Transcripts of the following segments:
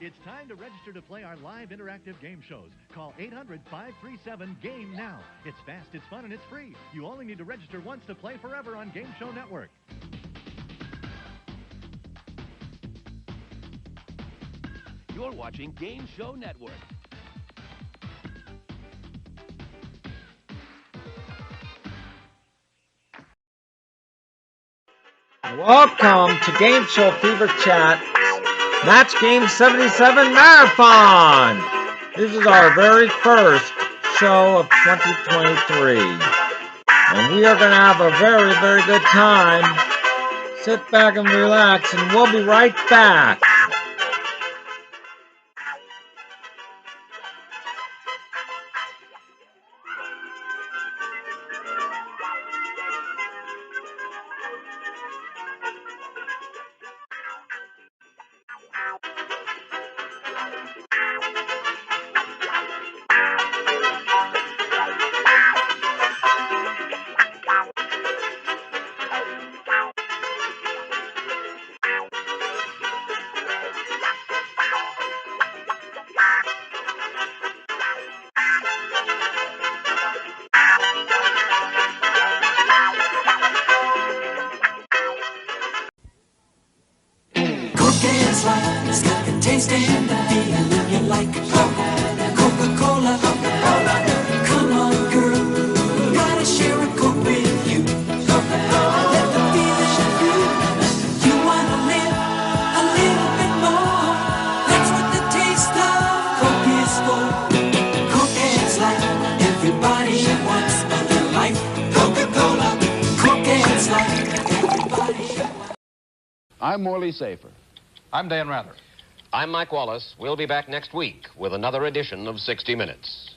It's time to register to play our live interactive game shows. Call 800-537-GAME now. It's fast, it's fun, and it's free. You only need to register once to play forever on Game Show Network. You're watching Game Show Network. Welcome to Game Show Fever Chat, Match Game 77 Marathon. This is our very first show of 2023. And we are going to have a very, very good time. Sit back and relax, and we'll be right back. I'm Morley Safer. I'm Dan Rather. I'm Mike Wallace. We'll be back next week with another edition of 60 Minutes.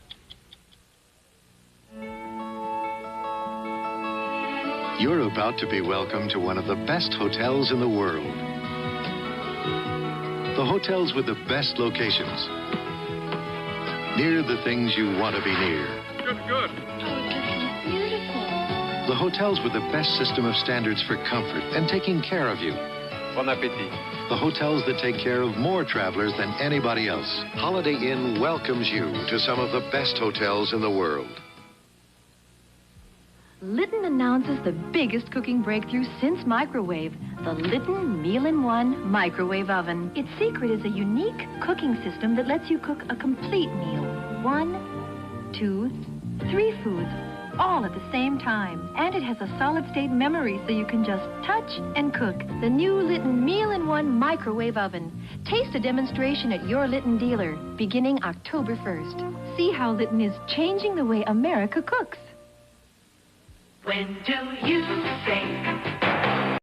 You're about to be welcomed to one of the best hotels in the world. The hotels with the best locations. Near the things you want to be near. Good. Oh, this is beautiful. The hotels with the best system of standards for comfort and taking care of you. Bon appetit. The hotels that take care of more travelers than anybody else. Holiday Inn welcomes you to some of the best hotels in the world. Lytton announces the biggest cooking breakthrough since microwave, the Lytton Meal-in-One Microwave Oven. Its secret is a unique cooking system that lets you cook a complete meal. 1, 2, 3 foods, all at the same time. And it has a solid-state memory so you can just touch and cook. The new Lytton Meal-in-One Microwave Oven. Taste a demonstration at your Lytton dealer beginning October 1st. See how Lytton is changing the way America cooks. When do you say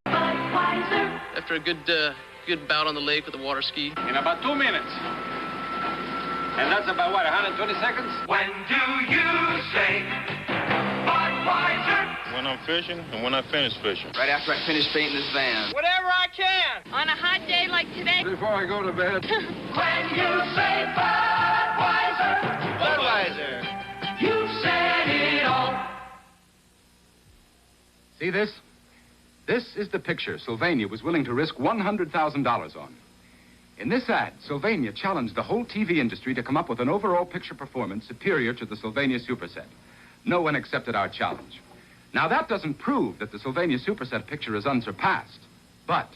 Budweiser? After a good bout on the lake with a water ski. In about 2 minutes. And that's about, what, 120 seconds? When do you say Budweiser? When I'm fishing and when I finish fishing. Right after I finish painting this van. Whatever I can. On a hot day like today. Before I go to bed. When you say Budweiser. Budweiser. You said it all. See this? This is the picture Sylvania was willing to risk $100,000 on. In this ad, Sylvania challenged the whole TV industry to come up with an overall picture performance superior to the Sylvania Superset. No one accepted our challenge. Now, that doesn't prove that the Sylvania Superset picture is unsurpassed. But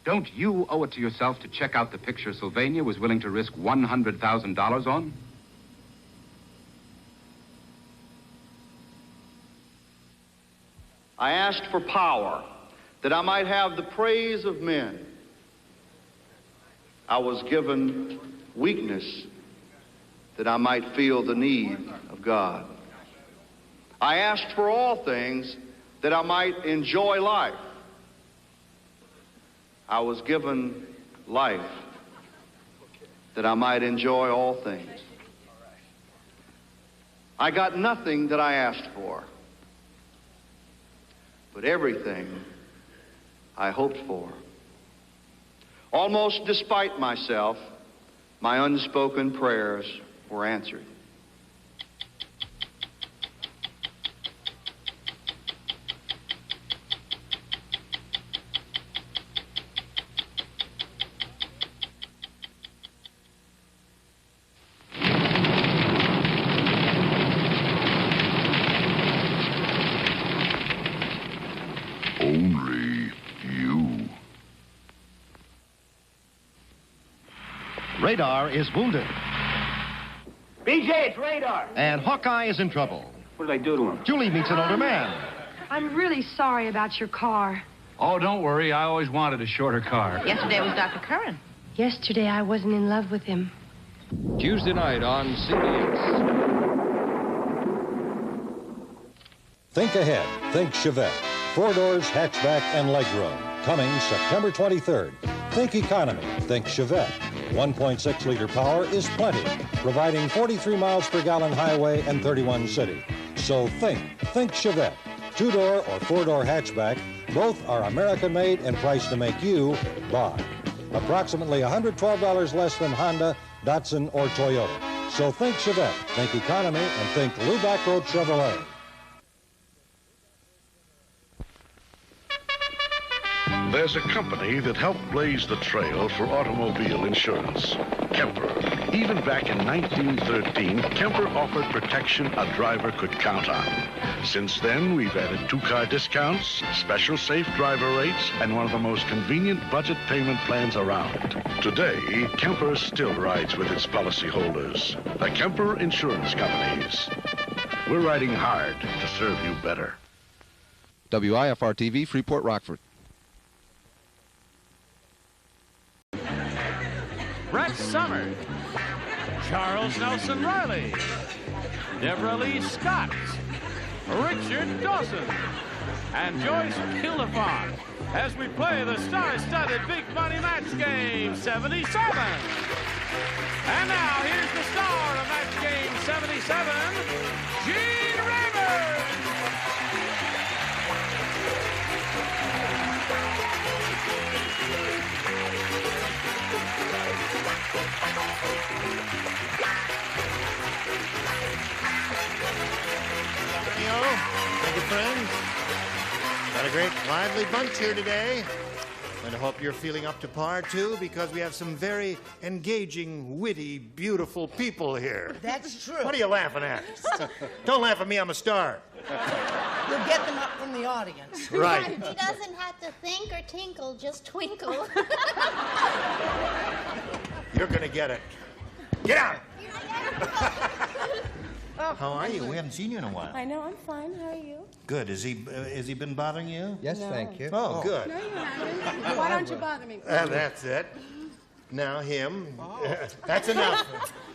don't you owe it to yourself to check out the picture Sylvania was willing to risk $100,000 on? I asked for power, that I might have the praise of men. I was given weakness, that I might feel the need of God. I asked for all things, that I might enjoy life. I was given life, that I might enjoy all things. I got nothing that I asked for, but everything I hoped for. Almost despite myself, my unspoken prayers were answered. Radar is wounded. BJ, it's Radar. And Hawkeye is in trouble. What did I do to him? Julie meets an older man. I'm really sorry about your car. Oh, don't worry. I always wanted a shorter car. Yesterday was Dr. Curran. Yesterday I wasn't in love with him. Tuesday night on CBS. Think ahead. Think Chevette. 4 doors, hatchback, and legroom. Coming September 23rd. Think economy. Think Chevette. 1.6-liter power is plenty, providing 43 miles per gallon highway and 31 city. So think Chevette. 2-door or 4-door hatchback, both are American-made and priced to make you buy. Approximately $112 less than Honda, Dawson, or Toyota. So think Chevette, think economy, and think Lou Back Road Chevrolet. There's a company that helped blaze the trail for automobile insurance, Kemper. Even back in 1913, Kemper offered protection a driver could count on. Since then, we've added 2-car discounts, special safe driver rates, and one of the most convenient budget payment plans around. Today, Kemper still rides with its policyholders, the Kemper Insurance Companies. We're riding hard to serve you better. WIFR-TV, Freeport, Rockford. Brett Sommers, Charles Nelson Reilly, Deborah Lee Scott, Richard Dawson, and Joyce Kilifon as we play the star-studded Big Money Match Game 77. And now here's the star of Match Game 77, Gene Rayburn. Thank you, friends. Got a great, lively bunch here today. And I hope you're feeling up to par, too, because we have some very engaging, witty, beautiful people here. That's true. What are you laughing at? Don't laugh at me, I'm a star. You'll get them up from the audience. Right. He doesn't have to think or tinkle, just twinkle. You're going to get it. Get out! How are you? We haven't seen you in a while. I know, I'm fine. How are you? Good. Has he been bothering you? Yes, no. Thank you. Oh, good. No, you haven't. Why don't you bother me? That's it. Now him. That's enough.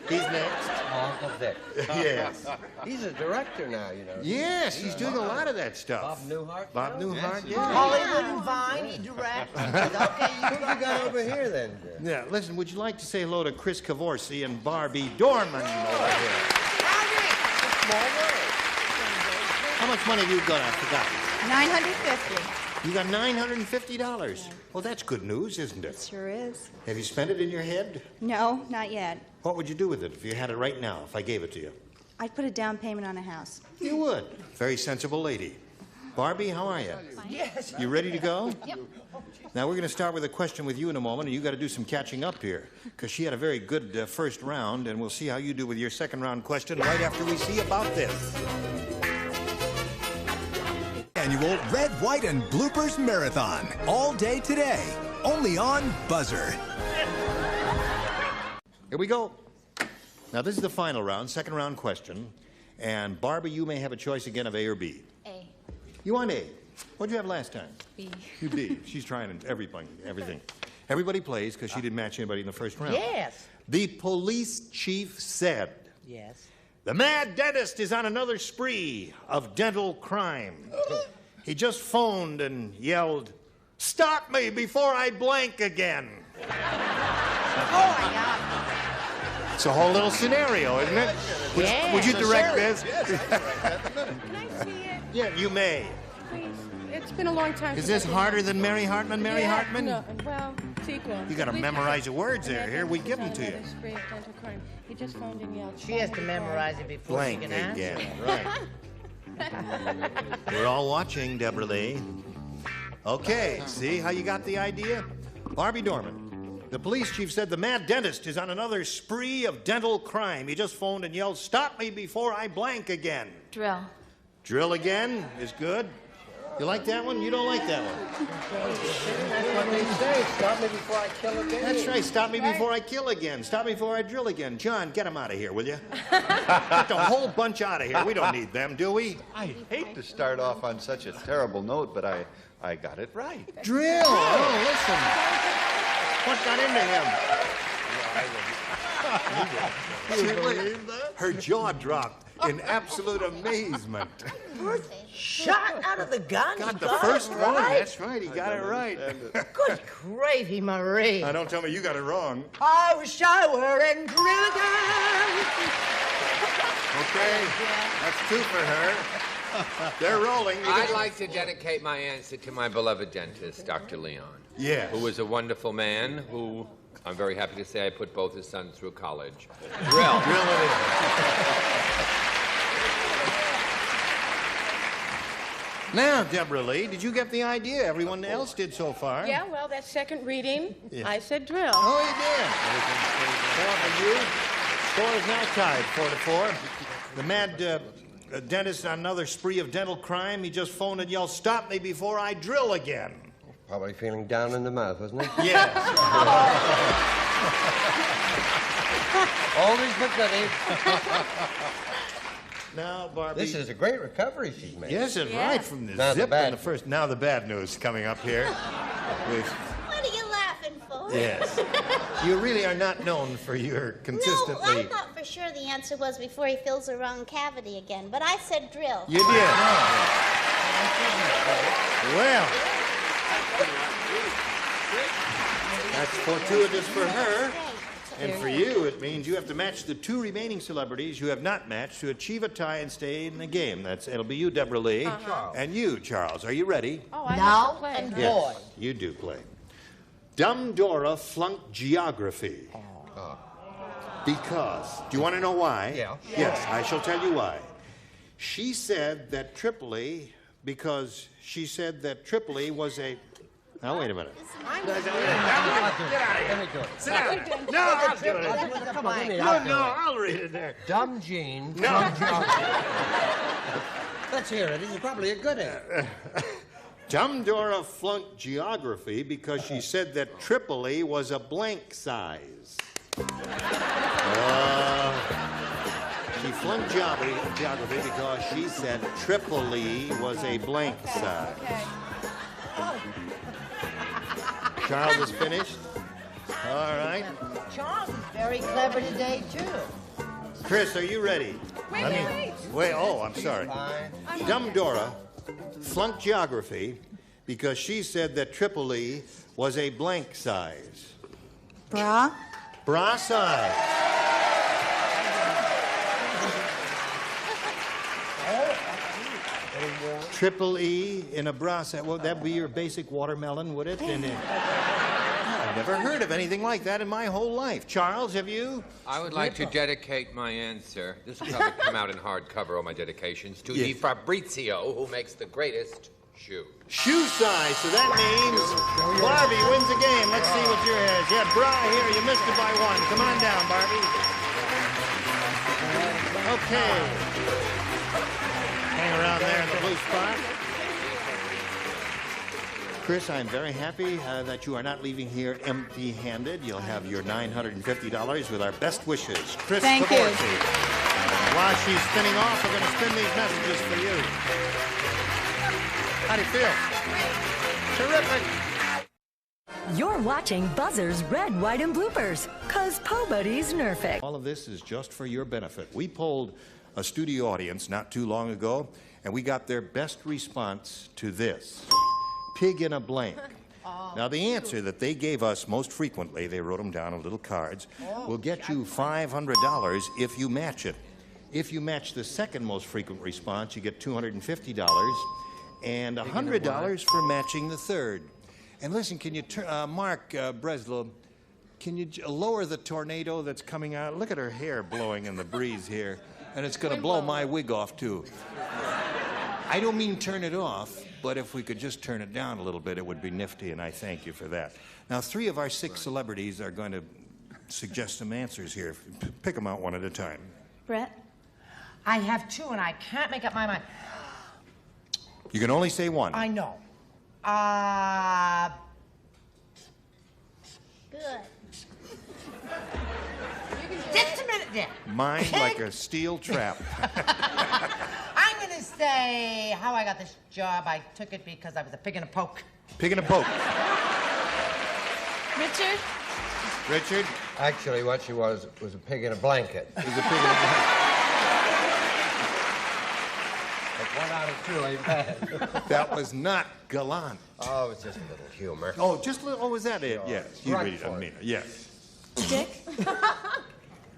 He's next. Uncle Vic. Yes. He's a director now, you know. Yes, he's doing a lot of that stuff. Bob Newhart. Bob Newhart, yeah. Hollywood and Vine, he directs. Okay, Who you got over here then, Jeff? Yeah, listen, would you like to say hello to Chris Cavorsi and Barbie Dorman over here? How much money have you got? I forgot. $950. You got $950? Yeah. Well, that's good news, isn't it? It sure is. Have you spent it in your head? No, not yet. What would you do with it if you had it right now, if I gave it to you? I'd put a down payment on a house. You would. Very sensible lady. Barbie, how are you? Yes. You ready to go? Yep. Now, we're going to start with a question with you in a moment, and you got to do some catching up here, because she had a very good first round, and we'll see how you do with your second round question right after we see about this. Annual Red, White, and Bloopers Marathon. All day today. Only on Buzzer. Here we go. Now, this is the final round, second round question. And Barbie, you may have a choice again of A or B. A. You want A. What'd you have last time? B. You B. She's trying everything. Everybody plays because she didn't match anybody in the first round. Yes. The police chief said, Yes. the mad dentist is on another spree of dental crime. He just phoned and yelled, "Stop me before I blank again." Oh, my God. It's a whole little scenario, isn't it? Would you direct this? Can I see it? Yeah, you may. Please. It's been a long time. Is this harder than Mary Hartman, Mary Hartman? No, well, sequel. You got to memorize the words there. Here, we give them to you. He just phoned and yelled. She has to memorize it before Blank she can answer. again, right. We're all watching, Deborah Lee. Okay, see how you got the idea? Barbie Dorman. The police chief said the mad dentist is on another spree of dental crime. He just phoned and yelled, "Stop me before I blank again." Drill. Drill again is good. You like that one? You don't like that one? That's what they say. Stop me before I kill again. That's right. Stop me before I kill again. Stop me before I drill again. John, get them out of here, will you? Get the whole bunch out of here. We don't need them, do we? I hate to start off on such a terrible note, but I got it right. Drill! Oh, listen. What got into him? You believe that? Her jaw dropped in absolute amazement. Shot out of the gun. Got the Got first it one. right? That's right. He got it right. Good gravy, Marie. Now, don't tell me you got it wrong. I wish I were in prison. Okay, that's two for her. They're rolling. I'd like to dedicate my answer to my beloved dentist, Dr. Leon. Yes. Who was a wonderful man who, I'm very happy to say, I put both his sons through college. Drill. Drill it in. Now, Deborah Lee, did you get the idea? Everyone else did so far. Yeah, well, that second reading, Yeah. I said drill. Oh, you did. 4 for you. Score is now tied, 4-4. The mad dentist on another spree of dental crime. He just phoned and yelled, "Stop me before I drill again." Probably feeling down in the mouth, wasn't he? Yes. Oldies but goodies. Now, Barbie. This is a great recovery she's made. Yes, it's right from the Now zip the in the first. Now the bad news coming up here. What are you laughing for? Yes. You really are not known for your consistently. No, I thought for sure the answer was before he fills the wrong cavity again, but I said drill. You did. Well, that's fortuitous for her. And for you, it means you have to match the 2 remaining celebrities you have not matched to achieve a tie and stay in the game. It'll be you, Deborah Lee, and you, Charles. Are you ready? Oh, I have to play. And Yes, boy. you do play. Dumb Dora flunked geography. Because. Do you want to know why? Yeah. Yes, I shall tell you why. She said that Tripoli, because she said that Tripoli was a... Now, wait a minute. Get out of here. Sit down. No, I'll do it. Come on. No, I'll read it there. Dumb Gene. No. Let's hear it. This is probably a good one. Dumb Dora flunked geography because she said that Tripoli was a blank size. She flunked geography because she said Tripoli was a blank size. Charles is finished. All right. Charles is very clever today, too. Chris, are you ready? Wait. Oh, I'm sorry. Dumb Dora flunked geography because she said that Tripoli was a blank size. Bra? Bra size. Triple E in a bra size. Well, that'd be your basic watermelon, would it? I've never heard of anything like that in my whole life. Charles, have you? I would like to dedicate my answer. This will probably come out in hardcover, all my dedications, to the Yes. Fabrizio who makes the greatest shoe. Shoe size, so that means Barbie wins the game. Let's see what your hair is. Yeah, bra here, you missed it by 1. Come on down, Barbie. Okay. Hang around there in the blue spot. Chris, I'm very happy that you are not leaving here empty-handed. You'll have your $950 with our best wishes. Chris Thank you. Cavorti. While she's spinning off, we're going to spin these messages for you. How do you feel? Terrific. You're watching Buzzer's Red, White, and Bloopers, 'cause Po Buddy's Nerfic. All of this is just for your benefit. We polled a studio audience not too long ago, and we got their best response to this. Pig in a blank. Now, the answer that they gave us most frequently, they wrote them down on little cards, will get you $500 if you match it. If you match the second most frequent response, you get $250 and $100 for matching the third. And listen, can you turn, Mark Breslow, can you lower the tornado that's coming out? Look at her hair blowing in the breeze here, and it's going to blow my wig off, too. I don't mean turn it off, but if we could just turn it down a little bit, it would be nifty, and I thank you for that. Now, 3 of our 6 celebrities are going to suggest some answers here. Pick them out one at a time. Brett? I have 2, and I can't make up my mind. You can only say one. I know. Good. Just a minute there. Mind like a steel trap. I'm going to say how I got this job. I took it because I was a pig in a poke. Pig in a poke. Richard? Richard? Actually, what she was a pig in a blanket. It was a pig in a blanket. But 1 out of 2 ain't bad. That was not gallant. Oh, it was just a little humor. Oh, just a little. Oh, was that it? Yes. You Right read it, for it. Amina. Yes. Dick?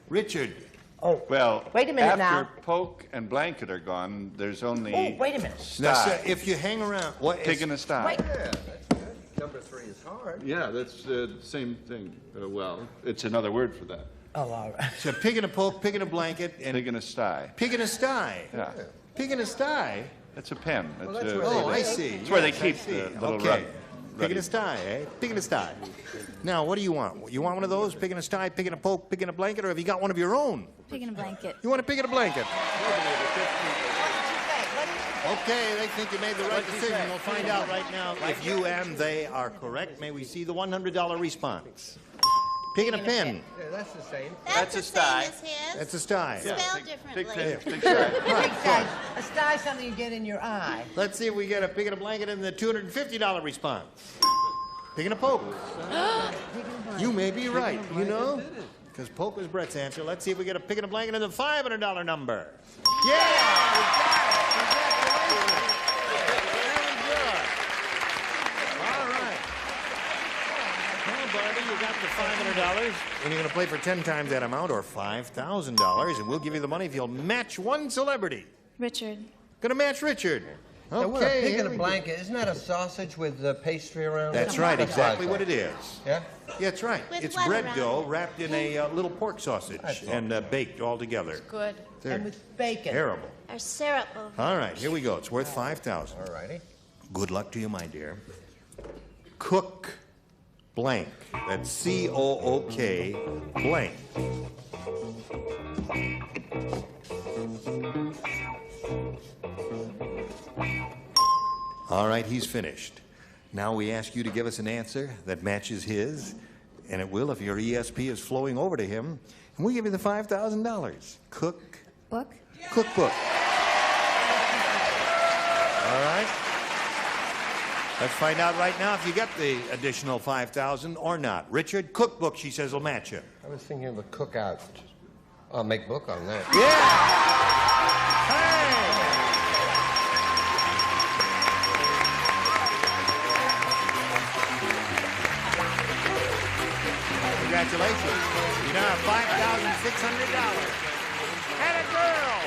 Richard. Oh, Well, wait a minute after now. poke and blanket are gone, there's only Oh, wait a minute. Now, sty. sir, if you hang around, what Pig is in a sty. Wait. Yeah, that's good. Number 3 is hard. Yeah, that's the same thing. Well, it's another word for that. Oh, all right. so pig in a poke, pig in a blanket, and Pig in a sty. pig in a sty? Yeah. Pig in a sty? That's a pen. That's, that's a, where Oh, I live. see. That's where they Yes, keep I see. the little okay. ruddy- Pig in a sty, eh? Pig in a sty. Now, what do you want? You want one of those? Pig in a sty, pig in a poke, pig in a blanket, or have you got one of your own? Pig in a blanket. You want a pig in a blanket? Okay, they think you made the right decision. We'll find out right now if you and they are correct. May we see the $100 response? Pig in a pen. Yeah, that's the same. That's a the sty. same as his. That's a sty. Spelled differently. Big pen. Big Big sty. size. A sty something you get in your eye. Let's see if we get a pig in a blanket and the $250 response. Pig in a poke. You may be right, you know? Because poke was Brett's answer. Let's see if we get a pig in a blanket and the $500 number. Yeah! All right. Well, Barbie, you got the $500, and you're going to play for 10 times that amount, or $5,000, and we'll give you the money if you'll match one celebrity. Richard. Going to match Richard. Now, what, a pig here in a we go. blanket, isn't that a sausage with pastry around it? That's right, exactly what it is. Yeah? Yeah, that's right. With It's what bread around dough it? wrapped in a little pork sausage That's all. and baked all together. Good. They're And with bacon. Terrible. Or syrup over. All right, here we go. It's worth $5,000. All righty. Good luck to you, my dear. Cook blank. That's C-O-O-K blank. All right, he's finished. Now we ask you to give us an answer that matches his, and it will if your ESP is flowing over to him, and we give you the $5,000. Cook Book? cookbook. All right. Let's find out right now if you get the additional $5,000 or not. Richard, cookbook, she says, will match you. I was thinking of a cookout. I'll make book on that. Yeah! Hey! Congratulations. You now have $5,600. And a girl!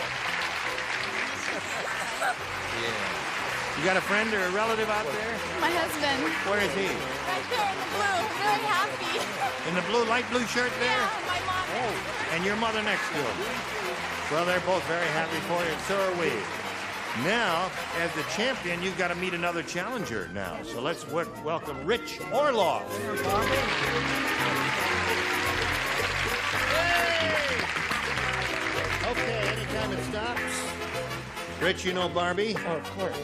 You got a friend or a relative out there? My husband. Where is he? Right there in the blue. Very happy. In the blue, light blue shirt there? Yeah, my mom. Oh, and your mother next to him. Well, they're both very happy for you, and so are we. Now, as the champion, you've got to meet another challenger now. So let's welcome Rich Orloff. Hey! Okay, anytime it stops. Rich, you know Barbie? Oh, of course.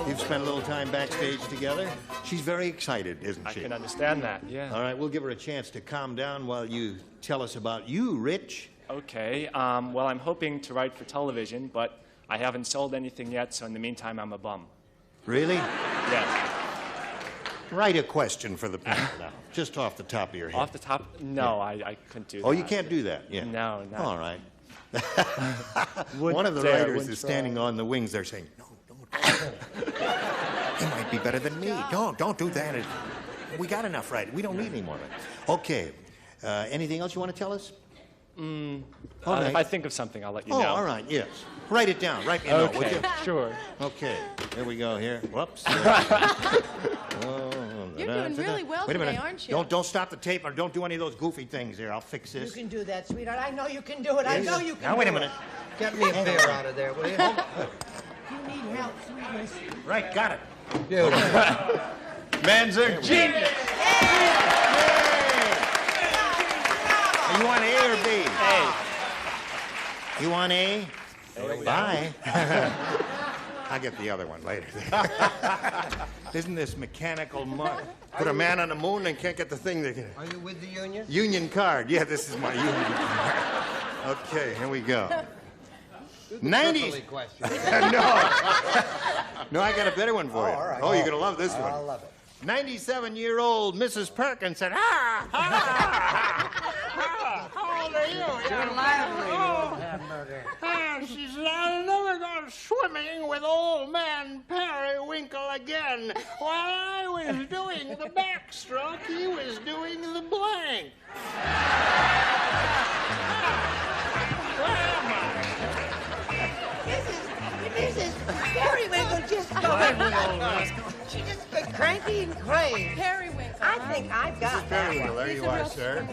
You've spent a little time backstage together. She's very excited, isn't she? I can understand that, yeah. All right, we'll give her a chance to calm down while you tell us about you, Rich. Okay, well, I'm hoping to write for television, but I haven't sold anything yet, so in the meantime, I'm a bum. Really? Yes. Write a question for the panel now, just off the top of your head. Off the top? No, I couldn't do that. Oh, you can't do that? Yeah. No, no. All right. Wouldn't One of the dare, writers wouldn't is try. standing on the wings there saying, no, don't. He might be better than me. Don't do that. We got enough right. We don't need any more of it. Okay. Anything else you want to tell us? All right. If I think of something, I'll let you Oh, know. all right, yes. Write it down. Write me a note, would you? Sure. Okay, here we go here. Whoops. You're doing really well Wait a minute. today, aren't you? Don't stop the tape or don't do any of those goofy things here. I'll fix You this. can do that, sweetheart. I know you can do it. I know you can Now, wait a do it. minute. Get me a beer out of there, will you? You need help, sweetness. Right, got it. Beautiful. Men's are genius. You want A or B? A. You want A? Bye. I'll get the other one later. Isn't this mechanical muck? Put a man on the moon and can't get the thing that... Are you with the union? Union card. Yeah, this is my union card. Okay, here we go. 90s. No, I got a better one for you. All right. Oh, you're going to love this one. I'll love it. 97-year-old Mrs. Perkins said, How old are you? You're lively, old hamburger. She said, I'll never go swimming with old man Periwinkle again. While I was doing the backstroke, he was doing the blank. Mrs. Periwinkle just She just got cranky and crazed. Periwinkle. I think I've got that Periwinkle, one. there you are, sir.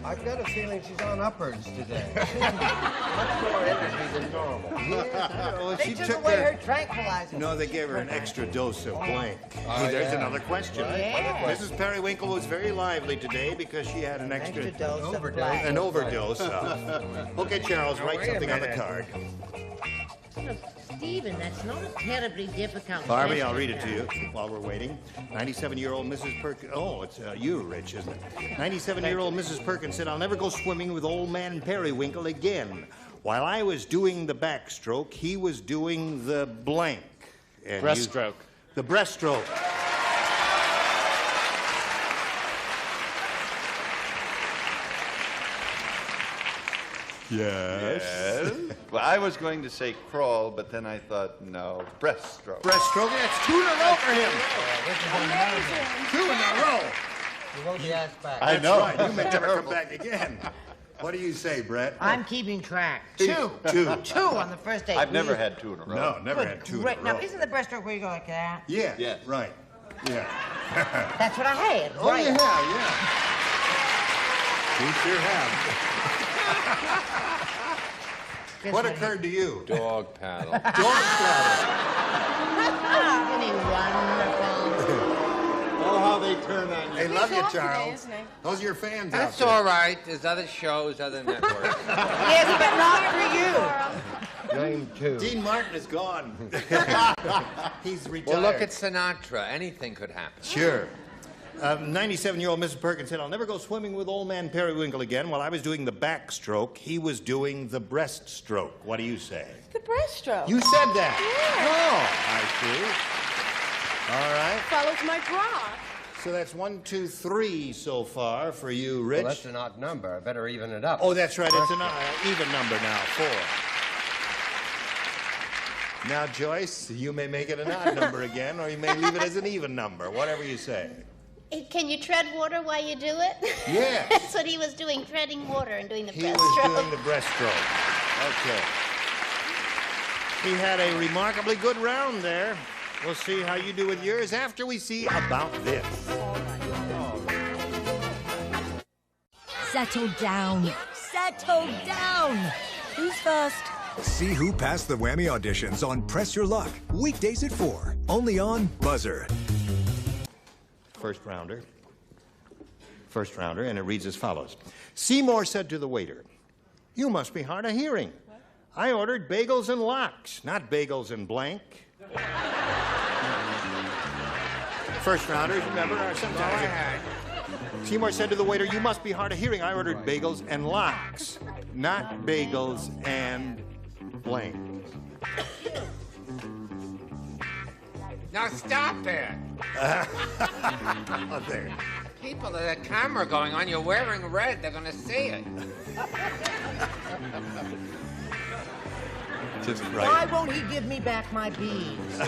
I've got a feeling she's on uppers today. Much more energy than normal. Well, They she took took away her... her tranquilizer. No, they gave her an extra dose of blank. There's another question. Yeah. Mrs. Periwinkle was very lively today because she had an extra dose of blank. an overdose of. Okay, Charles, write something on the card. Stephen, that's not a terribly difficult Barbie, I'll read it to you while we're waiting. 97-year-old Mrs. Perkins... Oh, it's you, Rich, isn't it? 97-year-old Mrs. Perkins said, I'll never go swimming with old man Periwinkle again. While I was doing the backstroke, he was doing the blank. And Breaststroke. The breaststroke. Yes. Well, I was going to say crawl, but then I thought, no, breaststroke. Breaststroke, that's 2 in a row for him. Amazing. 2 in a row. You won't be asked back. That's right. You may never come back again. What do you say, Brett? I'm keeping track. 2. 2. 2 on the first day. I've never had 2 in a row. No, never had 2 in a row. Now, isn't the breaststroke where you go like that? Yeah. Yes. Right. Yeah. That's what I had. Oh, right. you have, yeah. You sure have. What occurred to you? Dog paddle. Dog paddle. Isn't he wonderful? Oh, how they turn on They you. love you, off today, Charles. isn't he? Those are your fans out That's there. all right. There's other shows, other networks. Yes, but not for you. Name 2. Dean Martin is gone. He's retired. Well, look at Sinatra. Anything could happen. Sure. 97-year-old Mrs. Perkins said, I'll never go swimming with old man Periwinkle again. While I was doing the backstroke, he was doing the breaststroke. What do you say? The breaststroke. You said that? Yeah. Oh, I see. All right. Follows my bra. So that's 1, 2, 3 so far for you, Rich. Well, that's an odd number. I better even it up. Oh, that's right. It's an even number now, 4. Now, Joyce, you may make it an odd number again, or you may leave it as an even number, whatever you say. Can you tread water while you do it? Yes. That's what he was doing, treading water and doing the He was breaststroke. doing the breaststroke. Okay. He had a remarkably good round there. We'll see how you do with yours after we see about this. Settle down. Settle down. Who's first? See who passed the Whammy auditions on Press Your Luck. Weekdays at 4. Only on Buzzer. First rounder, and it reads as follows. Seymour said to the waiter, you must be hard of hearing. I ordered bagels and lox, not bagels and blank. First rounders, remember, are sometimes... Seymour said to the waiter, you must be hard of hearing. I ordered bagels and lox, not bagels and blank. Now stop it. There. People, there's a camera going on. You're wearing red. They're going to see it. Just Why right. won't he give me back my beads?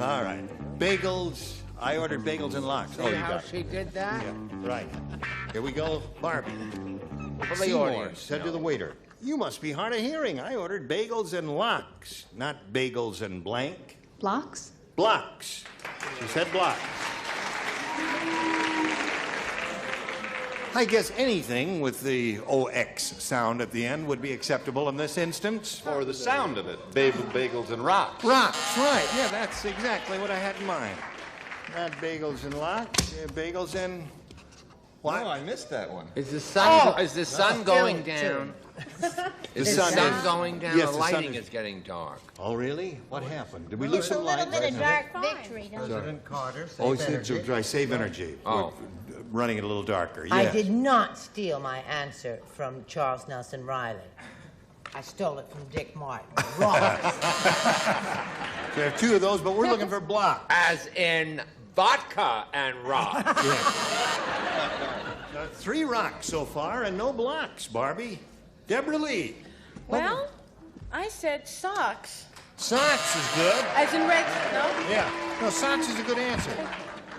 All right. Bagels. I ordered bagels and lox. See Oh, you how got it. she did that? Yeah, right. Here we go, Barbie. For the Seymour audience, said to the waiter, you must be hard of hearing. I ordered bagels and lox, not bagels and blank. Blocks? Blocks. She said blocks. I guess anything with the OX sound at the end would be acceptable in this instance. Or the sound of it. Bagels and rocks. Rocks, right. Yeah, that's exactly what I had in mind. Not bagels and lox, bagels and What? No, I missed that one. Is the sun, is the sun going Two. down? The Is the sun sun is- going down? yes, the the sun lighting is- is getting dark. Oh, really? What happened? Did we It's lose a some little light? bit of dark victory, don't you? President Carter, Oh, save energy. dry save energy. Oh. We're running it a little darker. I Yes. did not steal my answer from Charles Nelson Reilly. I stole it from Dick Martin. Wrong. We have two of those, but we're looking for blocks. As in vodka and rock. Three rocks so far and no blocks, Barbie. Deborah Lee. Well, I said socks. Socks is good. As in red, no? Yeah. No, socks is a good answer.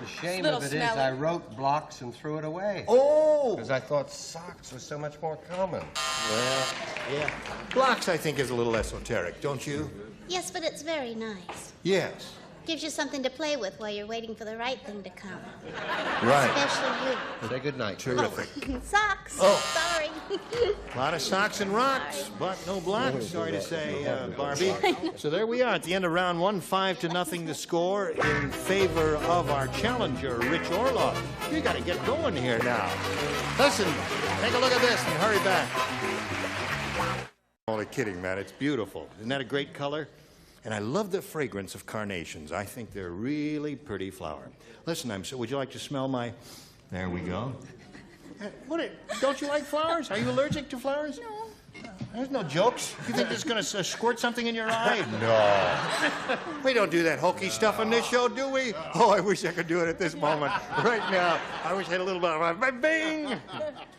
The shame Little of it is smelly. I wrote blocks and threw it away. Oh! Because I thought socks was so much more common. Well, yeah. Blocks, I think, is a little esoteric, don't you? Yes, but it's very nice. Yes. Gives you something to play with while you're waiting for the right thing to come. Right. Especially you. Say good night. Terrific. Socks. Oh. Sorry. A lot of socks and rocks, but no blocks, sorry to say, Barbie. So there we are at the end of round one, 5-0 the score in favor of our challenger, Rich Orloff. You got to get going here now. Listen, take a look at this and hurry back. Only kidding, man. It's beautiful. Isn't that a great color? And I love the fragrance of carnations. I think they're really pretty flower. Listen, would you like to smell my... There we go. Don't you like flowers? Are you allergic to flowers? No. There's no jokes. You think this is going to squirt something in your eye? No. We don't do that hokey stuff on this show, do we? Oh, I wish I could do it at this moment. Right now. I wish I had a little bit of a bing.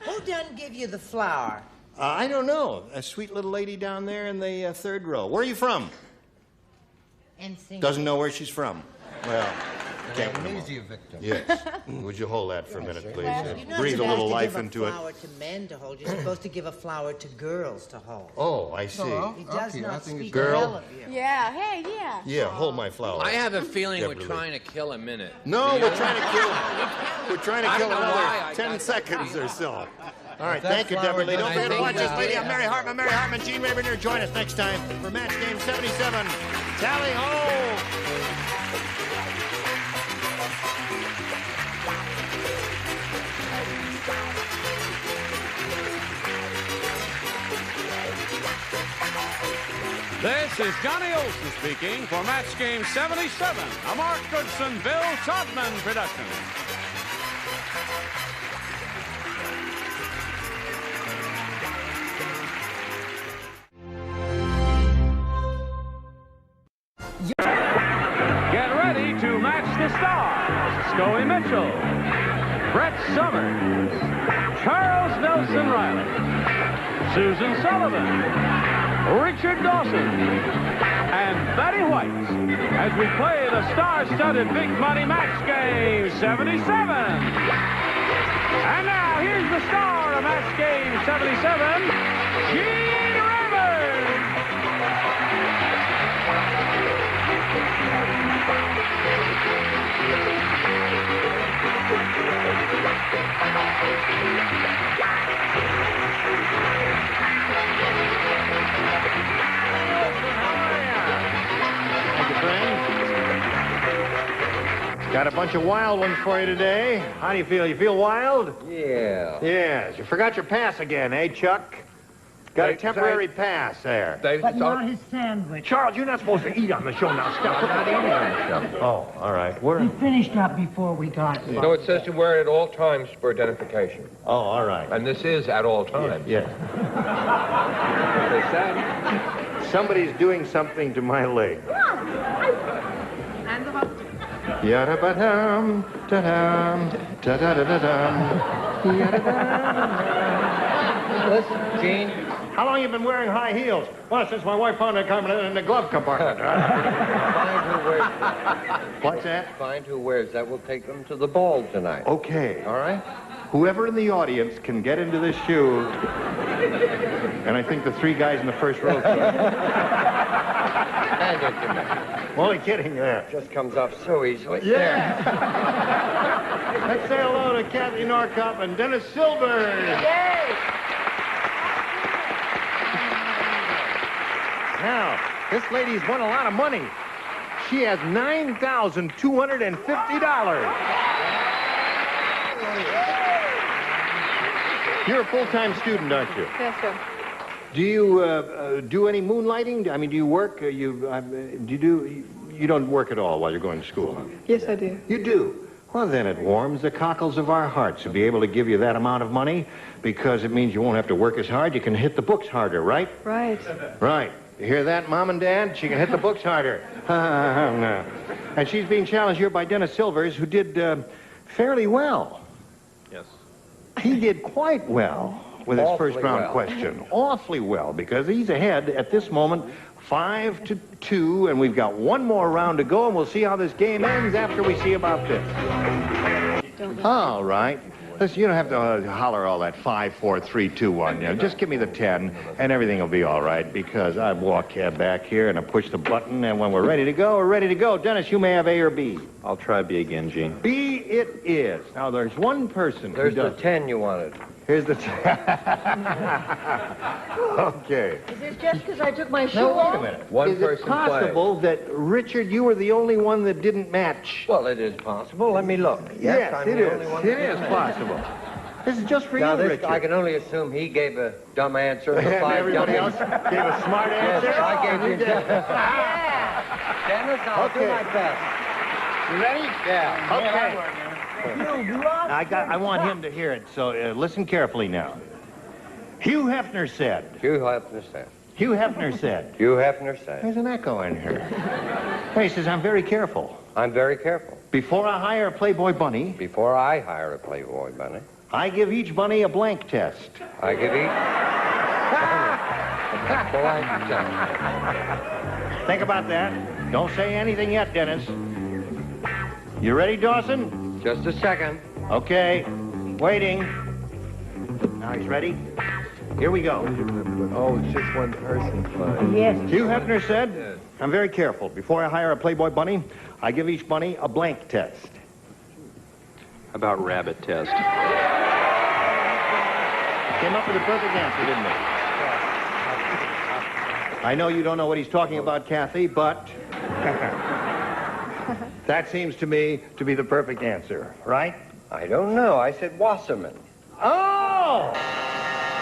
Who done give you the flower? I don't know. A sweet little lady down there in the third row. Where are you from? Doesn't know where she's from. Well, can't Amnesia victim. Yes. Would you hold that for a minute, please? Well, you're not Breathe a supposed little to life give into a it. flower to men to hold. You're supposed to give a flower to girls to hold. Oh, I see. He does not speak Girl? well of you. Yeah, hey, yeah. Yeah, hold my flower. I have a feeling we're Deborah Lee. trying to kill a minute. No, Do you? we're trying to kill. We're trying to I kill don't know why another I 10 got seconds that. or so. All right, That thank you, flower Deborah Lee. Don't doesn't forget to watch this think lady. that- I'm Mary Hartman. Mary Hartman, Gene Rayburn here. Join us next time for Match Game 77. Tally ho! This is Johnny Olson speaking for Match Game 77, a Mark Goodson, Bill Todman production. Get ready to match the stars. Scully Mitchell, Brett Sommers, Charles Nelson Reilly, Susan Sullivan, Richard Dawson, and Betty White as we play the star-studded Big Money Match Game 77. And now, here's the star of Match Game 77, Gene Rayburn. Thank you, friend. Got a bunch of wild ones for you today. How do you feel? You feel wild? Yeah. Yes. You forgot your pass again, eh, Chuck? Got a temporary pass there. But not his sandwich. Charles, you're not supposed to eat on the show now. Stop. I'm not eating on the show. Oh, all right. We're... We finished up before we got here. No, it says to wear it at all times for identification. Oh, all right. And this is at all times. Yes. They said. Somebody's doing something to my leg. And the hot. Yada-ba-dum, da-dum, da-da-da-da-dum, yada-da-dum. Listen, Gene. How long you been wearing high heels? Well, since my wife found it coming in the glove compartment. Find who wears. What's that? Find who wears that. We'll take them to the ball tonight. Okay. All right? Whoever in the audience can get into this shoe, and I think the three guys in the first row can. Hand it to me. Only kidding there. Just comes off so easily. Yeah. Let's say hello to Kathy Norcup and Dennis Silver. Now, this lady's won a lot of money. She has $9,250. You're a full-time student, aren't you? Yes, sir. Do you do any moonlighting? I mean, do you work? You don't work at all while you're going to school, huh? Yes, I do. You do? Well, then it warms the cockles of our hearts to be able to give you that amount of money because it means you won't have to work as hard. You can hit the books harder, right? Right. Right. You hear that, Mom and Dad? She can hit the books harder. No. And she's being challenged here by Dennis Silvers, who did fairly well. Yes. He did quite well with his first round question. Awfully well, because he's ahead at this moment 5-2, and we've got one more round to go, and we'll see how this game ends after we see about this. All right. Listen, you don't have to holler all that 5, 4, 3, 2, 1. You know, just give me the 10, and everything will be all right, because I walk back here and I push the button, and when we're ready to go, we're ready to go. Dennis, you may have A or B. I'll try B again, Gene. B it is. Now, there's one person There's who the does. 10 you wanted. Here's the 10. Okay. Is this just because I took my shoe Now, off? wait a minute. One is person it possible that, Richard, you were the only one that didn't match? Well, it is possible. Let me look. Yes, I'm it the is. only one It that is did. possible. This is just for Now, you, this, Richard. I can only assume he gave a dumb answer. The And 5 everybody dummies. else gave a smart answer? Yes, I gave you. Dennis, I'll do Okay. my best. You ready? Yeah. Okay. You lost. I want him to hear it, so listen carefully now. Hugh Hefner said. Hugh Hefner said. Hugh Hefner said. Hugh Hefner said. There's an echo in here. He says, I'm very careful. I'm very careful. Before I hire a Playboy bunny, Before I hire a Playboy bunny, I give each bunny a blank test. I give each. Think about that. Don't say anything yet, Dennis. You ready, Dawson? Just a second. Okay. Waiting. Now he's ready. Here we go. Oh, it's just one person. Fine. Yes. Hugh Hefner said, I'm very careful. Before I hire a Playboy bunny, I give each bunny a blank test. How about rabbit test? Came up with a perfect answer, didn't he? I know you don't know what he's talking about, Kathy, but that seems to me to be the perfect answer, right? I don't know. I said Wasserman. Oh!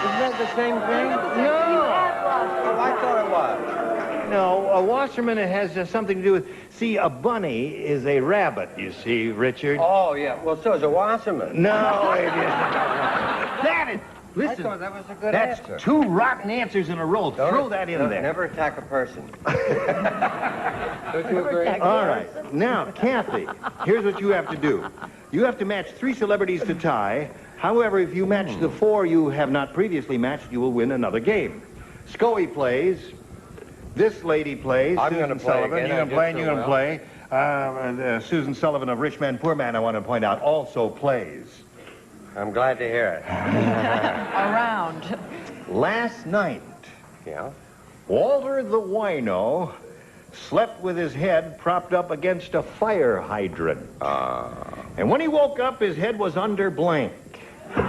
Isn't that the same thing? No! Oh, I thought it was. No, a washerman has something to do with... See, a bunny is a rabbit, you see, Richard. Oh, yeah. Well, so is a Wasserman. No, it isn't. That is... Listen, I thought that was a good that's answer. 2 rotten answers in a row. Throw that in there. Never attack a person. Don't you agree? All right. Now, Kathy, here's what you have to do. You have to match 3 celebrities to tie. However, if you match the 4 you have not previously matched, you will win another game. Scoey plays. This lady plays. I'm Susan gonna play Sullivan. again. You're I going to play, and did you're so going to play. Susan Sullivan of Rich Man, Poor Man, I want to point out, also plays. I'm glad to hear it. Around. Last night, Yeah? Walter the wino slept with his head propped up against a fire hydrant. And when he woke up, his head was under blank. You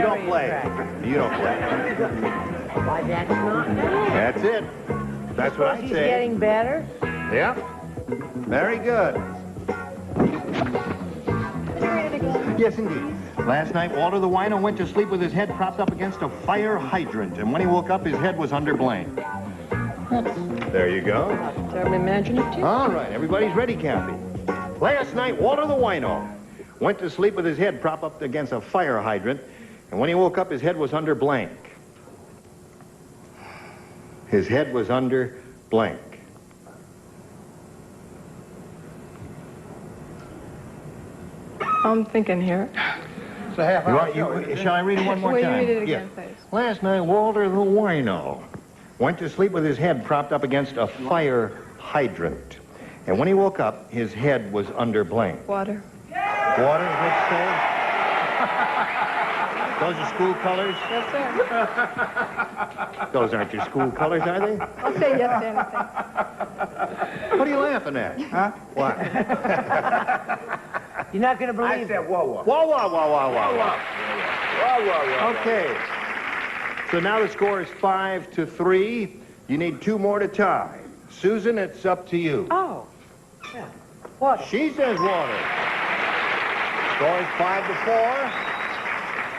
don't play. You don't play. Why, that's not bad. That's it. That's what I He's say. getting better. Yep. Very good. Yes, indeed. Last night, Walter the wino went to sleep with his head propped up against a fire hydrant, and when he woke up, his head was under blank. There you go. I'm imaginative. All right, everybody's ready, Kathy. Last night, Walter the wino went to sleep with his head propped up against a fire hydrant, and when he woke up, his head was under blank. His head was under blank. I'm thinking here. It's a half You hour want- show, you- isn't it? shall I read it one more Will time? you read it again, Yeah. please? Last night, Walter the wino went to sleep with his head propped up against a fire hydrant. And when he woke up, his head was under blank. Water. Water, is what you say? Those are school colors? Yes, sir. Those aren't your school colors, are they? I'll say yes to anything. What are you laughing at? Huh? What? You're not going to believe I it. said whoa, whoa. Whoa, whoa, whoa, whoa, whoa, whoa. Whoa, whoa, whoa. Okay. So now the score is 5-3. You need 2 more to tie. Susan, it's up to you. Oh. Yeah. Water. She says water. Score's 5-4.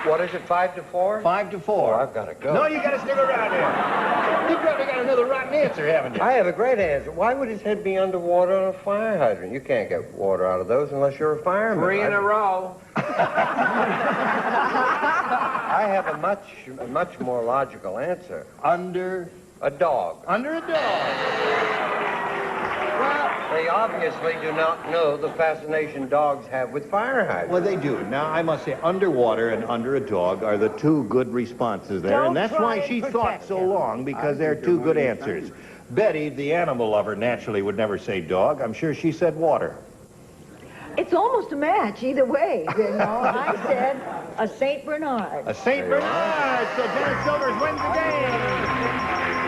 What is it, 5-4? 5-4. Oh, I've got to go. No, you got to stick around here. You've probably got another rotten answer, haven't you? I have a great answer. Why would his head be underwater on a fire hydrant? You can't get water out of those unless you're a fireman. 3 in a row. I have a much more logical answer. Under a dog. Under a dog. Well, they obviously do not know the fascination dogs have with fire hydrants. Well, they do. Now, I must say, underwater and under a dog are the two good responses there, and that's why she thought so long, because they're two good answers. Betty, the animal lover, naturally would never say dog. I'm sure she said water. It's almost a match either way, you know. I said a St. Bernard. A St. Bernard! So Dennis Sommers wins the game!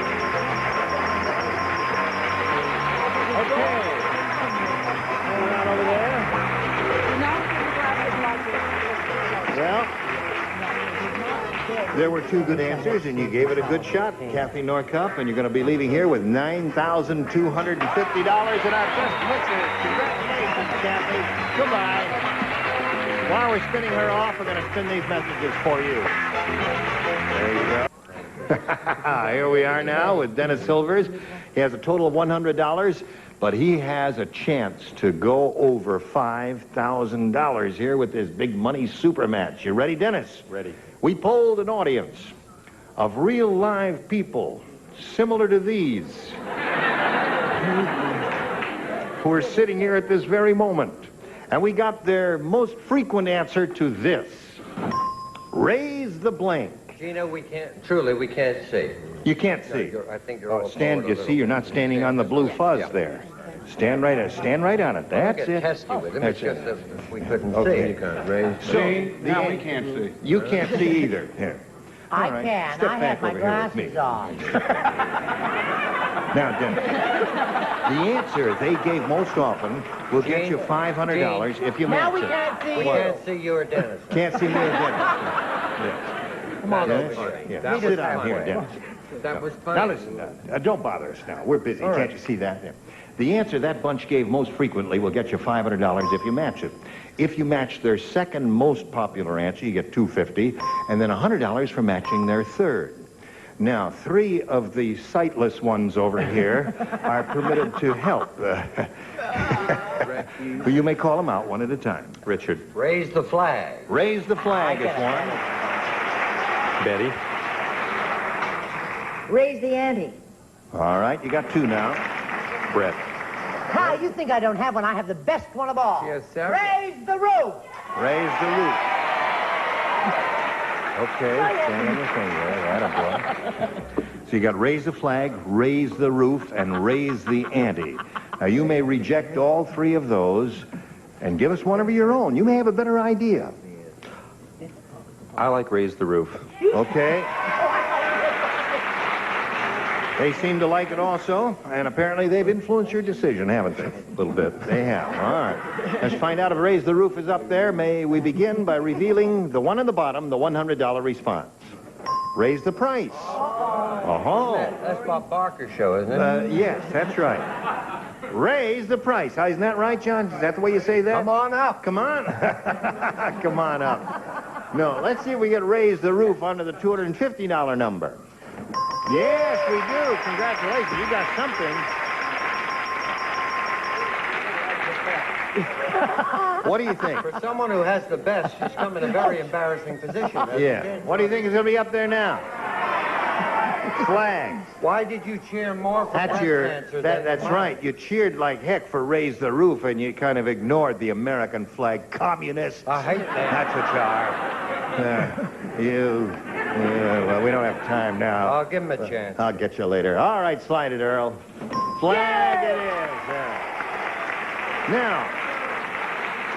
Okay. Moving on over there. Well, there were two good answers, and you gave it a good shot, Kathy Norcup, and you're going to be leaving here with $9,250 in our best winners. Congratulations, Kathy. Goodbye. While we're spinning her off, we're going to spin these messages for you. There you go. Here we are now with Dennis Silvers. He has a total of $100, but he has a chance to go over $5,000 here with this big money super match. You ready, Dennis? Ready. We polled an audience of real live people similar to these who are sitting here at this very moment. And we got their most frequent answer to this. Raise the blank. Gino, we can't see. You can't see. I think you're all Stand, you see, you're not standing on the blue fuzz there. Stand right on it. That's it. Testy with him. It's just that we couldn't Okay. see. You can't raise. See? Now we can't see. You can't see either. Here. I All right. can. Step I back have my over here with me. glasses on. Now, Dennis, the answer they gave most often will get you $500 if you Now match we it. can't see We you. can't see you or Dennis. Can't see me or Dennis. Yes. Come on Dennis? over here. Yeah. That Sit was down fun. here, Dennis. That was fun. Now listen, don't bother us now. We're busy. All Can't right. you see that? Yeah. The answer that bunch gave most frequently will get you $500 if you match it. If you match their second most popular answer, you get $250, and then $100 for matching their third. Now, three of the sightless ones over here are permitted to help. You may call them out one at a time. Richard. Raise the flag. Raise the flag is one. Betty. Raise the ante. All right, you got two now. Brett. How, you think I don't have one? I have the best one of all. Yes, sir. Raise the roof. Raise the roof. Okay, stand on your finger. Right, boy. So you got raise the flag, raise the roof, and raise the ante. Now, you may reject all three of those and give us one of your own. You may have a better idea. I like raise the roof. Okay. They seem to like it also, and apparently they've influenced your decision, haven't they? A little bit. They have. All right. Let's find out if Raise the Roof is up there. May we begin by revealing the one on the bottom, the $100 response. Raise the price. Oh. That's Bob Barker's show, isn't it? Yes, that's right. Raise the price. Isn't that right, John? Is that the way you say that? Come on up. Come on. Come on up. No, let's see if we get Raise the Roof under the $250 number. Yes, we do. Congratulations. You got something. What do you think? For someone who has the best, she's come in a very embarrassing position. Yeah. What do you think is going to be up there now? Flag. Why did you cheer more for That's that's right. You cheered like heck for Raise the Roof, and you kind of ignored the American flag. Communists. I hate that. That's what you are. Well, we don't have time now. I'll give him a chance. I'll get you later. All right, slide it, Earl. Flag it is. Now,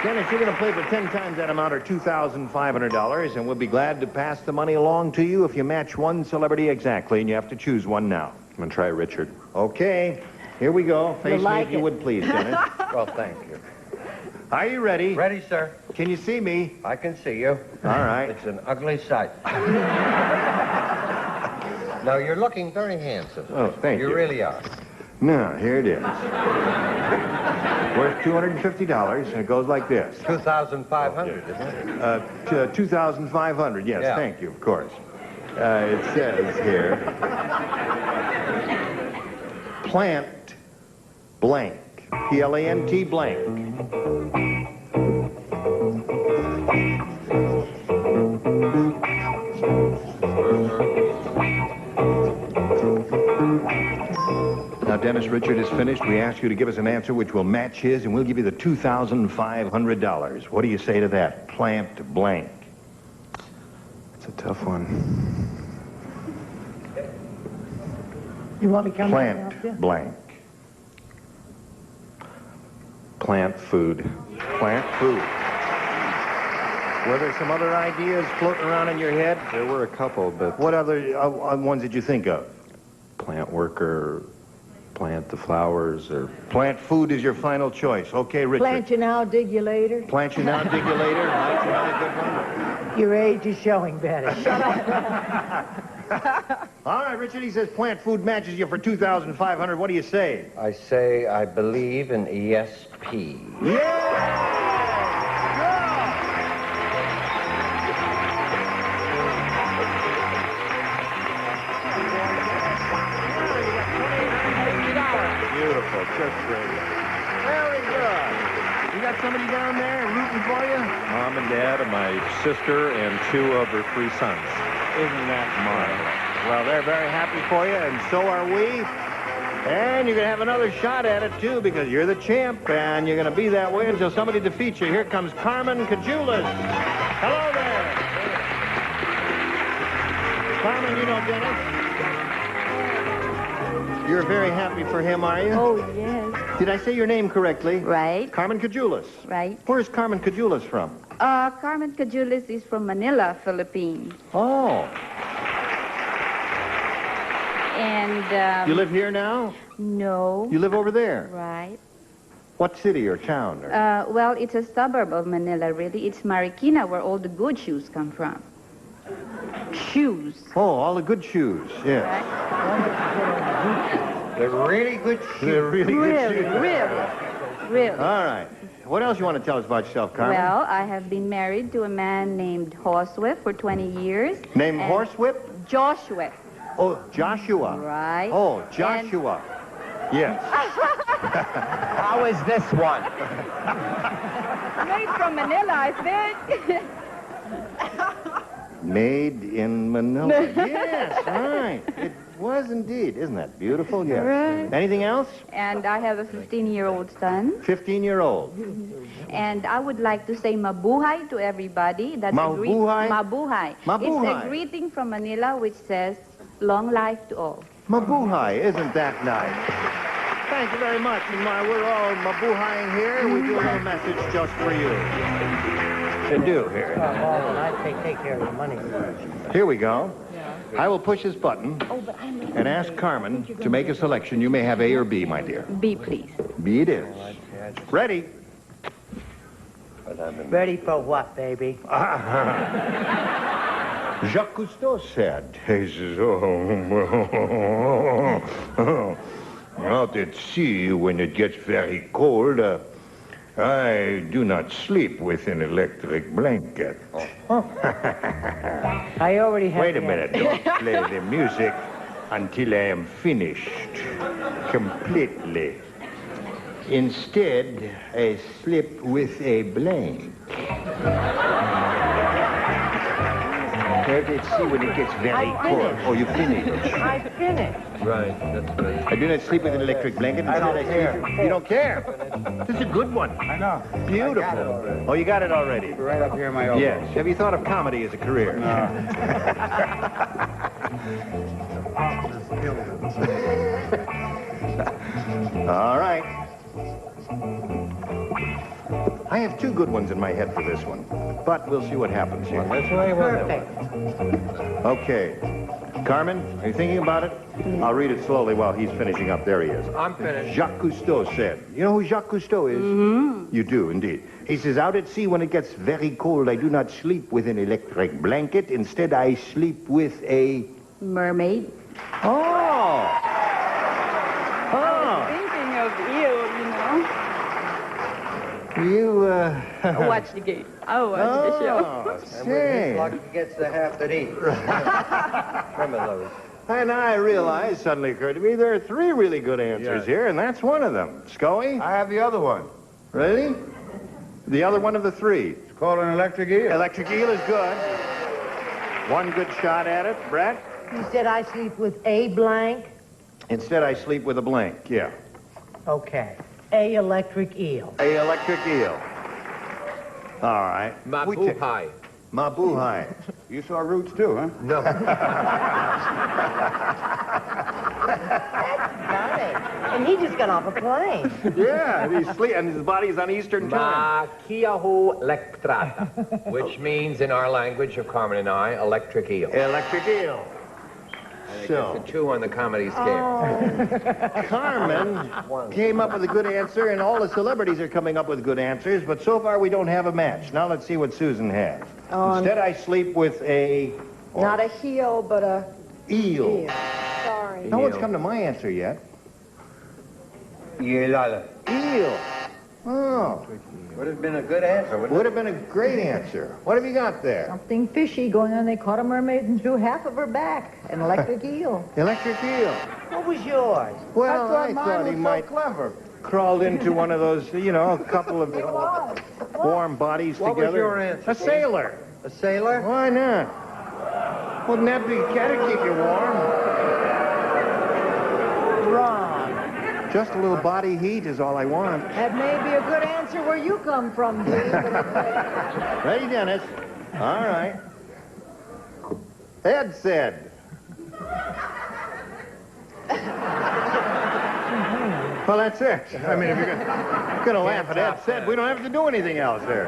Dennis, you're going to play for 10 times that amount, or $2,500, and we'll be glad to pass the money along to you if you match one celebrity exactly, and you have to choose one now. I'm going to try Richard. Okay, here we go. Face me like if you it. would, please, Dennis. Well, thank you. Are you ready? Ready, sir? Can you see me? I can see you. All right. It's an ugly sight. No, you're looking very handsome. Oh, thank you. You really are. Now, here it is. Worth $250, and it goes like this. 2,500, isn't it? 2,500, yes, Yeah. thank you, of course. It says here, plant blank, P-L-A-N-T blank. Now, Dennis, Richard is finished. We ask you to give us an answer which will match his, and we'll give you the $2,500. What do you say to that? Plant blank. It's a tough one. You want me to come down and help Plant you? blank. Plant food. Plant food. Were there some other ideas floating around in your head? There were a couple, but What other ones did you think of? plant worker, plant the flowers, or Plant food is your final choice. Okay, Richard. Plant you now, dig you later. Plant you now, dig you later. That's another good one. Your age is showing better. Shut up. All right, Richard, he says plant food matches you for $2,500. What do you say? I say I believe in ESP. Beautiful, just great. Very good. You got somebody down there rooting for you? Mom and Dad and my sister and 2 of her 3 sons. Isn't that marvelous? Well, they're very happy for you, and so are we. And you're going to have another shot at it, too, because you're the champ, and you're going to be that way until somebody defeats you. Here comes Carmen Cajulas. Hello there. Carmen, you know Dennis. You're very happy for him, are you? Oh, yes. Did I say your name correctly? Right. Carmen Cajulas. Right. Where's Carmen Cajulas from? Carmen Cajulis is from Manila, Philippines. Oh. And, You live here now? No. You live over there? Right. What city or town? Or... Well, it's a suburb of Manila, really. It's Marikina, where all the good shoes come from. Shoes. Oh, all the good shoes, yes. They're really good shoes. They're really good shoes. Really. All right. What else you want to tell us about yourself, Carmen? Well, I have been married to a man named Horsewhip for 20 years. Named and Horsewhip? Joshua. Oh, Joshua. Right. Oh, Joshua. Yes. How is this one? Made from Manila, I think. Made in Manila. Yes, right. It was indeed. Isn't that beautiful? Yes. Right. Anything else? And I have a 15-year-old son. 15-year-old. And I would like to say mabuhay to everybody. That's Mabuhay? Mabuhay. Mabuhay. It's a greeting from Manila which says, long life to all. Mabuhay. Isn't that nice? Thank you very much. And while we're all mabuhaying here, we do a little message just for you. To do here. I take care of the money. Here we go. I will push this button and ask Carmen to make a selection. You may have A or B, my dear. B, please. B it is. Ready? Ready for what, baby? Jacques Cousteau said, he says, out at sea, when it gets very cold, I do not sleep with an electric blanket. I already have. Wait a minute, don't play the music until I am finished completely. Instead, I sleep with a blanket. Let's see when it gets very cold. Oh, you finished. I finished. Right, that's right. I do not sleep with an electric blanket. I don't care. You don't care? This is a good one. I know. Beautiful. Oh, you got it already? Right up here in my elbow. Yes. Have you thought of comedy as a career? All right. I have 2 good ones in my head for this one, but we'll see what happens here. Perfect. Okay. Carmen, are you thinking about it? I'll read it slowly while he's finishing up. There he is. I'm finished. Jacques Cousteau said. You know who Jacques Cousteau is? Mm-hmm. You do, indeed. He says, out at sea when it gets very cold, I do not sleep with an electric blanket. Instead, I sleep with a... Mermaid. Oh! I was thinking of you, you know. You, Watch the game. I watch the show. And with his luck, he gets the half that eats. Remember those. And I realized, suddenly occurred to me, there are three really good answers here, and that's one of them. Scully? I have the other one. Really? The other one of the three. It's called an electric eel. Electric eel is good. One good shot at it. Brett? You said I sleep with a blank? Instead, I sleep with a blank, yeah. Okay. A electric eel. A electric eel. All right. Mabuhay. Mabuhay. You saw Roots too, huh? No. Funny. And he just got off a plane. Yeah, and his body's on Eastern time. Makiahu lectrata, which means in our language of Carmen and I, electric eel. Electric eel. And it So. gets a 2 on the comedy scale. Carmen came up with a good answer, and all the celebrities are coming up with good answers, but so far we don't have a match. Now let's see what Susan has. Instead, I sleep with a... Not a heel, but a... eel. Sorry. No one's come to my answer yet. Eel. Eel. Oh. Would have been a good answer, wouldn't Would have been a great answer. What have you got there? Something fishy going on. They caught a mermaid and threw half of her back. An electric eel. Electric eel. What was yours? Well, I thought he might clever. crawled into one of those, you know, a couple of warm bodies What together. was your answer? A sailor. A sailor? Why not? Wouldn't that be, that'd keep you warm? Wrong. Just a little body heat is all I want. That may be a good answer where you come from, Dean. Ready, Dennis? All right. Ed said. Well, that's it. I mean, if you're going to laugh at Ed said, we don't have to do anything else there.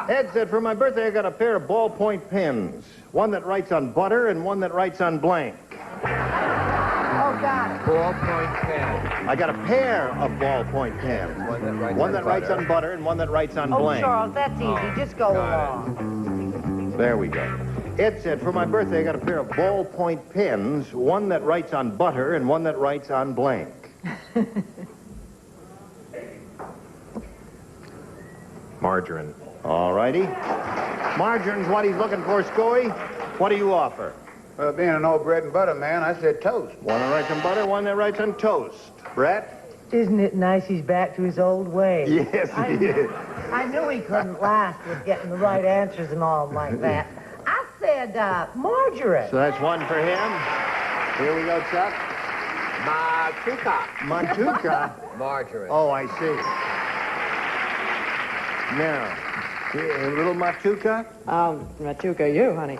Ed said, for my birthday, I got a pair of ballpoint pens. One that writes on butter and one that writes on blank. Oh, got it. Ballpoint pen. I got a pair of ballpoint pens. One that writes on butter and one that writes on Oh, blank. Charles, that's easy. Just go along. There we go. Ed said, for my birthday, I got a pair of ballpoint pens, one that writes on butter and one that writes on blank. Margarine. All righty. Margarine's what he's looking for, Scoey. What do you offer? Being an old bread and butter man, I said toast. One that writes on butter, one that writes on toast. Brett? Isn't it nice he's back to his old ways? Yes, he is. I knew he couldn't last with getting the right answers and all like that. I said margarine. So that's one for him. Here we go, Chuck. Matuka. Matuka? Margarine. Oh, I see. Now, a little Matuka? Matuka, you, honey.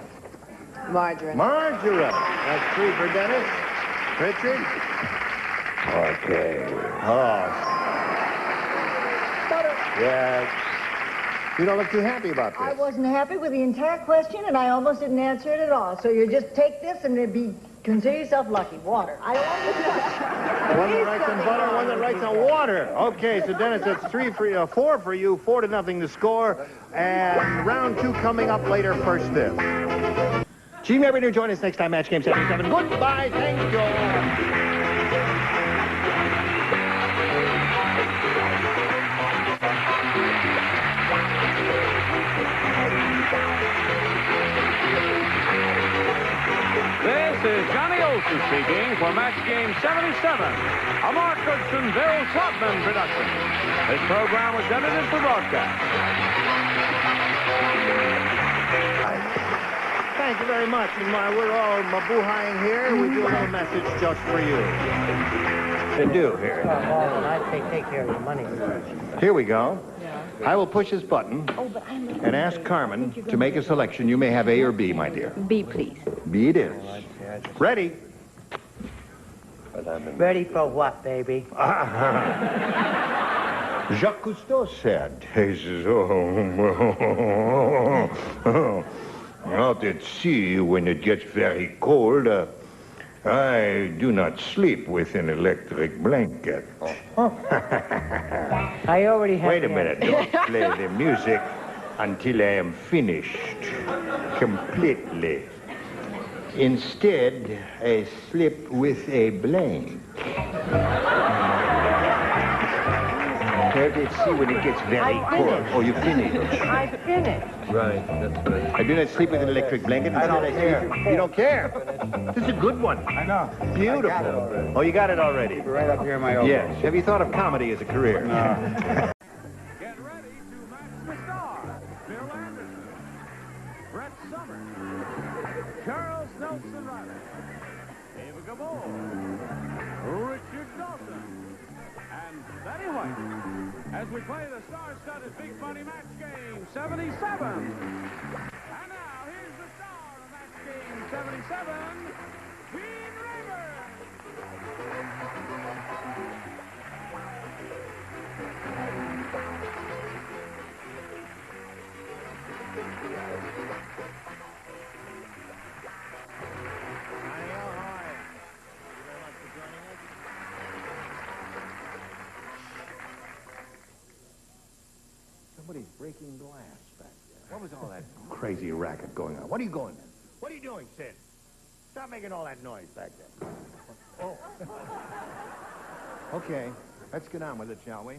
Margarine. Margarine. That's 3 for Dennis. Richard? Okay. Oh. Butter. Yeah. You don't look too happy about I this. wasn't happy with the entire question, and I almost didn't answer it at all. So you just take this and consider yourself lucky. Water. I don't want to touch. One that writes on butter, one that writes on water. Okay, so Dennis, that's 4 for you, 4-0 to score. And round 2 coming up later, first this. Gene Rayburn, join us next time, Match Game 77. Goodbye, thank you. This is Johnny Olson speaking for Match Game 77, a Mark Goodson, Bill Swatman production. This program was edited for broadcast. Thank you very much. And we're all mabuhaying here. We do a little message just for you. To do here. I take care of the money. Here we go. I will push this button and ask Carmen to make a selection. You may have A or B, my dear. B, please. B it is. Ready? Ready for what, baby? Jacques Cousteau said, out at sea, when it gets very cold, I do not sleep with an electric blanket. I already have. Wait a minute, don't play the music until I am finished completely. Instead, I sleep with a blank. there to see when it gets very cold. Oh, you finished. I finished. Right, that's good. I do not sleep with an electric blanket. I don't care. You don't care? This is a good one. I know. Beautiful. I got it already. Oh, you got it already? Right up here in my elbow. Yes. Have you thought of comedy as a career? No. Get ready to match the stars. Bill Anderson, Brett Sommers, Charles Nelson Reilly, Ava Gabor, Richard Dawson, and Fannie White as we play the star-studded Big Money Match Game 77. And now, here's the star of Match Game 77, Gene Rayburn. Somebody's breaking glass back there. What was all that crazy racket going on? What are you going there? What are you doing, Sid? Stop making all that noise back there. Oh. Okay, let's get on with it, shall we?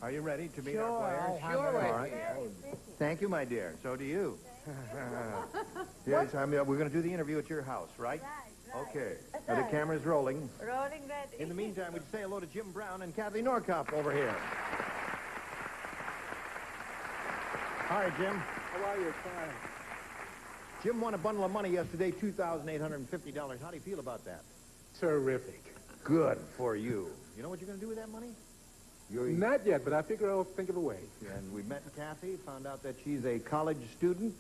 Are you ready to meet our players? Sure. All right. Thank you, my dear. So do you. Yes, we're going to do the interview at your house, right? Okay. Now the camera's rolling. Rolling ready. In the meantime, we'd say hello to Jim Brown and Kathy Norcop over here. Hi, Jim. How are you? Fine. Jim won a bundle of money yesterday, $2,850. How do you feel about that? Terrific. Good for you. You know what you're going to do with that money? Not yet, but I figure I'll think of a way. And we met Kathy, found out that she's a college student.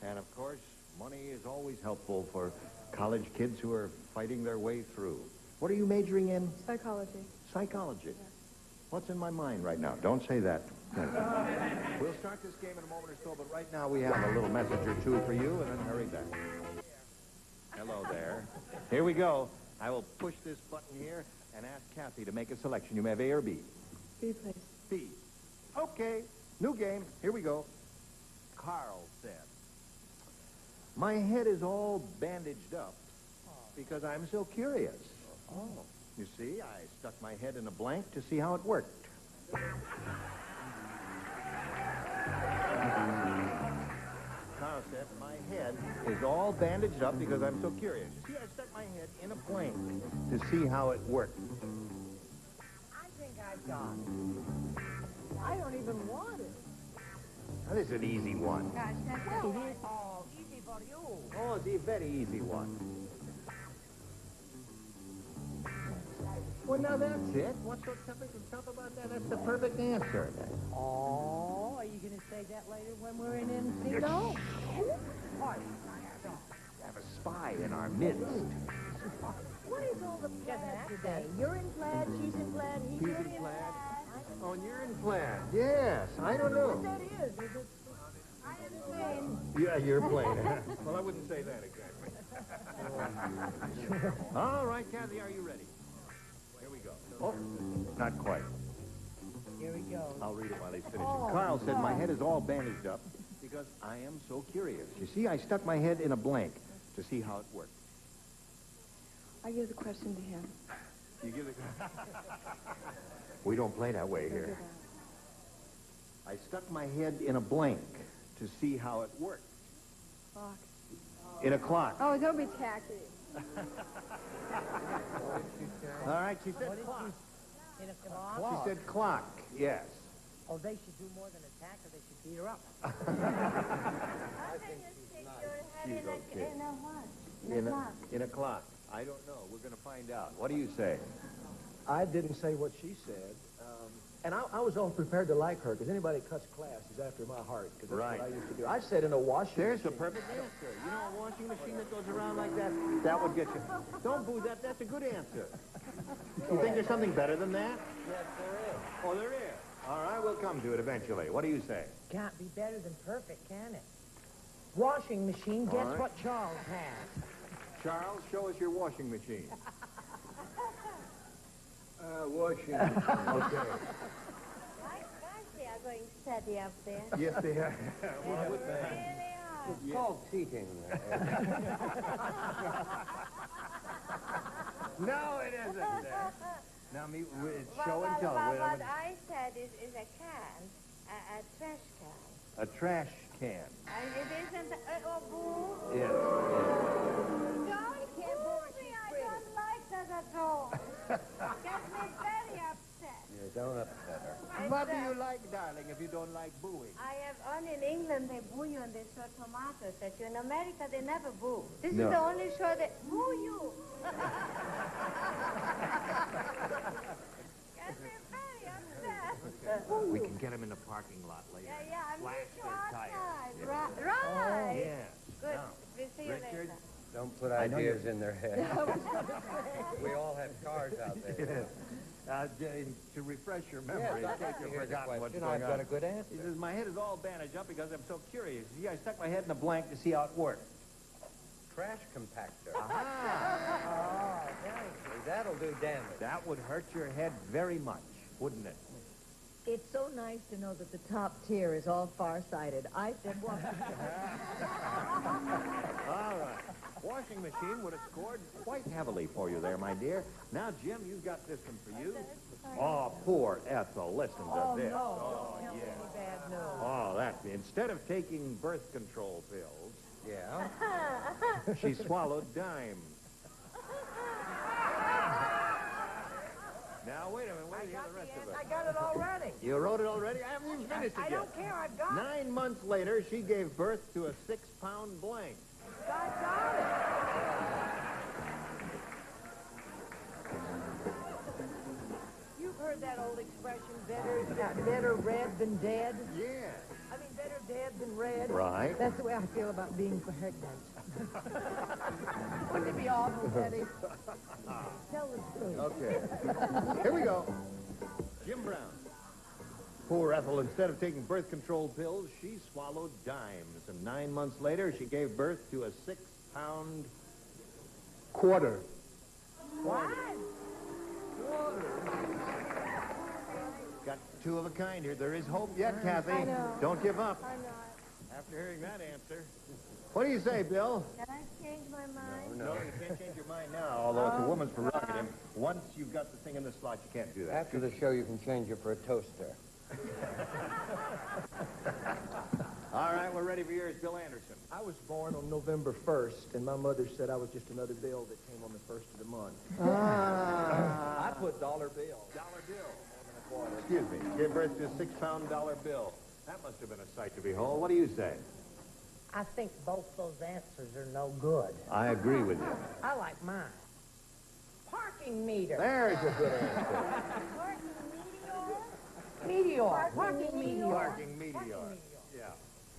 And, of course, money is always helpful for college kids who are fighting their way through. What are you majoring in? Psychology. Psychology. What's in my mind right now? Don't say that. We'll start this game in a moment or so, but right now we have a little message or two for you, and then hurry back. Hello there. Here we go. I will push this button here and ask Kathy to make a selection. You may have A or B. B, please. B. Okay. New game. Here we go. Carl said, my head is all bandaged up because I'm so curious. Oh. You see, I stuck my head in a blank to see how it worked. Carl said, my head is all bandaged up because I'm so curious. You see, I stuck my head in a blank to see how it worked. I think I've got it. I don't even want it. Now, this is an easy one. Gosh, that's all easy for you. Oh, it's a very easy one. Well, now that's it. What's so tough about that? That's the perfect answer. Oh, are you going to say that later when we're in NC? No. Have a spy in our midst. What is all the plaid today? You're in plaid, she's in plaid, he's in plaid. Oh, and you're in plaid. Yes, I don't know. What that is it? I am plain. Yeah, you're plain. Well, I wouldn't say that exactly. All right, Kathy, are you ready? Here we go. Oh, not quite. Here we go. I'll read it while he's finishing. Carl said, my head is all bandaged up because I am so curious. You see, I stuck my head in a blank to see how it worked. I give the question to him. You give the... We don't play that way here. I stuck my head in a blank to see how it worked. Clock. In a clock. Oh, don't be tacky. All right, she said clock. In a clock? She said clock, yes. Oh, they should do more than attack her. They should beat her up. I think she's not. She's okay. In a clock. I don't know. We're going to find out. What do you say? I didn't say what she said. And I was all prepared to like her, because anybody that cuts class is after my heart, because that's what I used to do. I said in a washing There's machine. the perfect answer. You know a washing machine that goes around like that? That would get you. Don't boo that. That's a good answer. You think there's something better than that? Yes, there is. Oh, there is. All right, we'll come to it eventually. What do you say? Can't be better than perfect, can it? Washing machine, guess right. what Charles has? Charles, show us your washing machine. Washing machine. Okay. They are going steady up there. Yes, they are. It's called cheating. No, it isn't. Now, it's show and tell. What I said is a can, a trash can. A trash can. And it isn't a boo. Yes. Don't boo me. I don't like that at all. Gets me very upset. You don't upset her. What do you like, darling, if you don't like booing? I have only in England they boo you and they show tomatoes at you. In America they never boo. This No. is the only show that boo you. Gets me very upset. We can get him in the parking lot later. Yeah, I'm Flash meet you their outside. tires. Right. Yeah. Good. Now, We'll see you Richard, later. Don't put I know ideas in their head. We all have cars out there. To refresh your memory, Yes, in I'd case like to you've hear the forgotten what's question. going I've on. got a good answer. He says, my head is all bandaged up because I'm so curious. See, I stuck my head in a blank to see how it worked. Trash compactor. Aha! Oh, thank you. That'll do damage. That would hurt your head very much, wouldn't it? It's so nice to know that the top tier is all farsighted. I said, well... All right. Washing machine would have scored quite heavily for you there, my dear. Now, Jim, you've got this one for you. Oh, poor Ethel. Listen to this. no. Oh, Tell me yeah. any bad news. Oh, that. Instead of taking birth control pills, Yeah. she swallowed dimes. Now, wait a minute. Wait to hear the rest of it. I got it already. You wrote it already? I haven't even finished it I yet. don't care. I've got it. 9 months later, she gave birth to a 6-pound blank. I got it. You've heard that old expression, better red than dead? Yeah. I mean, better dead than red. Right. That's the way I feel about being pregnant. Wouldn't it be awful, Betty? Tell the truth. Okay. Here we go. Jim Brown. Poor Ethel, instead of taking birth control pills, she swallowed dimes. And 9 months later, she gave birth to a 6-pound quarter. What? Got two of a kind here. There is hope yet, Kathy. I know. Don't give up. I'm not. After hearing that answer. What do you say, Bill? Can I change my mind? No, you can't change your mind now, although it's a woman's prerogative. Once you've got the thing in the slot, you can't do that. After the show, you can change it for a toaster. All right, we're ready for yours, Bill Anderson. I was born on November 1st, and my mother said I was just another bill that came on the 1st of the month. I put dollar bill. Dollar bill. Excuse me. Gave birth to a 6-pound dollar bill. That must have been a sight to behold. What do you say? I think both those answers are no good. I agree with you. I like mine. Parking meter. There's a good answer. Meteor. Parking meteor. Parking meteor. Yeah.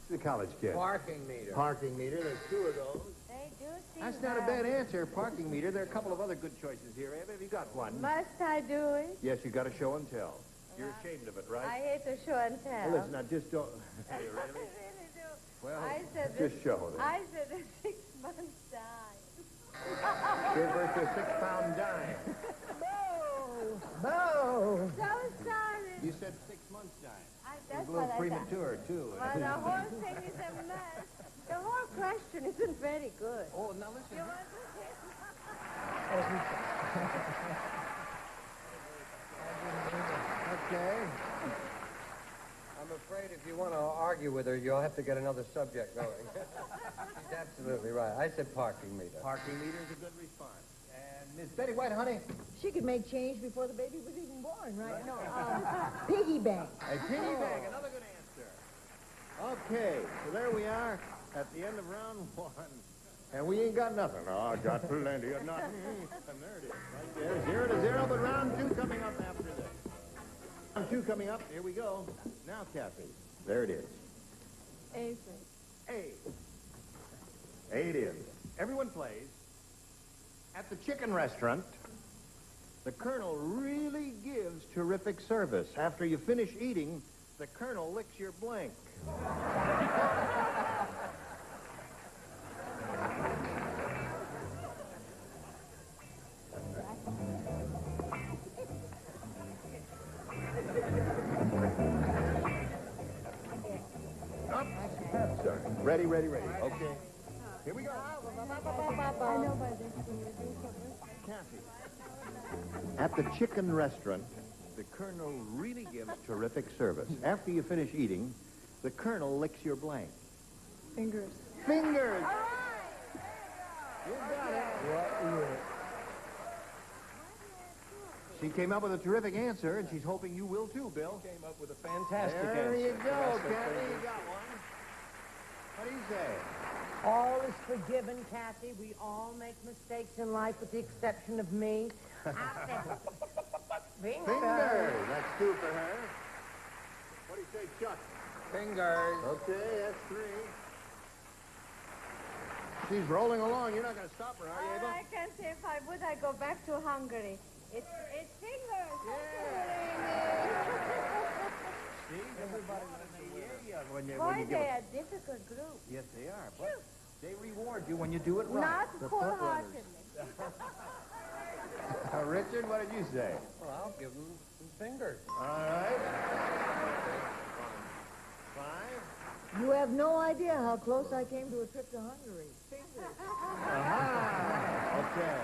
It's a college kid. Parking meter. Parking meter. There's two of those. They do seem That's not a bad answer. Parking meter. There are a couple of other good choices here. Have you got one? Must I do it? Yes, you got to show and tell. You're ashamed of it, right? I hate to show and tell. Well, listen, now just don't. I You really? really do. Well, I said just show them. I said the 6 months died. Gave birth to a 6-pound dime. Boo! So sorry. You said 6 months dime. That's a little what I thought. premature, too. Well, the whole thing is a mess. The whole question isn't very good. Oh, now listen. You want Okay. I'm afraid if you want to argue with her, you'll have to get another subject going. She's absolutely right. I said parking meter. Parking meter is a good response. And Miss Betty White, honey. She could make change before the baby was even born, right? No, piggy bank. A piggy bank, another good answer. Okay, so there we are at the end of round 1. And we ain't got nothing. Oh, got plenty of nothing. And there it is, right there. 0-0, but round 2 coming up after this. Round 2 coming up. Here we go. Now, Kathy, there it is. A. A. A it is. Everyone plays. At the chicken restaurant, the Colonel really gives terrific service. After you finish eating, the Colonel licks your blank. Sorry. Ready. Okay. Here we go. I know by this thing. Kathy. At the chicken restaurant, the Colonel really gives terrific service. After you finish eating, the Colonel licks your blank. Fingers. Fingers! You got it. She came up with a terrific answer, and she's hoping you will too, Bill. Came up with a fantastic answer. There you go, Kathy. You got one. What do you say? All is forgiven, Kathy. We all make mistakes in life with the exception of me. Fingers. That's two for her. What do you say, Chuck? Fingers. Okay, that's three. She's rolling along. You're not going to stop her, are you, Ava? I can say if I would, I'd go back to Hungary. It's fingers. See, everybody in the area when you Boy, give they're it. a difficult group. Yes, they are. But they reward you when you do it right. Not The full-heartedly. Richard, what did you say? Well, I'll give them some fingers. All right. 5. You have no idea how close I came to a trip to Hungary. Fingers. Aha! Okay.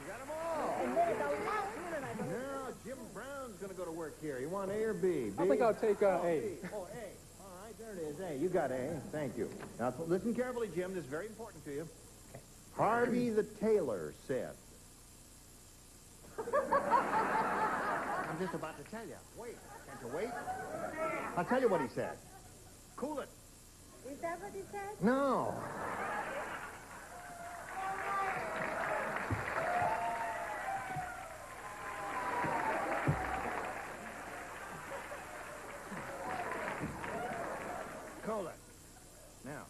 You got them all. And then at the last minute, I don't Now, Jim Brown's going to go to work here. You want A or B? I think I'll take A. Oh, A. All right, there it is. A. You got A. Thank you. Now, listen carefully, Jim. This is very important to you. Harvey the tailor said. I'm just about to tell you. Wait. Can't you wait? I'll tell you what he said. Cool it. Is that what he said? No. Cool it. Now,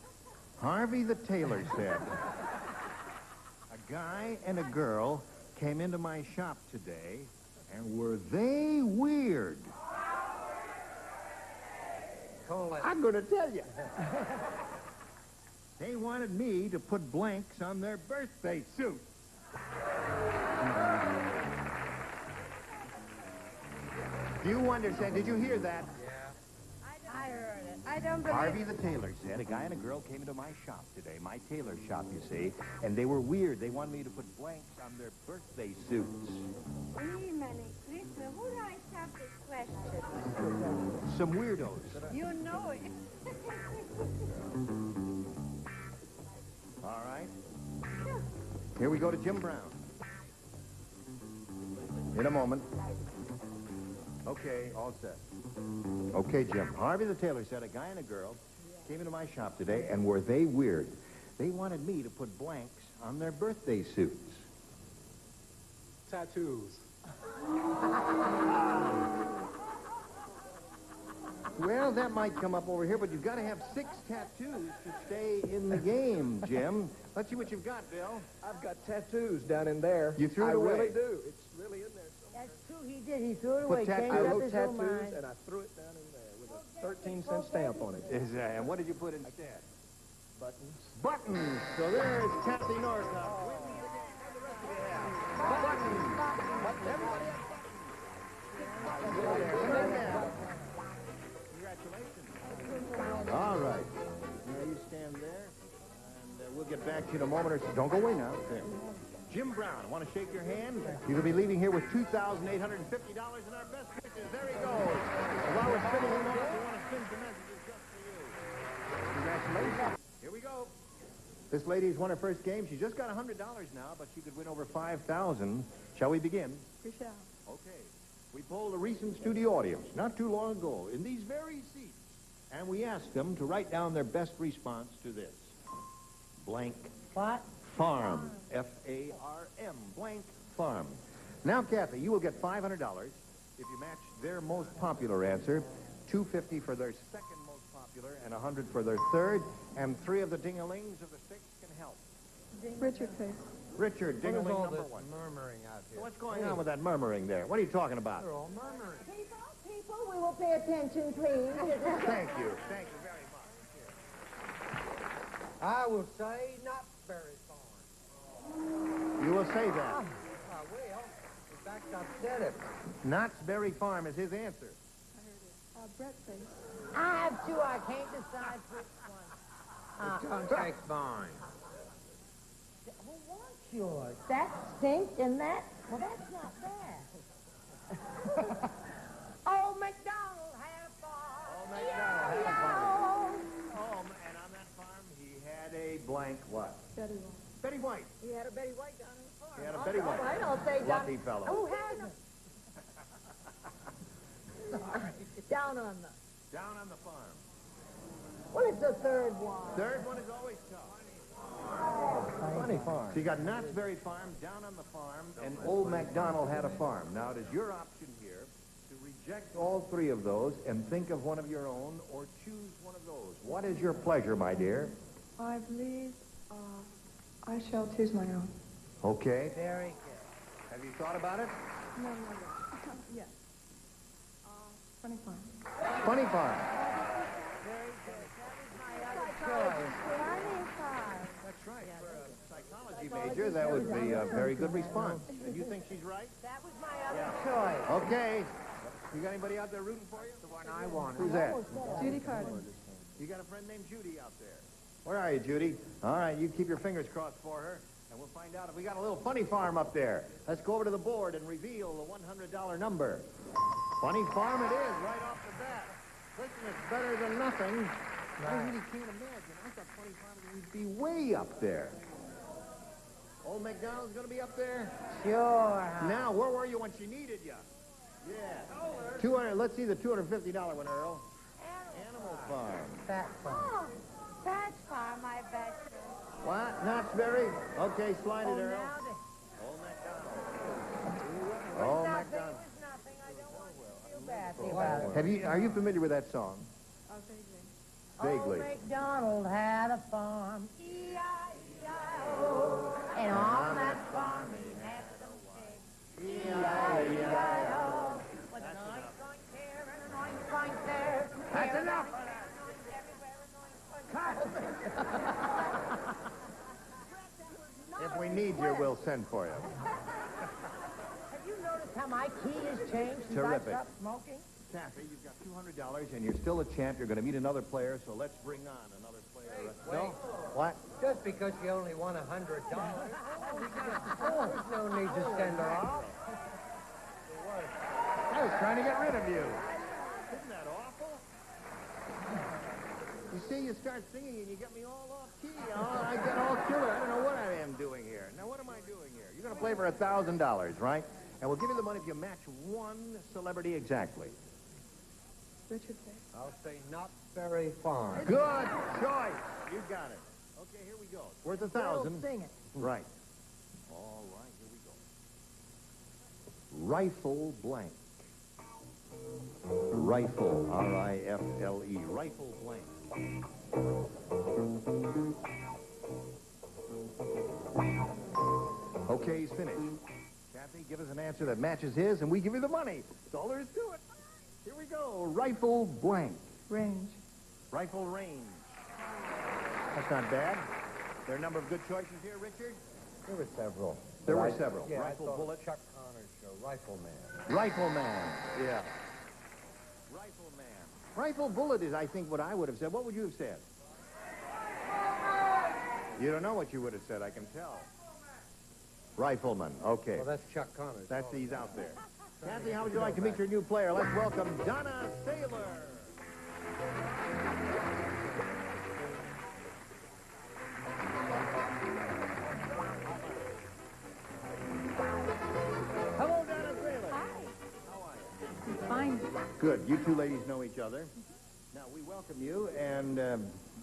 Harvey the tailor said, a guy and a girl came into my shop today, and were they weird? I'm going to tell you. They wanted me to put blanks on their birthday suit. Do you understand? Did you hear that? I heard it. I don't believe Harvey the tailor said a guy and a girl came into my shop today, my tailor shop, you see, and they were weird. They wanted me to put blanks on their birthday suits. Wee, Manny Christmas. Who writes up this question? Some weirdos. You know it. All right. Here we go to Jim Brown. In a moment. Okay, all set. Okay, Jim. Harvey the tailor said a guy and a girl came into my shop today, and were they weird? They wanted me to put blanks on their birthday suits. Tattoos. Well, that might come up over here, but you've got to have 6 tattoos to stay in the game, Jim. Let's see what you've got, Bill. I've got tattoos down in there. You threw it away. I really do. It's really in there. That's true. He did. He threw it Put away. tattoos. Changed I up wrote his whole tattoos, mind. and I threw it down in there with a 13-cent stamp on it. And what did you put instead? Buttons. Buttons. So there's Kathy Northup. Wins the game. What the rest of you have? Buttons. Everybody has buttons. Congratulations. All right. Now you stand there, and we'll get back to you in a moment or so. Don't go away now. There. Jim Brown, I want to shake your hand. You'll be leaving here with $2,850 in our best pitches. There he goes. While we're spinning him off, we want to spin some messages just for you. Congratulations. Here we go. This lady's won her first game. She's just got $100 now, but she could win over $5,000. Shall we begin? We shall. Okay. We polled a recent studio audience not too long ago in these very seats, and we asked them to write down their best response to this. Blank. What? Farm. F-A-R-M. Blank farm. Now, Kathy, you will get $500 if you match their most popular answer, $250 for their second most popular, and $100 for their third, and 3 of the ding-a-lings of the 6 can help. Richard, please. Richard, ding-a-ling all number this 1. murmuring out here? So what's going on with that murmuring there? What are you talking about? They're all murmuring. People, we will pay attention, please. Thank you. Thank you very much. I will say not very far. You will say that. I will. In fact, I've said it. Knott's Berry Farm is his answer. I heard it. Brett, please. I have 2. I can't decide which one. Contact fine. Who wants yours? That stinks and that... Well, that's not bad. Oh, McDonald had a farm. Oh, McDonald had a farm. Oh, and on that farm, he had a blank what? Betty White. Betty White. He had a Betty White down on the farm. He had a Betty White. All right, I'll say Lucky down... fellow. Who hasn't? Sorry. Down on the... Down on the farm. Well, it's the third one. Third one is always tough. Funny farm. So you got Knott's Berry Farm, Down on the Farm, and Old MacDonald had a farm. Now, it is your option here to reject all three of those and think of one of your own or choose one of those. What is your pleasure, my dear? I believe I shall choose my own. Okay. Very good. Have you thought about it? No. Yes. Funny farm. Funny Farm. Very good. That was my other choice. Funny farm. That's right. For a psychology major, that would be a very good response. And you think she's right? That was my other choice. Okay. You got anybody out there rooting for you? The one I wanted. Who's that? Judy Carter. You got a friend named Judy out there. Where are you, Judy? All right, you keep your fingers crossed for her, and we'll find out if we got a little funny farm up there. Let's go over to the board and reveal the $100 number. Funny farm it is, right off the bat. Listen, it's better than nothing. I really can't imagine. I thought Funny farm would be way up there. Old MacDonald's going to be up there? Sure. Now, where were you when she needed you? Yeah. 200. Let's see the $250 one, Earl. Animal Farm. Fat farm. Oh, that's farm, I bet you. What? Knott's Berry? Okay, slide it, Earl. Now they... Old MacDonald. It Old was MacDonald. nothing. I don't want you to feel badly about it. Are you familiar with that song? Vaguely. Old MacDonald had a farm, E-I-E-I-O, and on that farm he had some pigs, E-I-E-I-O, with an oink here and an oink there. That's enough. If we need you, we'll send for you. Have you noticed how my key has changed since Terrific. I stopped smoking? Kathy, you've got $200, and you're still a champ. You're going to meet another player, so let's bring on another player. No? What? Just because you only won $100, there's no need to send her off. I was trying to get rid of you. Isn't that awful? You see, you start singing and you get me all off key. I get all killer. I don't know what I am doing here. Now, what am I doing here? You're going to play for $1,000, right? And we'll give you the money if you match one celebrity exactly. Richard Faye. I'll say Knott's Berry Farm. Good choice. You got it. Okay, here we go. It's worth $1,000. Sing it. Right. All right, here we go. Rifle blank. Rifle, R-I-F-L-E. Rifle blank. Okay, he's finished. Kathy, give us an answer that matches his, and we give you the money. That's all there is to it. Here we go. Rifle blank. Range. Rifle range. That's not bad. There are a number of good choices here, Richard. There were several. There were several. Yeah, Rifle bullet. Chuck Connor's show, Rifleman. Rifleman. Yeah. Rifleman. Rifle bullet is, I think, what I would have said. What would you have said? You don't know what you would have said, I can tell. Rifleman. Okay. Well, that's Chuck Connor's. That's he's out there. Kathy, how would you like to meet your new player? Let's welcome Donna Saylor. Hello, Donna Saylor. Hi. How are you? Fine. Good. You two ladies know each other. Now, we welcome you, and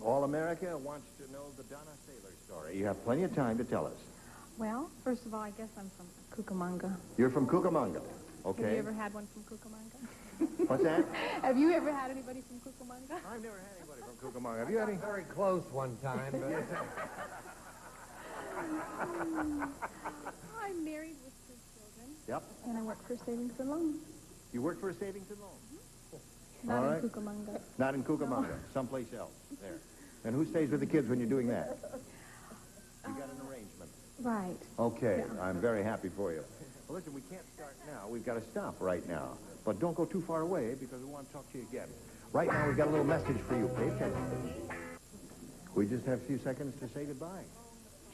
all America wants to know the Donna Saylor story. You have plenty of time to tell us. Well, first of all, I guess I'm from Cucamonga. You're from Cucamonga. Okay. Have you ever had one from Cucamonga? What's that? Have you ever had anybody from Cucamonga? I've never had anybody from Cucamonga. Have you had any? Very close one time, but... I'm married with 2 children. Yep. And I work for Savings and Loans. You work for a savings and loan? Not All in right. Cucamonga. Not in Cucamonga. Someplace else. There. And who stays with the kids when you're doing that? You got an arrangement. Right. Okay. Yeah. I'm very happy for you. Well, listen, we can't start now. We've got to stop right now. But don't go too far away because we want to talk to you again. Right now, we've got a little message for you. Pay attention. We just have a few seconds to say goodbye.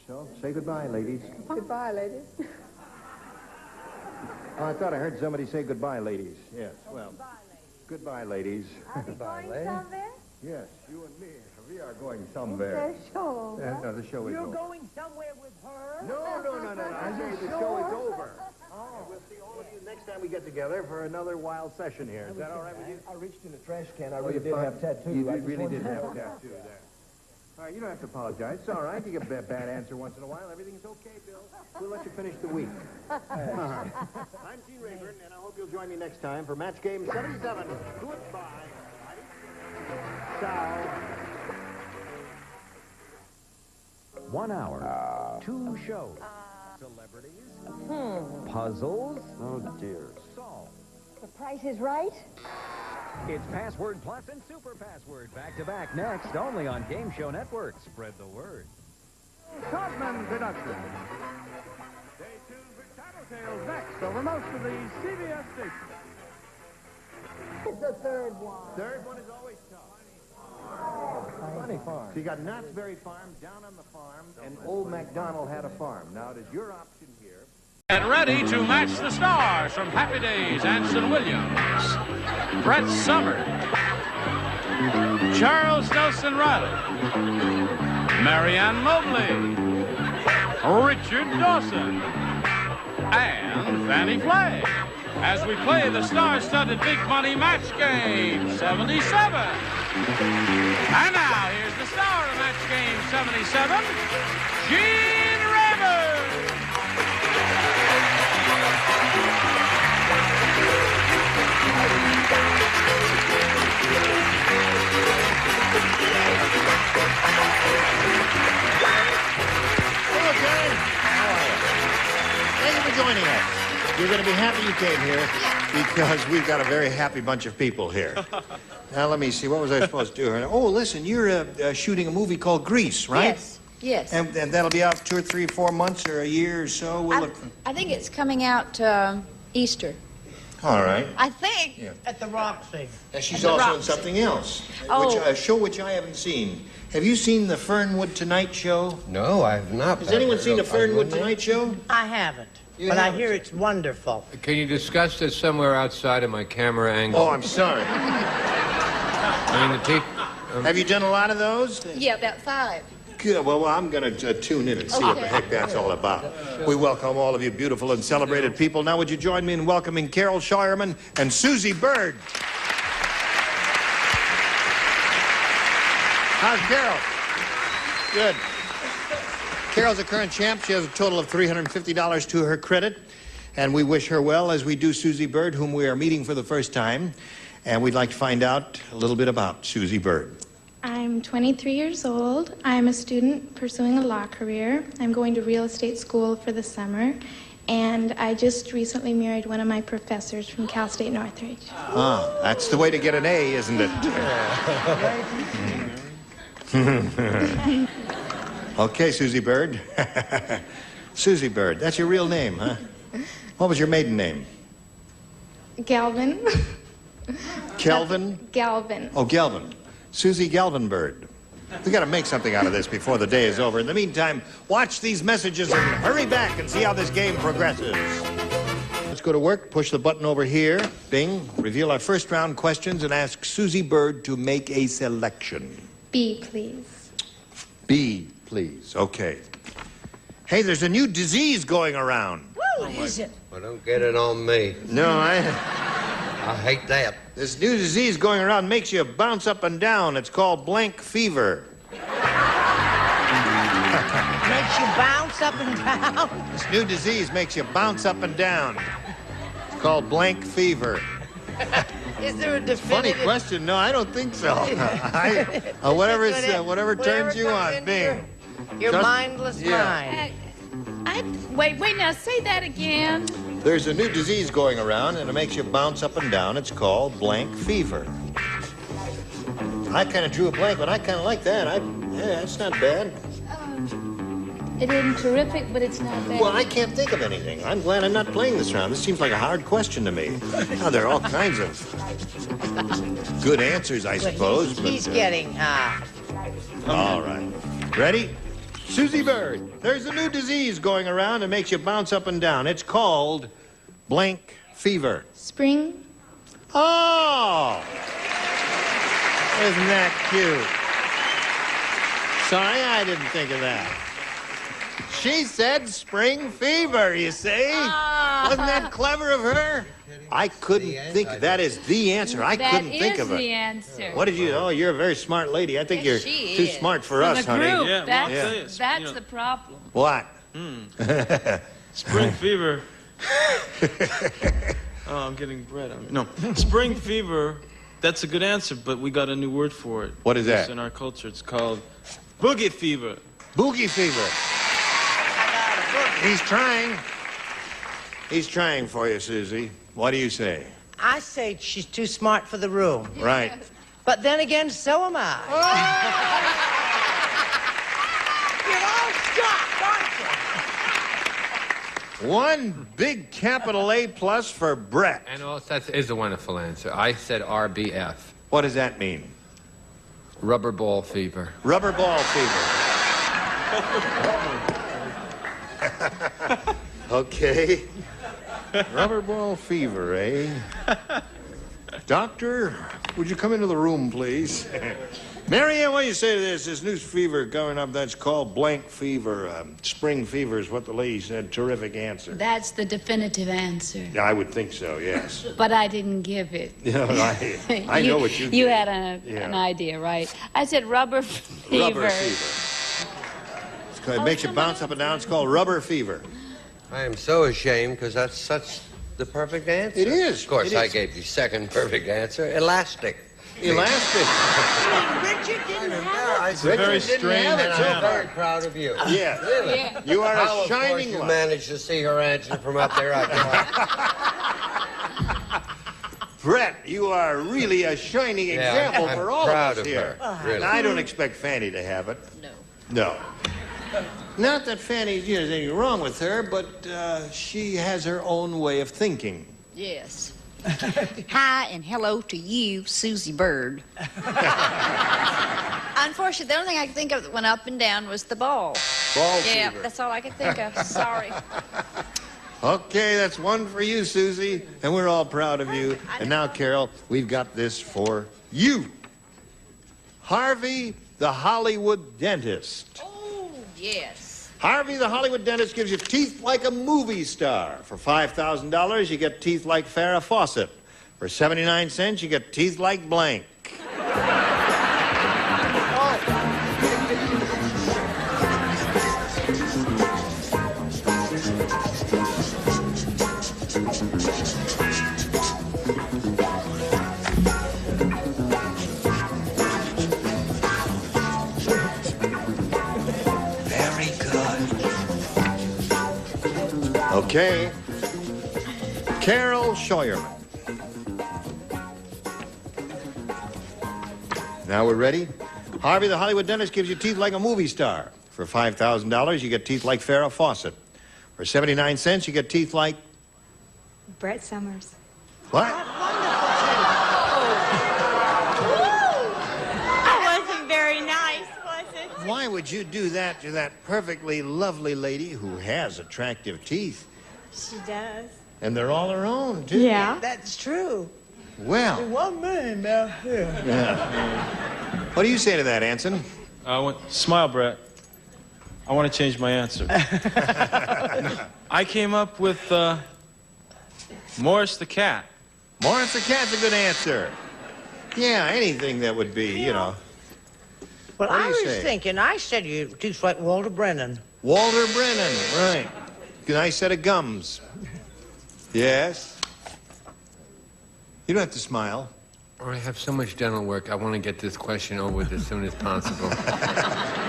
So, say goodbye, ladies. Goodbye, ladies. Oh, I thought I heard somebody say goodbye, ladies. Yes, well, goodbye, ladies. Goodbye, ladies. Somewhere? Yes, you and me. We are going somewhere. The show. No, the show is over. going somewhere with her? No. I say the show is over. And we'll see all of you next time we get together for another wild session here. Is that all right with you? I reached in the trash can. I really did have tattoo. You really did have a tattoo there. All right, you don't have to apologize. It's all right. You get a bad answer once in a while. Everything's okay, Bill. We'll let you finish the week. I'm Gene Rayburn, and I hope you'll join me next time for match game 77. Goodbye. Ciao. 1 hour, 2 shows, celebrities, puzzles. Oh dear. Solved. The Price is Right? It's Password Plus and Super Password back to back next, only on Game Show Network. Spread the word. Todman production. Stay tuned for Tattletales next over most of the CBS stations. It's the third one. Third one is always tough. Funny farm. So you got Knott's Berry Farm, Down on the Farm, and Old MacDonald Had a Farm. Now it is your option here. Get ready to match the stars from Happy Days, Anson Williams, Brett Sommers, Charles Nelson Reilly, Marianne Mobley, Richard Dawson, and Fannie Flagg, as we play the star-studded big money match game 77. And now, here's the star of match game 77, Gene Rayburn. Hello, Karen. How are you? Thank you for joining us. You're going to be happy you came here because we've got a very happy bunch of people here. Now, let me see. What was I supposed to do here? Oh, listen, you're shooting a movie called Grease, right? Yes. And that'll be out 2 or 3 or 4 months or a year or so. We'll look. I think it's coming out Easter. All right. I think. Yeah. At the Roxy. And she's The also in Roxy. something else, Oh. a show which I haven't seen. Have you seen the Fernwood Tonight Show? No, I have not. Has anyone seen the Fernwood Tonight Show? I haven't. You But haven't. I hear it's wonderful. Can you discuss this somewhere outside of my camera angle? Oh, I'm sorry. I mean, the people... Have you done a lot of those? Yeah, about 5. Good. Well, I'm going to tune in and see what the heck that's all about. We welcome all of you beautiful and celebrated people. Now, would you join me in welcoming Carol Scheuerman and Susie Bird? How's Carol? Good. Carol's a current champ. She has a total of $350 to her credit. And we wish her well, as we do Susie Bird, whom we are meeting for the first time. And we'd like to find out a little bit about Susie Bird. I'm 23 years old. I'm a student pursuing a law career. I'm going to real estate school for the summer. And I just recently married one of my professors from Cal State Northridge. Ah, that's the way to get an A, isn't it? Okay, Susie Bird. Susie Bird, that's your real name, huh? What was your maiden name? Galvin. Kelvin? Galvin. Oh, Galvin. Susie Galvin Bird. We got to make something out of this before the day is over. In the meantime, watch these messages and hurry back and see how this game progresses. Let's go to work. Push the button over here. Bing. Reveal our first round questions and ask Susie Bird to make a selection. B, please. B, please. Okay. Hey, there's a new disease going around. What is it? Well, don't get it on me. No, I hate that. This new disease going around makes you bounce up and down. It's called blank fever. Makes you bounce up and down. This new disease makes you bounce up and down. It's called blank fever. Is there a Funny definitive? question. No, I don't think so. Whatever turns you on, Bing. Your Just- mindless yeah. mind. Wait, now say that again. There's a new disease going around, and it makes you bounce up and down. It's called blank fever. I kind of drew a blank, but I kind of like that. Yeah, that's not bad. It isn't terrific, but it's not bad. Well, I can't think of anything. I'm glad I'm not playing this round. This seems like a hard question to me. Now, there are all kinds of good answers, I suppose. He's but, getting all right. Ready? Susie Bird, there's a new disease going around that makes you bounce up and down. It's called blank fever. Spring? Oh! Isn't that cute? Sorry, I didn't think of that. She said spring fever, you see? Wasn't that clever of her? I couldn't think. That is the answer. I couldn't think of it. That is the answer. What did you? Oh, you're a very smart lady. I think Yes, you're she too is. smart for For us, the honey. group, Yeah, that's the problem. What? Spring fever. Oh, I'm getting bread. No, spring fever. That's a good answer, but we got a new word for it. What is that? It's in our culture. It's called boogie fever. Boogie fever. He's trying. He's trying for you, Susie. What do you say? I say she's too smart for the room. Right. But then again, so am I. You're all shocked, aren't you? One big capital A plus for Brett. And also, that is a wonderful answer. I said RBF. What does that mean? Rubber ball fever. Rubber ball fever. Okay. Rubber ball fever, eh? Doctor, would you come into the room, please? Marianne, what do you say to this new fever coming up that's called blank fever? Spring fever is what the lady said. Terrific answer. That's the definitive answer. Yeah, I would think so, yes. But I didn't give it. Yeah, I know what you You did. had an idea, right? I said rubber fever. Rubber fever. It makes you bounce up and down. It's called rubber fever. I am so ashamed because that's such the perfect answer. It is. Of course, It I is. gave you second perfect answer. Elastic. Elastic. Richard didn't have It's a very strange I'm answer. very proud of you. Yeah. Really. Yeah. You are How, a of course, shining you light. managed to see her answer from up there. Brett, you are really a shining example I'm for all proud of us of here. her, really. And I don't expect Fannie to have it. No. Not that Fannie, there's anything wrong with her, but she has her own way of thinking. Yes. Hi and hello to you, Susie Bird. Unfortunately, the only thing I could think of that went up and down was the ball. Ball Yeah, fever. that's all I could think of. Sorry. Okay, that's one for you, Susie, and we're all proud of you. And now, Carol, we've got this for you. Harvey, the Hollywood dentist. Oh, yes. Harvey, the Hollywood dentist, gives you teeth like a movie star. For $5,000, you get teeth like Farrah Fawcett. For 79 cents, you get teeth like blank. Very good. Okay. Carol Scheuerman. Now we're ready. Harvey, the Hollywood dentist, gives you teeth like a movie star. For $5,000, you get teeth like Farrah Fawcett. For 79 cents, you get teeth like... Brett Sommers. What? That wasn't very nice, was it? Why would you do that to that perfectly lovely lady who has attractive teeth? She does. And they're all her own, too. Yeah. That's true. Well, One man now here. yeah. What do you say to that, Anson? Smile, Brett. I want to change my answer. I came up with Morris the cat. Morris the cat's a good answer. Yeah, anything that would be, you know. Well, What do I you was say? thinking, I said you teeth like Walter Brennan. Walter Brennan, right. Nice set of gums. Yes? You don't have to smile. I have so much dental work. I want to get this question over with as soon as possible.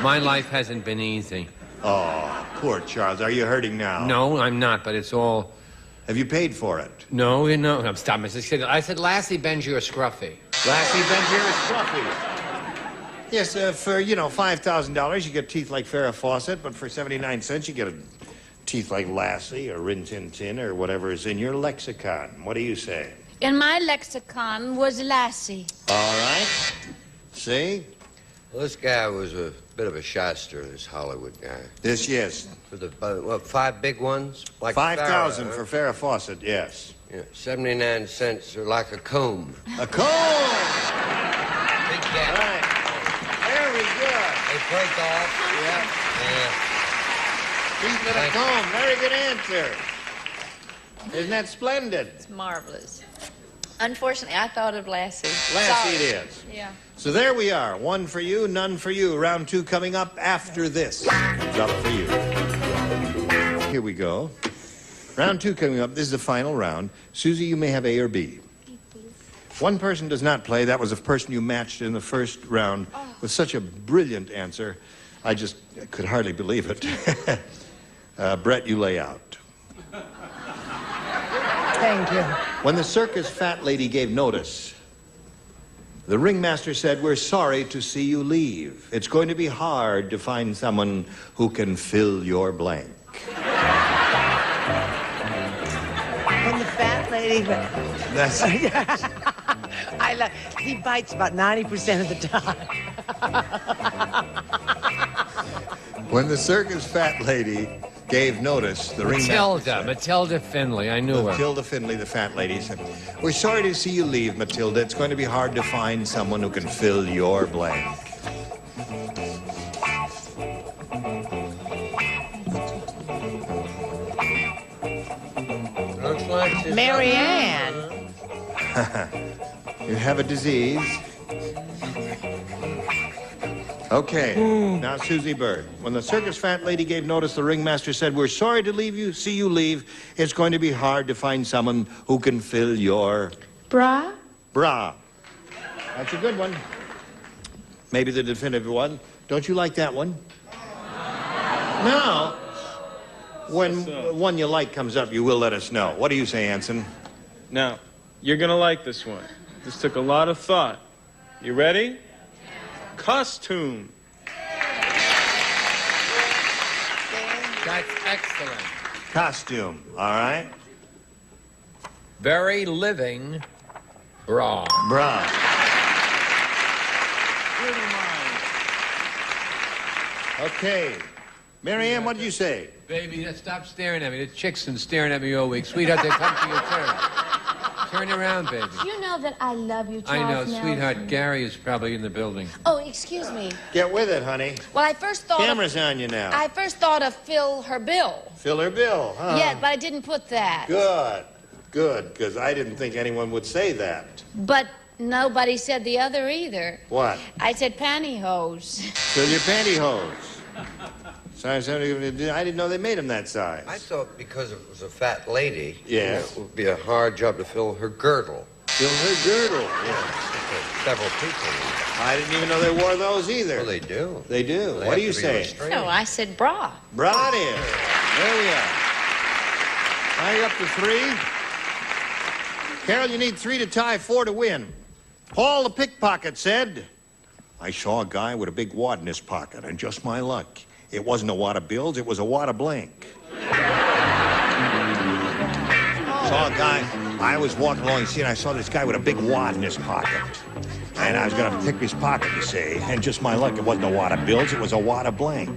My life hasn't been easy. Oh, poor Charles. Are you hurting now? No, I'm not, but it's all... Have you paid for it? No, stop, Mrs. I said Lassie Benji or Scruffy. Lassie Benji or Scruffy? Yes, for, $5,000, you get teeth like Farrah Fawcett, but for 79 cents, you get teeth like Lassie or Rin Tin Tin or whatever is in your lexicon. What do you say? In my lexicon was Lassie. All right. See? Well, this guy was a bit of a shyster, this Hollywood guy. This, yes. For the, what, 5 big ones? Like 5,000 Farrah, for Farrah Fawcett, yes. Yeah, 79 cents are like a comb. A comb! Big gap. Right. Very good. They break off. Yeah. Keep it a comb. Very good answer. Isn't that splendid? It's marvelous. Unfortunately, I thought of Lassie. Lassie it is. Yeah. So there we are. 1 for you, none for you. Round 2 coming up after this. Comes up for you. Here we go. Round 2 coming up. This is the final round. Susie, you may have A or B. One person does not play. That was a person you matched in the first round with such a brilliant answer. I just could hardly believe it. Brett, you lay out. Thank you. When the circus fat lady gave notice, the ringmaster said, "We're sorry to see you leave. It's going to be hard to find someone who can fill your blank." When the fat lady... That's... He bites about 90% of the time. When the circus fat lady gave notice, the ringmaster said... Matilda Finley, I knew her. Matilda Finley, the fat lady, said, "We're sorry to see you leave, Matilda. It's going to be hard to find someone who can fill your blank." Looks like she's Mary Ann. You have a disease. Okay, now Susie Bird. When the circus fat lady gave notice, the ringmaster said, "We're sorry to see you leave. It's going to be hard to find someone who can fill your... Bra? bra." That's a good one. Maybe the definitive one. Don't you like that one? Now, when one you like comes up, you will let us know. What do you say, Anson? Now, you're gonna like this one. This took a lot of thought. You ready? Costume. That's excellent. Costume, all right? Very living bra. Bra. Okay. Mary Ann, what did you say? Baby, stop staring at me. The chick's been staring at me all week. Sweetheart, they come to your turn. Turn around, baby. You know that I love you, I Charles know, Nelson. sweetheart. Gary is probably in the building. Oh, excuse me. Get with it, honey. Well, I first thought Camera's on you now. I first thought of fill her bill. Fill her bill, huh? Yeah, but I didn't put that. Good. Good, because I didn't think anyone would say that. But nobody said the other either. What? I said pantyhose. Fill your pantyhose. Size 70, I didn't know they made them that size. I thought because it was a fat lady, Yes. it would be a hard job to fill her girdle. Fill her girdle. Yeah, several people. I didn't even know they wore those either. Well, they do. They do. They What do have you to be say? restrained. No, I said bra. Bra it is. There we are. Now you're up to 3. Carol, you need 3 to tie, 4 to win. Paul the pickpocket said, "I saw a guy with a big wad in his pocket, and just my luck. It wasn't a wad of bills, it was a wad of blank." Saw a guy, I was walking along the street, and I saw this guy with a big wad in his pocket. And I was going to pick his pocket, you see, and just my luck, it wasn't a wad of bills, it was a wad of blank.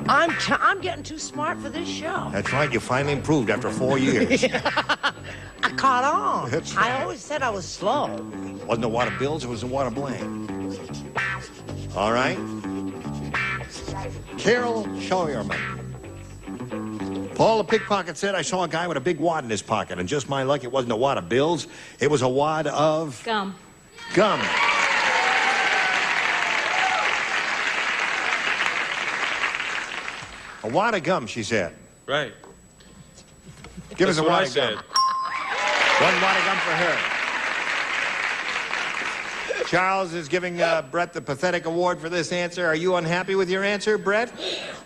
I'm getting too smart for this show. That's right, you finally improved after 4 years. I caught on. That's right. I always said I was slow. It wasn't a wad of bills, it was a wad of blank. All right? Carol, show your money. Paul the pickpocket said, "I saw a guy with a big wad in his pocket, and just my luck, it wasn't a wad of bills, it was a wad of... Gum. Gum." A wad of gum, she said. Right. Give us a That's what wad I of gum. said. 1 wad of gum for her. Charles is giving Brett the pathetic award for this answer. Are you unhappy with your answer, Brett?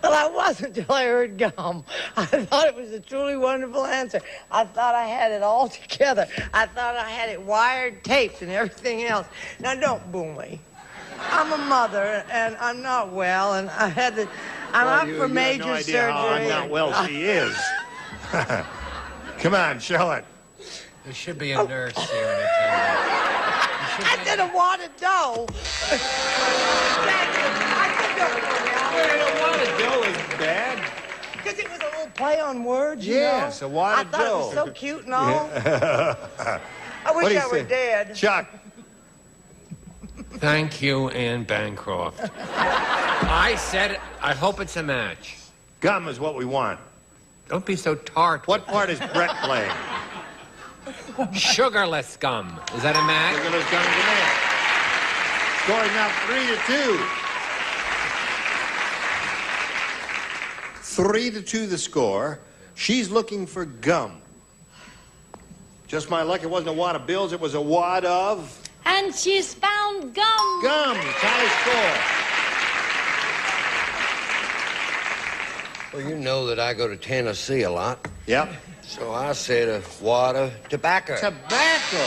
Well, I wasn't until I heard gum. I thought it was a truly wonderful answer. I thought I had it all together. I thought I had it wired, taped, and everything else. Now, don't boo me. I'm a mother, and I'm not well, and I had to... I'm up for major no idea surgery. how I'm not well she is. Come on, show it. There should be a nurse here in attendance. I didn't want to know. birds, you Yes, know? a wad I of thought it was dough. so cute and all. Yeah. I What do wish you I were say? dead. Chuck. Thank you, Anne Bancroft. I said, I hope it's a match. Gum is what we want. Don't be so tart. What part is Brett playing? Sugarless gum. Is that a match? Sugarless gum is a match. Scoring now 3-2. 3-2 the score. She's looking for gum. Just my luck, it wasn't a wad of bills, it was a wad of... And she's found gum. Gum. Tie score. Well, you know that I go to Tennessee a lot. Yep. So I said a wad of tobacco. Tobacco.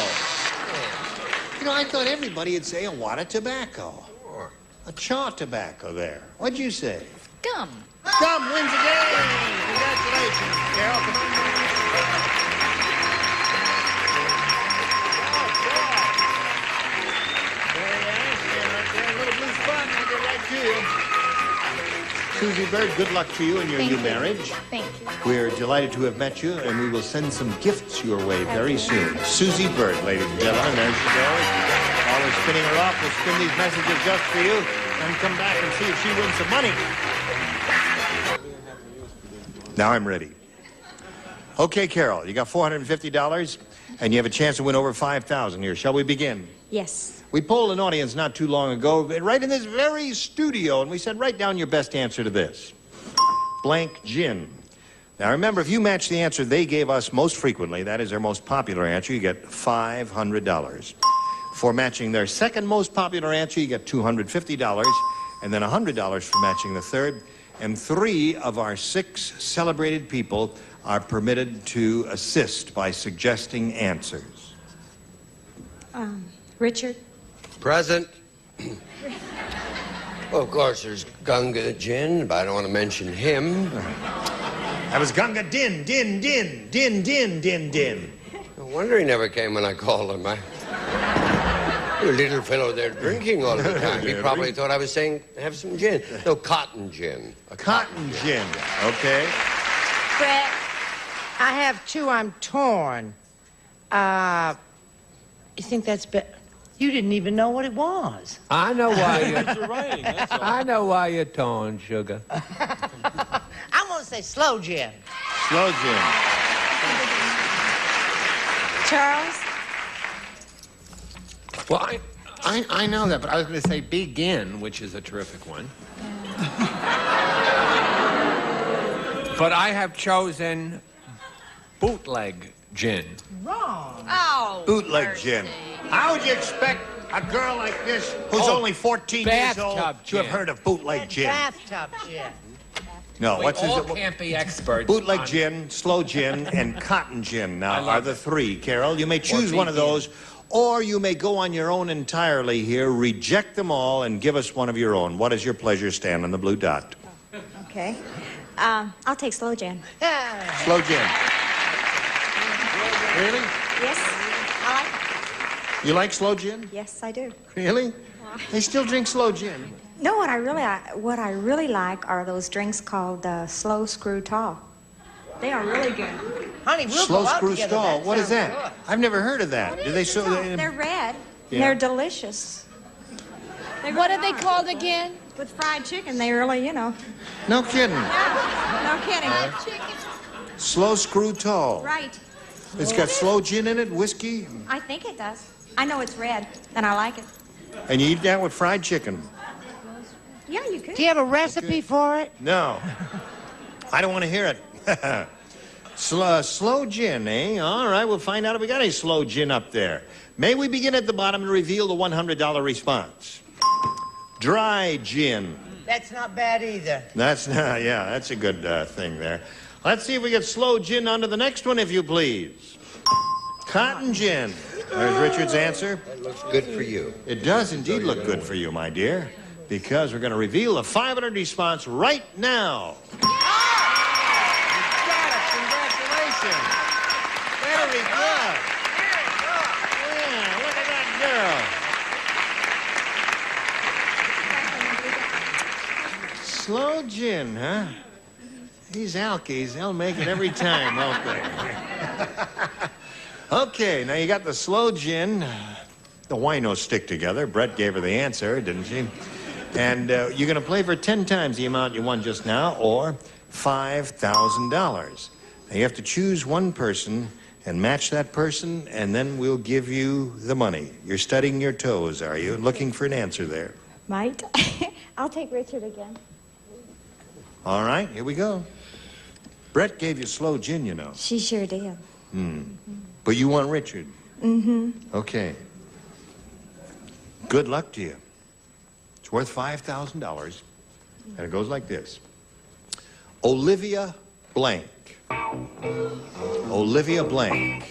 You know, I thought everybody would say a wad of tobacco. A chaw tobacco there. What'd you say? Gum. Gum wins the game. Congratulations, Carol. Susie Bird, good luck to you in your new marriage. Thank you. We're delighted to have met you, and we will send some gifts your way very soon. Susie Bird, ladies and gentlemen, there she goes. While we're spinning her off, we'll spin these messages just for you, and come back and see if she wins some money. Now I'm ready. Okay, Carol, you got $450, and you have a chance to win over $5,000 here. Shall we begin? Yes. We polled an audience not too long ago, right in this very studio, and we said, write down your best answer to this. Blank gin. Now remember, if you match the answer they gave us most frequently, that is their most popular answer, you get $500. For matching their second most popular answer, you get $250, and then $100 for matching the third. And 3 of our 6 celebrated people are permitted to assist by suggesting answers. Richard? Present. Well, of course, there's Gunga Jin, but I don't want to mention him. That was Gunga Din, Din, Din, Din, Din, Din, Din. No wonder he never came when I called him. The little fellow there drinking all the time. He probably thought I was saying, have some gin. No, cotton gin. A cotton gin. Okay. Brett, I have 2. I'm torn. You think that's better? You didn't even know what it was. I know why you're... writing, that's all. I know why you're torn, sugar. I'm going to say slow gin. Slow gin. Charles? Well, I know that, but I was going to say begin, which is a terrific one. But I have chosen bootleg gin. Wrong. Oh. Bootleg gin. How would you expect a girl like this, who's only 14 years old, bathtub to have gin. heard of bootleg gin? Bathtub gin. No, We what's his... all can't be experts. Bootleg on- gin, slow gin, and cotton gin now I are love the it. 3. Carol, you may choose Or one of begin. those, or you may go on your own entirely here, reject them all, and give us one of your own. What is your pleasure? Stand on the blue dot. Okay. I'll take slow gin. Slow gin. Really? Yes, I like it. You like slow gin? Yes, I do. Really? They still drink slow gin. No, what I really like are those drinks called slow screw tall. They are really good. Honey, we'll Slow go out screw together. stall. That What is sounds that? I've never heard of that. Do they so? They're red. Yeah. They're delicious. What are they called again? With fried chicken, they really, No kidding. no kidding. Slow screw tall. Right. It's got slow gin in it, whiskey, I think it does. I know it's red, and I like it. and you eat that with fried chicken. Yeah, you could. Do you have a recipe for it? No. I don't want to hear it. Slow gin, eh? All right, we'll find out if we got any slow gin up there. May we begin at the bottom and reveal the $100 response? Dry gin. That's not bad either. That's a good thing there. Let's see if we get slow gin onto the next one, if you please. Cotton gin. There's Richard's answer. That looks good for you. It does indeed look good for you, my dear, because we're going to reveal the $500 response right now. You got it. Congratulations. Very good. Yeah, look at that girl. Slow gin, huh? These alkies, they'll make it every time, won't they? Okay, now you got the slow gin. The winos stick together. Brett gave her the answer, didn't she? And you're going to play for 10 times the amount you won just now, or $5,000. Now you have to choose one person and match that person, and then we'll give you the money. You're studying your toes, are you? Looking for an answer there. Might. I'll take Richard again. All right, here we go. Brett gave you slow gin, you know. She sure did. But you want Richard. Okay. Good luck to you. It's worth $5,000. And it goes like this. Olivia Blank. Olivia Blank.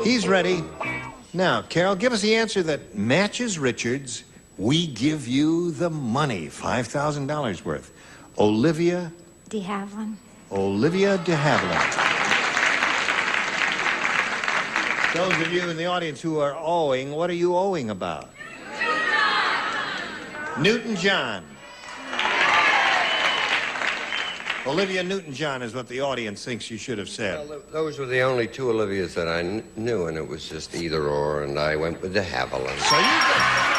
He's ready. Now, Carol, give us the answer that matches Richard's. We give you the money, $5,000 worth. Olivia De Havilland. Olivia de Havilland. Those of you in the audience who are owing, what are you owing about? Newton-John. Olivia Newton-John is what the audience thinks you should have said. Well, those were the only two Olivias that I knew, and it was just either or, and I went with de Havilland. So you got...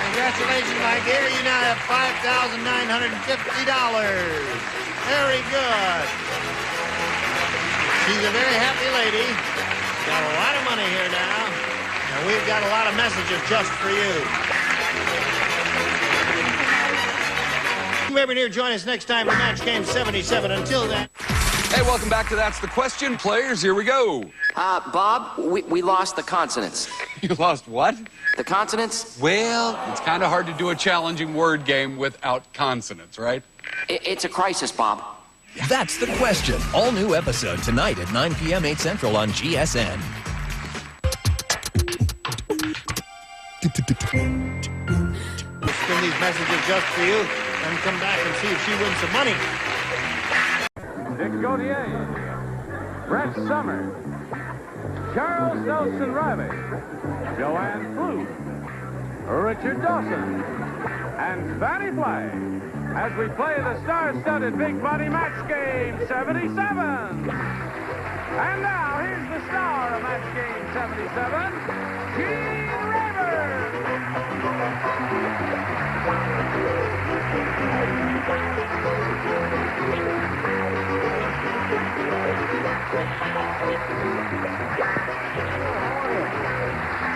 Congratulations, my dear. You now have $5,950. Very good. She's a very happy lady. Got a lot of money here now. And we've got a lot of messages just for you. Rayburn here. Join us next time for Match Game 77. Until then. Hey, welcome back to That's the Question. Players, here we go. Bob, we lost the consonants. You lost what? The consonants? Well, it's kind of hard to do a challenging word game without consonants, right? It's a crisis, Bob. That's the Question. All new episode tonight at 9 p.m. 8 Central on GSN. We'll spin these messages just for you and come back and see if she wins some money. Dick Gautier, Brett Sommers, Charles Nelson Reilly, Joanne Flute, Richard Dawson, and Fannie Flagg as we play the star-studded Big Money Match Game 77. And now, here's the star of Match Game 77, Gene Rayburn.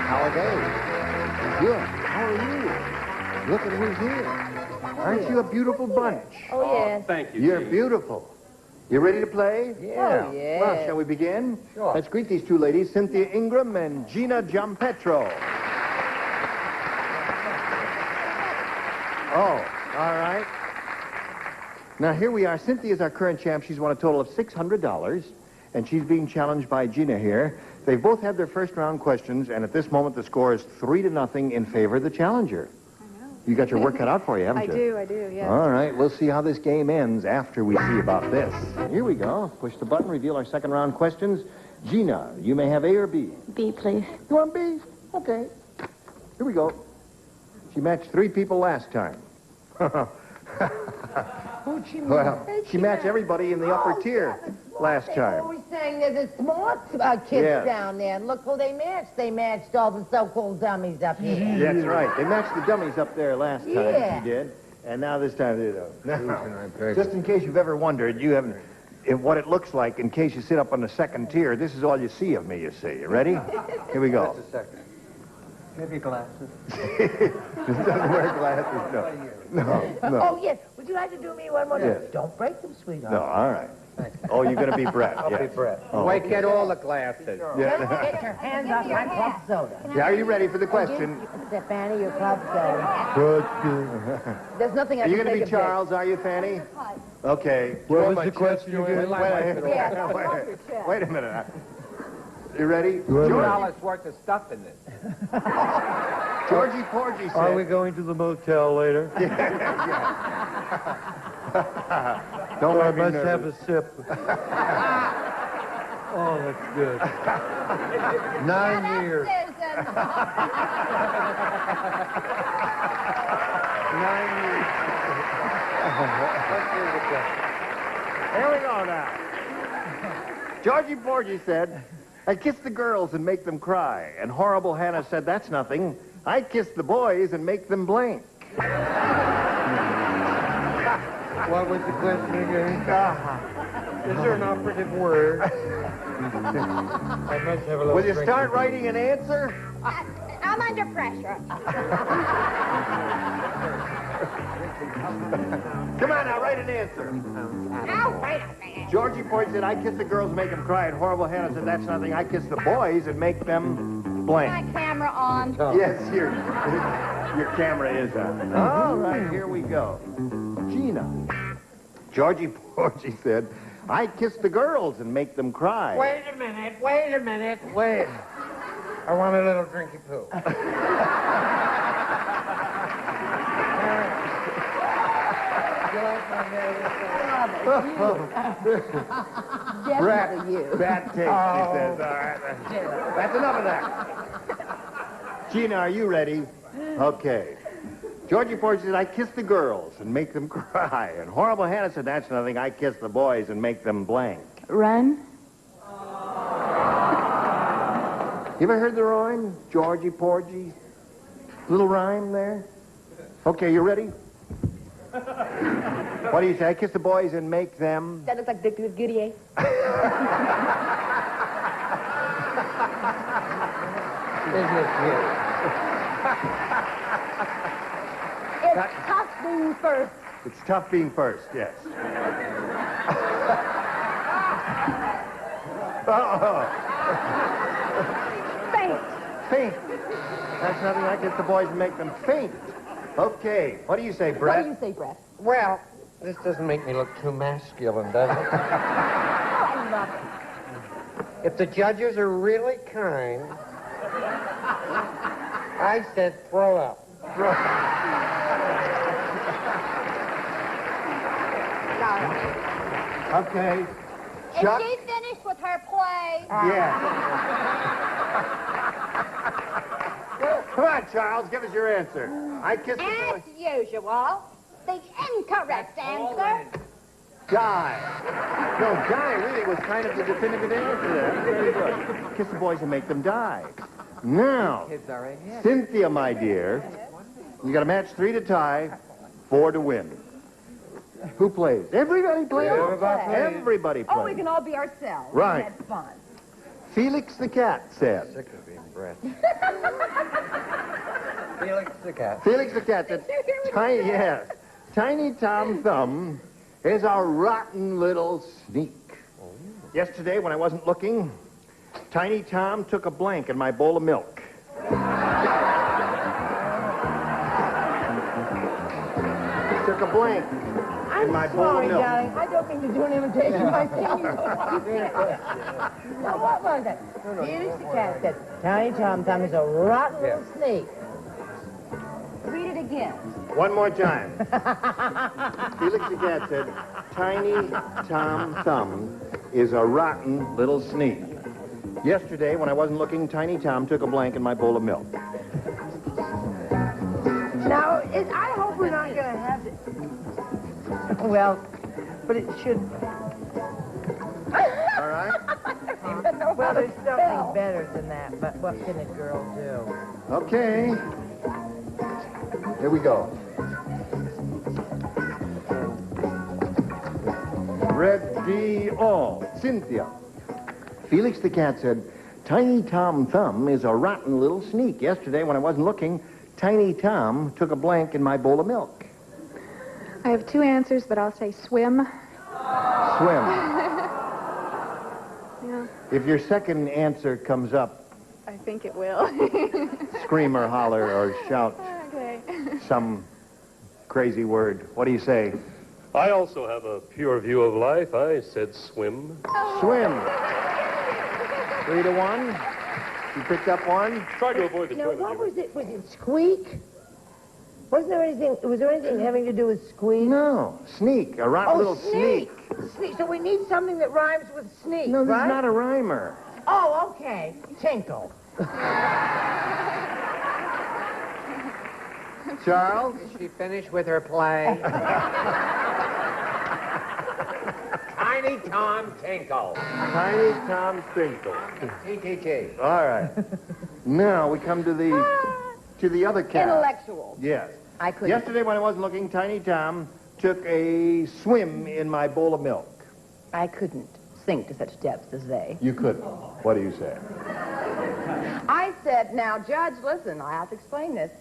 How are they? Good. How are you? Look at who's here. Aren't you a beautiful bunch? Oh, yes. Thank you. You're beautiful. You ready to play? Yeah. Oh, yeah. Well, shall we begin? Sure. Let's greet these two ladies, Cynthia Ingram and Gina Giampetro. Oh, all right. Now, here we are. Cynthia's our current champ. She's won a total of $600, and she's being challenged by Gina here. They've both had their first round questions, and at this moment, the score is 3-0 in favor of the challenger. I know. You got your work cut out for you, haven't you? I do, yes. All right, we'll see how this game ends after we see about this. Here we go. Push the button, reveal our second round questions. Gina, you may have A or B. B, please. You want B? Okay. Here we go. She matched 3 people last time. Well, she matched everybody in the upper tier last time. Always saying they're the smart kids Yes. down there. And look who they matched. They matched all the so-called dummies up here. That's right. They matched the dummies up there last time. Yeah. She did. And now this time they don't. Now, just in case you've ever wondered, you haven't... what it looks like in case you sit up on the second tier, this is all you see of me, you see. You ready? Here we go. Just a second. Maybe glasses. Doesn't wear glasses, no. No. Oh, yes. Would you like to do me one more time? Yes. Don't break them, sweetheart. No, all right. Oh, you're going to be Brett. I'll yes. be Brett. Oh, Why okay. can't all the glasses? Yeah. Get your hands off my club soda. Yeah, are you ready for the question? Fannie, your club soda. There's nothing I Are you can going to make be it Charles, are you, Fanny? Okay. What was the question again? Wait a minute. You ready? $2 worth of stuff in this. Georgie Porgy said... Are we going to the motel later? Don't I let me must nervous. have a sip. Oh, that's good. 9 years. 9 years. Here we go now. Georgie Porgy said, I kiss the girls and make them cry. And Horrible Hannah said, that's nothing. I kiss the boys and make them blink. What was the question again? Is there an operative word? I must have a little Will you drink. start writing an answer? I'm under pressure. Come on now, write an answer. Oh, wait a minute. Georgie Porgy said, I kiss the girls and make them cry. And Horrible Hannah said, that's nothing. I kiss the boys and make them blank. My camera on. Yes, your camera is on. All right, here we go. Gina. Georgie Porgy said, I kiss the girls and make them cry. Wait a minute. Wait. I want a little drinky poo. Bad taste, he says. All right. That's enough of that. Gina, are you ready? Okay. Georgie Porgy said, I kiss the girls and make them cry. And Horrible Hannah said, that's nothing. I kiss the boys and make them blank. Run. You ever heard the rhyme? Georgie Porgy? Little rhyme there? Okay, you ready? What do you say? I kiss the boys and make them... That looks like Victor Goodyear. Isn't it cute? It's tough being first. It's tough being first, yes. Faint. Faint. That's nothing. I kiss the boys and make them faint. Okay. What do you say, Brett? What do you say, Brett? Well, this doesn't make me look too masculine, does it? I love it. If the judges are really kind, I said throw up. Okay. Is Chuck? she finished with her play? Yeah. Come on, Charles. Give us your answer. I kiss the As boys. usual, the incorrect answer. Die. No, die really was kind of the definitive answer there. Very good. Kiss the boys and make them die. Now, Kids are ahead. Cynthia, my dear, you got a match 3 to tie, 4 to win. Who plays? Everybody plays. Everybody plays. Oh, we can all be ourselves. Right. That's fun. Felix the cat said. Sick of being Brett. Felix the cat. Felix the cat said, Tiny Tom Thumb is a rotten little sneak. Yesterday, when I wasn't looking, Tiny Tom took a blank in my bowl of milk. Took a blank in my bowl of milk. Darling. I don't mean to do an imitation. My fingers. Now, what was it? Felix the cat said, Tiny Tom Thumb is a rotten little snake. Read it again. One more time. Felix the cat said, Tiny Tom Thumb is a rotten little sneak. Yesterday, when I wasn't looking, Tiny Tom took a blank in my bowl of milk. Now, I hope we're not going to have it. Well, but it should. All right? Well, there's something better than that, but what can a girl do? Okay. Here we go. Ready all. Cynthia. Felix the cat said, Tiny Tom Thumb is a rotten little sneak. Yesterday, when I wasn't looking, Tiny Tom took a blank in my bowl of milk. I have 2 answers, but I'll say swim. Swim. Yeah, If your second answer comes up, I think it will. scream or holler or shout Okay. some crazy word. What do you say? I also have a pure view of life. I said swim. Swim. 3-1. You picked up one. Try to avoid the No, toilet. what was it? Was it squeak? Was there anything having to do with squeak? No. Sneak. A rotten little sneak. Sneak. So we need something that rhymes with sneak, No, this right? is not a rhymer. Oh, okay. Tinkle. Charles? Is she finished with her play? Tiny Tom Tinkle. Tiny Tom Tinkle. TTT. All right. Now we come to the other cat. Intellectual. Yes. I couldn't. Yesterday when I wasn't looking, Tiny Tom took a swim in my bowl of milk. I couldn't sink to such depths as they. You couldn't. What do you say? I said, now, Judge, listen, I have to explain this.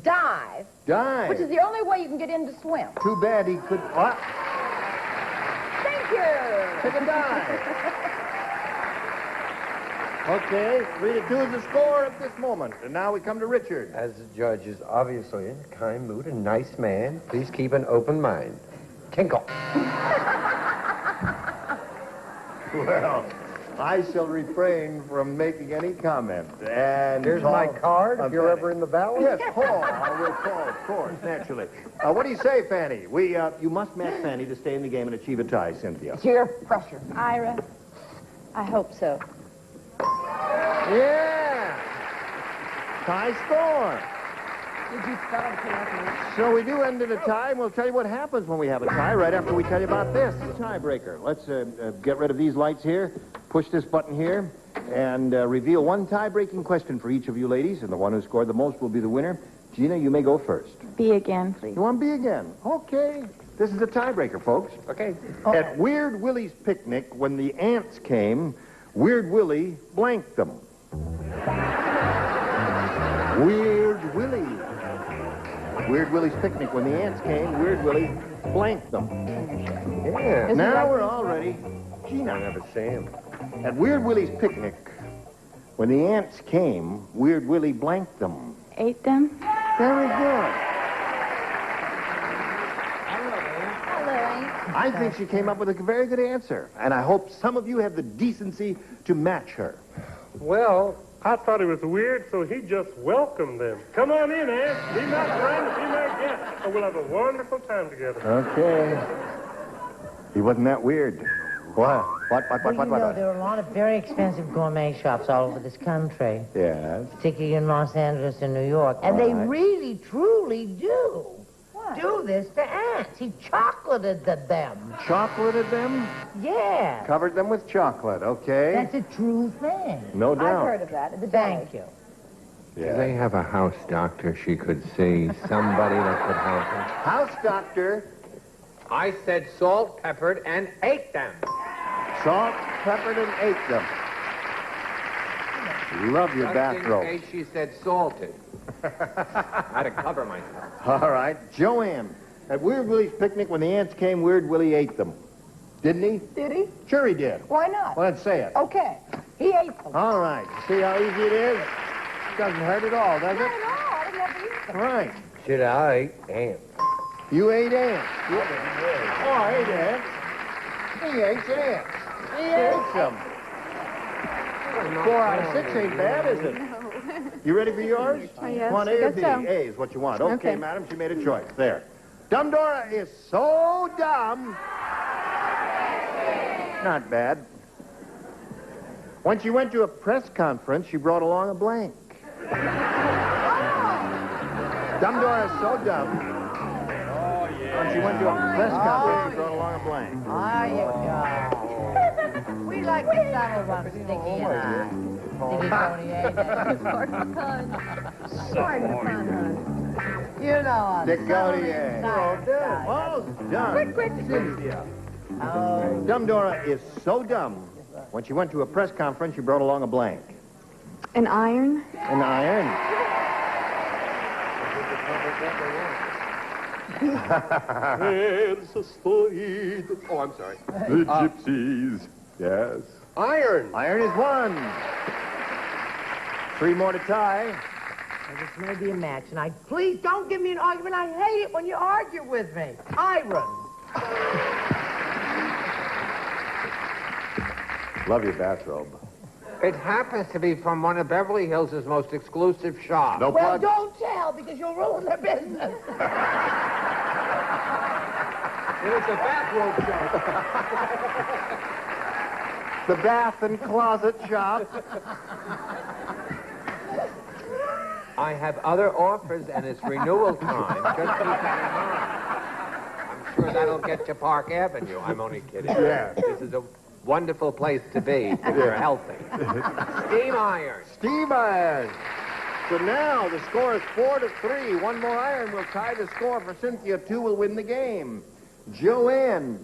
Dive. Dive. Which is the only way you can get in to swim. Too bad he could. What? Thank you. Take a dive. Okay, 3-2 is the score at this moment. And now we come to Richard. As the judge is obviously in a kind mood and nice man, please keep an open mind. Tinkle. Well, I shall refrain from making any comment. And Here's my card if you're ever in the valley. Yes, Paul. I will call, of course, naturally. What do you say, Fannie? You must match Fannie to stay in the game and achieve a tie, Cynthia. Peer pressure. Ira, I hope so. Yeah! Tie score. Did you spell it correctly? So we do end in a tie, and we'll tell you what happens when we have a tie right after we tell you about this. Tiebreaker. Let's get rid of these lights here, push this button here, and reveal one tie-breaking question for each of you ladies, and the one who scored the most will be the winner. Gina, you may go first. B again, please. You want B again? Okay. This is a tiebreaker, folks. Okay. At Weird Willie's picnic, when the ants came, Weird Willie blanked them. Weird Willie. Weird Willie's picnic, when the ants came, Weird Willie blanked them. Yeah. Now we're all ready. Gina. I never see him. At Weird Willie's picnic, when the ants came, Weird Willie blanked them. Ate them? Very good. Hello. I think she came up with a very good answer, and I hope some of you have the decency to match her. Well, I thought it was weird, so he just welcomed them. Come on in, Aunt. Be my friend, be my guest, and we'll have a wonderful time together. Okay. He wasn't that weird. What? What? There are a lot of very expensive gourmet shops all over this country, Yes. particularly in Los Angeles and New York. And they really, truly do do this to ants. He chocolated them. Chocolated them? Yeah. Covered them with chocolate, okay? That's a true thing. No doubt. I've heard of that. Thank you. Do they have a house doctor she could see? Somebody that could help her? House doctor. I said salt, peppered, and ate them. Salt, peppered, and ate them. Love your Just bathrobe. in case she said salted. I had to cover myself. All right. Joanne, at Weird Willie's picnic, when the ants came, Weird Willie ate them. Didn't he? Did he? Sure he did. Why not? Well, let's say it. Okay. He ate them. All right. See how easy it is? Doesn't hurt at all, does Not it? at all. I didn't have to eat them. Right. Should I ate ants? You ate ants. Oh, I ate ants. He ate ants. He ate them. 4 out of 6 ain't bad, is it? You ready for yours? Yes, Want I A or guess B? so. A is what you want. Okay, Okay. madam, she made a choice. There. Dumb Dora is so dumb. Not bad. When she went to a press conference, she brought along a blank. Dumb Dora is so dumb. When she went to a press conference, she brought along a blank. There you go. We like to settle one Sticky and I. Sticky Tony, Pardon the pun, hon. You know us. Dick Gautier. Well done. Quick. Cynthia. Dumb Dora is so dumb. When she went to a press conference, she brought along a blank. An iron? An iron. Oh, I'm sorry. The gypsies. Yes. Iron. Iron is 1. 3 more to tie. Well, this may be a match, and please don't give me an argument. I hate it when you argue with me. Iron. Love your bathrobe. It happens to be from one of Beverly Hills' most exclusive shops. No Well, plug? don't tell, because you'll ruin their business. It's a bathrobe shop. The bath and closet shop. I have other offers, and it's renewal time. Just keep that in mind. I'm sure that'll get you Park Avenue. I'm only kidding. Yeah. This is a wonderful place to be if you're healthy. Steam iron. Steam iron. So now the score is 4-3. One more iron will tie the score for Cynthia. 2 will win the game. Joanne,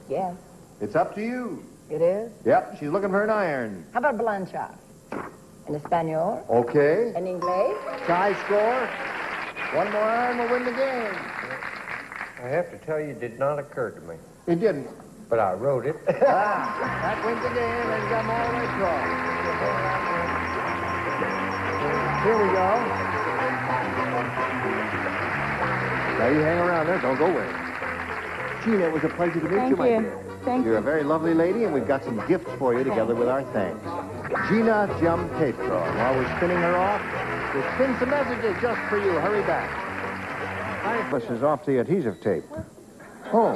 Yes, it's up to you. it is. Yep, she's looking for an iron. How about Blanchard? En español? Okay. En inglés? Tie score. One more iron will win the game. I have to tell you, it did not occur to me. It didn't. But I wrote it. That wins the game and come all the way across. Here we go. Now you hang around there. Don't go away. Gina, it was a pleasure to meet you, my dear. Thank You're a very lovely lady, and we've got some gifts for you together with our thanks. Gina Giampietro. While we're spinning her off, we'll spin some messages just for you. Hurry back. This is off the adhesive tape. Oh,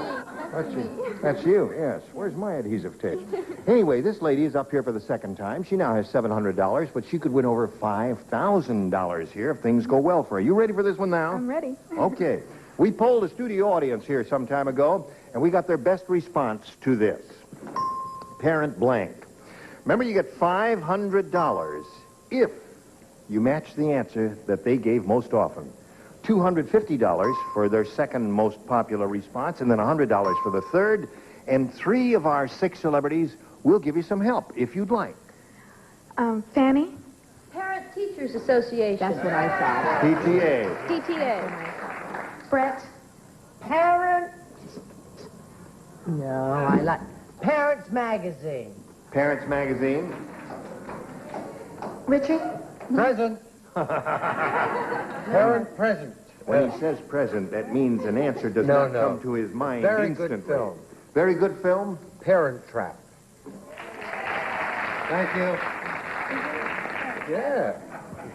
that's you, yes. Where's my adhesive tape? Anyway, this lady is up here for the second time. She now has $700, but she could win over $5,000 here if things go well for her. You ready for this one now? I'm ready. Okay. We polled a studio audience here some time ago, and we got their best response to this. Parent blank. Remember, you get $500 if you match the answer that they gave most often. $250 for their second most popular response, and then $100 for the third. And 3 of our 6 celebrities will give you some help if you'd like. Fannie? Parent Teachers Association. That's what I thought. PTA. PTA. Brett? Parent... No, I like... Parents Magazine. Parents Magazine. Richie? Present. Parent present. When he says present, that means an answer does No, not no. come to his mind Very instantly. good film. Very good film? Parent Trap. Thank you. Yeah.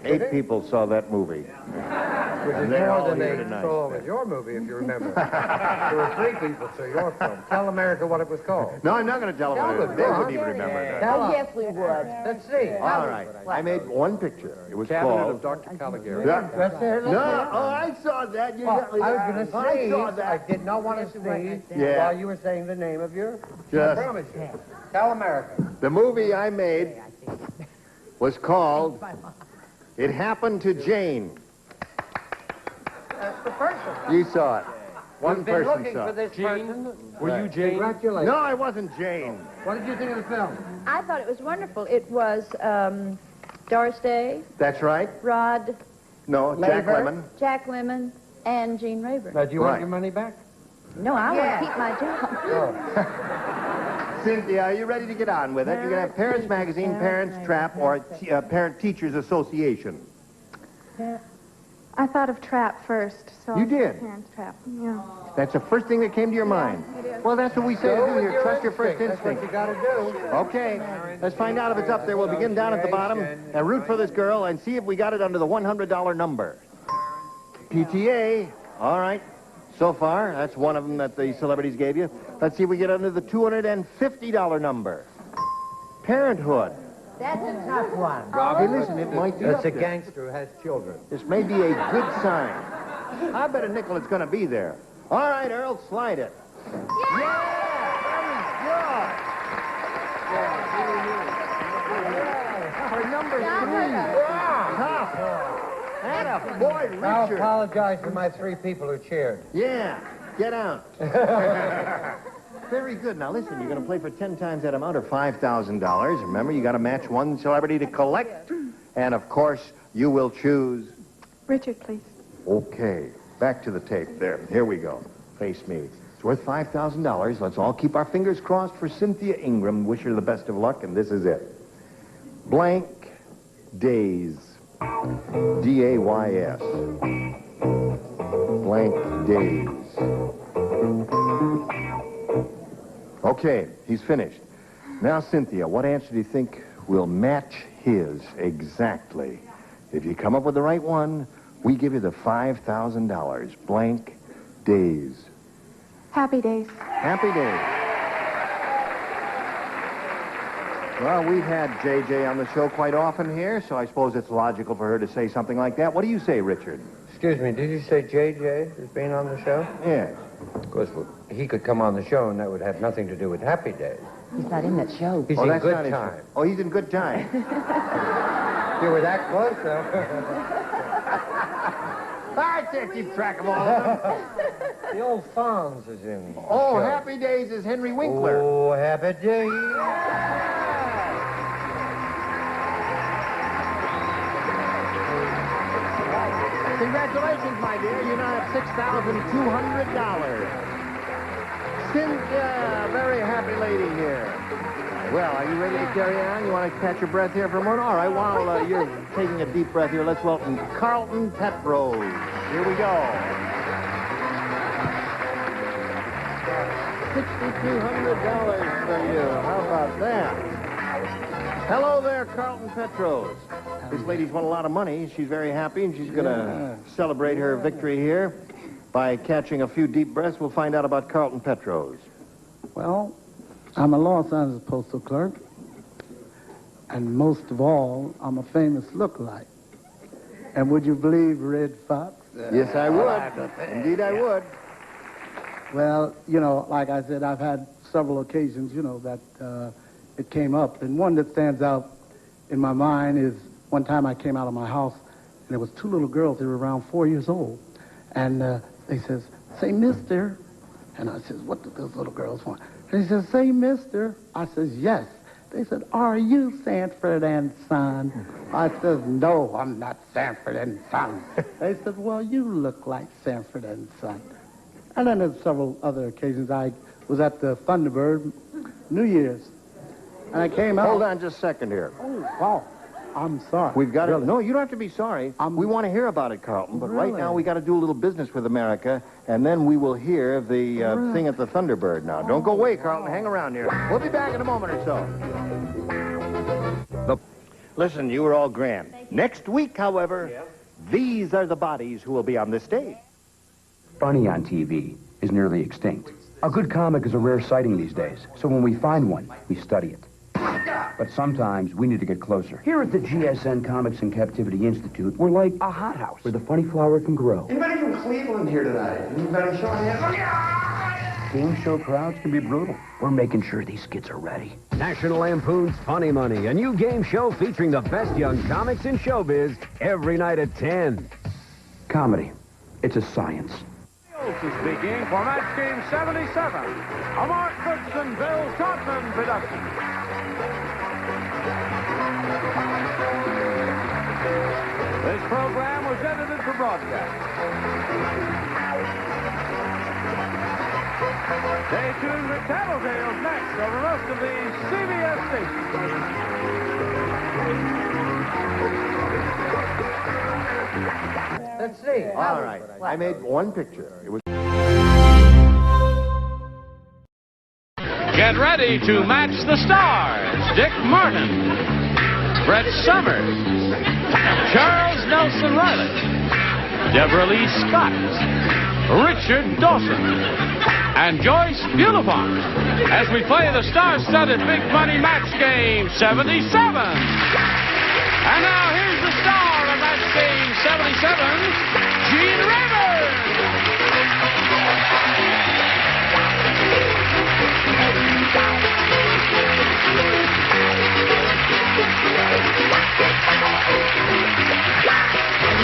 8 people saw that movie. Which is And they're more all than here they tonight. saw with your movie, if you remember. There were 3 people saw your film. Tell America what it was called. No, I'm not going to tell them what it is. They wouldn't even remember that. Oh, yes, we would. Let's see. All right. I made one picture. It was Cabinet called... of Dr. Caligari. Yeah. That's there. No, oh, I saw that. You got me I was there. going to I sneeze. saw I that. did not want to sneeze Yeah. while you were saying the name of your... Just- I promise you. Tell America. The movie I made was called It Happened to Jane. That's the person. You saw it. One You've been person looking saw for it. this person. Were you Jane? Congratulations. No, I wasn't Jane. What did you think of the film? I thought it was wonderful. It was Doris Day, That's right. Rod, No, Jack Rayburn, Lemmon. Jack Lemmon, and Gene Rayburn. Now, do you want Right. your money back? No, I want to keep my job. Cynthia, are you ready to get on with it? You're going to have Parents Magazine, Parents Trap, or Parent Teachers Association. I thought of Trap first, so... You did? Parents Trap, yeah. That's the first thing that came to your mind. it is. Well, that's what we say to do here. Trust your first That's what instinct. you got to do. Okay, let's find out if it's up there. We'll begin down at the bottom and root for this girl and see if we got it under the $100 number. PTA, all right. So far, that's one of them that the celebrities gave you. Let's see if we get under the $250 number. Parenthood. That's a tough one. Hey, listen, it might be That's up a there. gangster who has children. This may be a good sign. I bet a nickel it's going to be there. All right, Earl, slide it. Yeah! Very good. For number 3. Tough. Atta boy, I'll Richard. apologize to my 3 people who cheered. Yeah, get out. Very good. Now, listen, you're going to play for 10 times that amount, or $5,000. Remember, you got to match one celebrity to collect. And, of course, you will choose... Richard, please. Okay, back to the tape there. Here we go. Face me. It's worth $5,000. Let's all keep our fingers crossed for Cynthia Ingram. Wish her the best of luck, and this is it. Blank Days. D-A-Y-S. Blank Days. Okay, he's finished. Now, Cynthia, what answer do you think will match his exactly. If you come up with the right one, we give you the $5,000. Blank days. Happy days. Happy days. Well, we've had JJ on the show quite often here, so I suppose it's logical for her to say something like that. What do you say, Richard? Excuse me, did you say JJ is being on the show? Yes. Of course, he could come on the show, and that would have nothing to do with Happy Days. He's not in that show. He's in Good Time. Oh, he's in Good Time. You were that close, though. I can't keep track of all of them. The old Fonz is in the Oh, show. Happy Days is Henry Winkler. Oh, Happy Days. Congratulations, my dear. You now have $6,200. Cynthia, very happy lady here. Well, are you ready to carry on? You want to catch your breath here for a moment? All right, while you're taking a deep breath here, let's welcome Carlton Petrose. Here we go. $6,200 for you. How about that? Hello there, Carlton Petrose. This lady's won a lot of money. She's very happy, and she's going to celebrate her victory here by catching a few deep breaths. We'll find out about Carlton Petrose. Well, I'm a Los Angeles postal clerk, and most of all, I'm a famous lookalike. And would you believe Red Fox? Yes, I would. Indeed, I would. Well, you know, like I said, I've had several occasions, you know, that it came up. And one that stands out in my mind is one time I came out of my house, and there was two little girls. They were around 4 years old. And they says, "Say, mister." And I says, "What do those little girls want?" They says, "Say, mister." I says, "Yes." They said, "Are you Sanford and Son?" I says, "No, I'm not Sanford and Son." They said, "Well, you look like Sanford and Son." And then there's several other occasions. I was at the Thunderbird New Year's, and I came out. Hold on just a second here. Oh, wow. I'm sorry. We've got Really? it. No, you don't have to be sorry. We want to hear about it, Carlton. But right Really? now we got to do a little business with America, and then we will hear the thing at the Thunderbird. Now, don't go away, Carlton. Hang around here. We'll be back in a moment or so. Listen, you were all grand. Next week, however, these are the bodies who will be on the stage. Funny on TV is nearly extinct. A good comic is a rare sighting these days, so when we find one, we study it. But sometimes we need to get closer. Here at the GSN Comics in Captivity Institute, we're like a hothouse where the funny flower can grow. Anybody from Cleveland here tonight? Anybody showing hands? Game show crowds can be brutal. We're making sure these kids are ready. National Lampoon's Funny Money, a new game show featuring the best young comics in showbiz every night at 10. Comedy. It's a science. Dawson speaking for Match Game 77, a Mark Brooks and Bill Todman production. This program was edited for broadcast. Stay tuned for Tattletales next over most of the CBS stations. Let's see. All right. I made one picture. It was. Get ready to match the stars. Dick Martin, Brett Sommers, Charles Nelson Reilly, Deborah Lee Scott, Richard Dawson, and Joyce Bulifant as we play the star-studded Big Money Match Game 77. And now here's the star of Match Game 77, Gene Rayburn.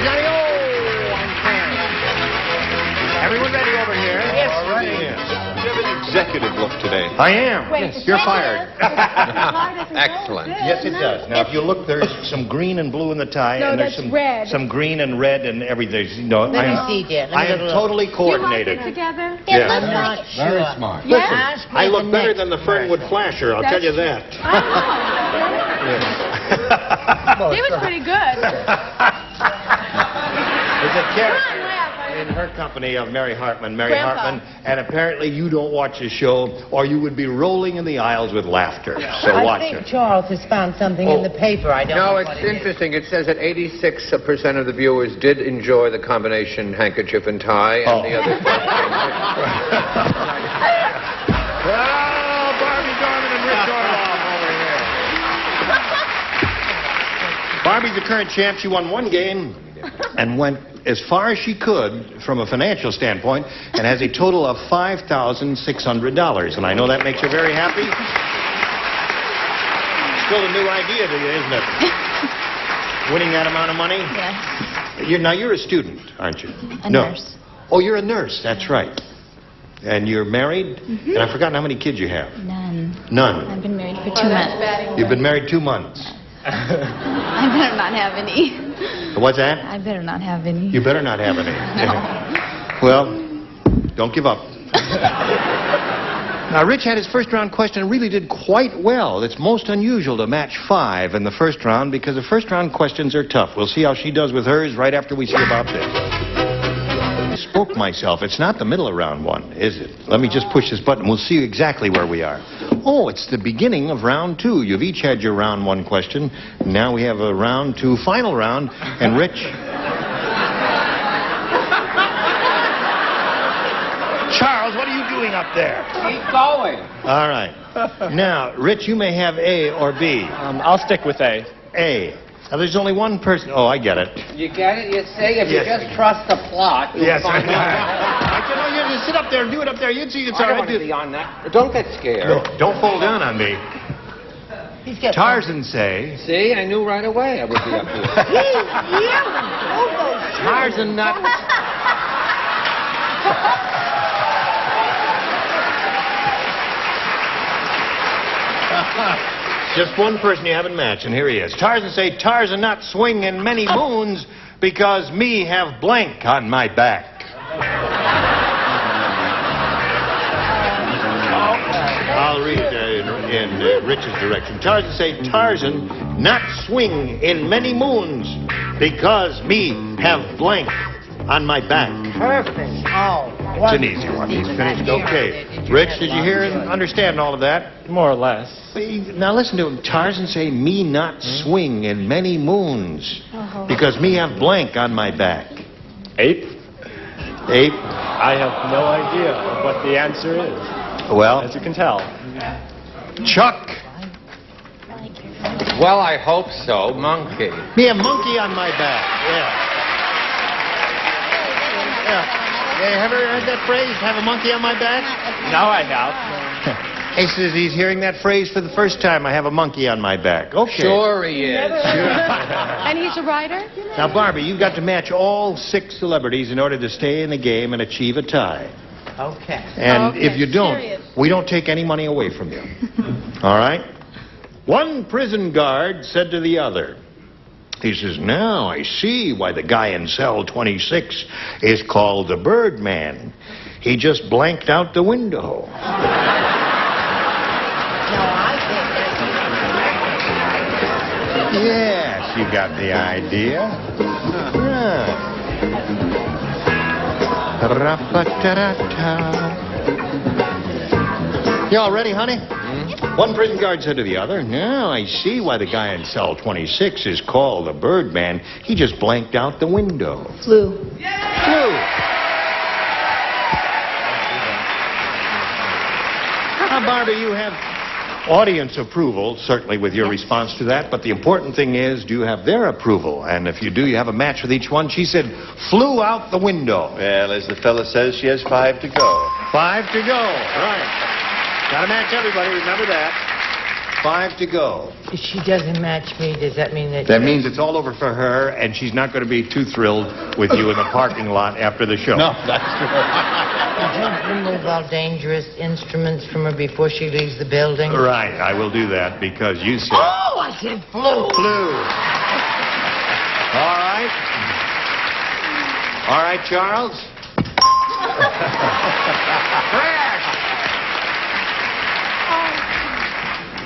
Johnny, I'm Fannie. Everyone ready over here? Yes. All right. Yes. You have an executive look today. I am. Wait, Yes. You're fired. Excellent. Yes, it does. Now, if you look, there's some green and blue in the tie, No, and there's that's some red. some green and red and everything. You know, Let me I see, dear. Let me I am look. totally coordinated. You like it together? Yes. I'm not sure. Very smart. Yeah? Listen, Ask me I look the better next than the Fernwood Flasher. I'll That's tell you that. He was pretty good. Is it Come on, laugh. in her company of Mary Hartman. Mary Grandpa. Hartman, and apparently you don't watch the show, or you would be rolling in the aisles with laughter. So I watch think it. Charles has found something in the paper. I don't know No, what it's it is. interesting. It says that 86% of the viewers did enjoy the combination handkerchief and tie, and the other... Barbie Dorman and Rich Orloff over here. Barbie's the current champ. She won one game and went as far as she could from a financial standpoint and has a total of $5,600. And I know that makes her very happy. Still a new idea to you, isn't it? Winning that amount of money? Yes. You're a student, aren't you? A nurse. Oh, you're a nurse. That's right. And you're married? Mm-hmm. And I've forgotten how many kids you have. None. None. I've been married for 2 months. You've been married 2 months. I better not have any. What's that? I better not have any. You better not have any. Well, don't give up. Now, Rich had his first round question and really did quite well. It's most unusual to match 5 in the first round because the first round questions are tough. We'll see how she does with hers right after we see about this. I spoke myself. It's not the middle of round 1, is it? Let me just push this button. We'll see exactly where we are. Oh, it's the beginning of round 2. You've each had your round 1 question. Now we have a round 2 final round. And Rich... Charles, what are you doing up there? Keep going. All right. Now, Rich, you may have A or B. I'll stick with A. A. Now, there's only one person. Oh, I get it. You get it? You see, if Yes. you just trust the plot, you'll Yes, find out. You know, you just sit up there and do it up there. You'd see it's I all don't right. want to be on that. Don't get scared. No, don't fall down on me. He's got Tarzan say... See, I knew right away I would be up here. Tarzan not... Just one person you haven't matched, and here he is. Tarzan say, Tarzan not swing in many moons because me have blank on my back. I'll read in Rich's direction. Tarzan say, Tarzan not swing in many moons because me have blank on my back. Perfect. Oh, It's an easy one. He's finished. Okay. Rich, did you hear and understand all of that? More or less. Now listen to him. Tarzan say, me not swing in many moons because me have blank on my back. Ape? Ape? I have no idea of what the answer is. Well, as you can tell. Chuck. Well, I hope so. Monkey. Me a monkey on my back. Yeah. Yeah. Have you ever heard that phrase, have a monkey on my back? Now I have. He says he's hearing that phrase for the first time, I have a monkey on my back. Okay. Sure he is. And he's a writer? Now, Barbie, you've got to match all 6 celebrities in order to stay in the game and achieve a tie. Okay. And if you don't, we don't take any money away from you. All right? One prison guard said to the other, he says, now I see why the guy in cell 26 is called the Birdman. He just blanked out the window. Yes, you got the idea. You all ready, honey? One prison guard said to the other, now I see why the guy in cell 26 is called the Birdman. He just blanked out the window. Flu. Flu. Now, Barbie, you have audience approval, certainly with your response to that, but the important thing is, do you have their approval? And if you do, you have a match with each one. She said, flew out the window. Well, as the fella says, she has 5 to go. 5 to go, right. Gotta match everybody, remember that. 5 to go. If she doesn't match me, does that mean that... That means it's all over for her, and she's not going to be too thrilled with you in the parking lot after the show. No, that's true. Did you remove all dangerous instruments from her before she leaves the building? Right, I will do that because you said... Oh, I said flu. Flu. All right. All right, Charles.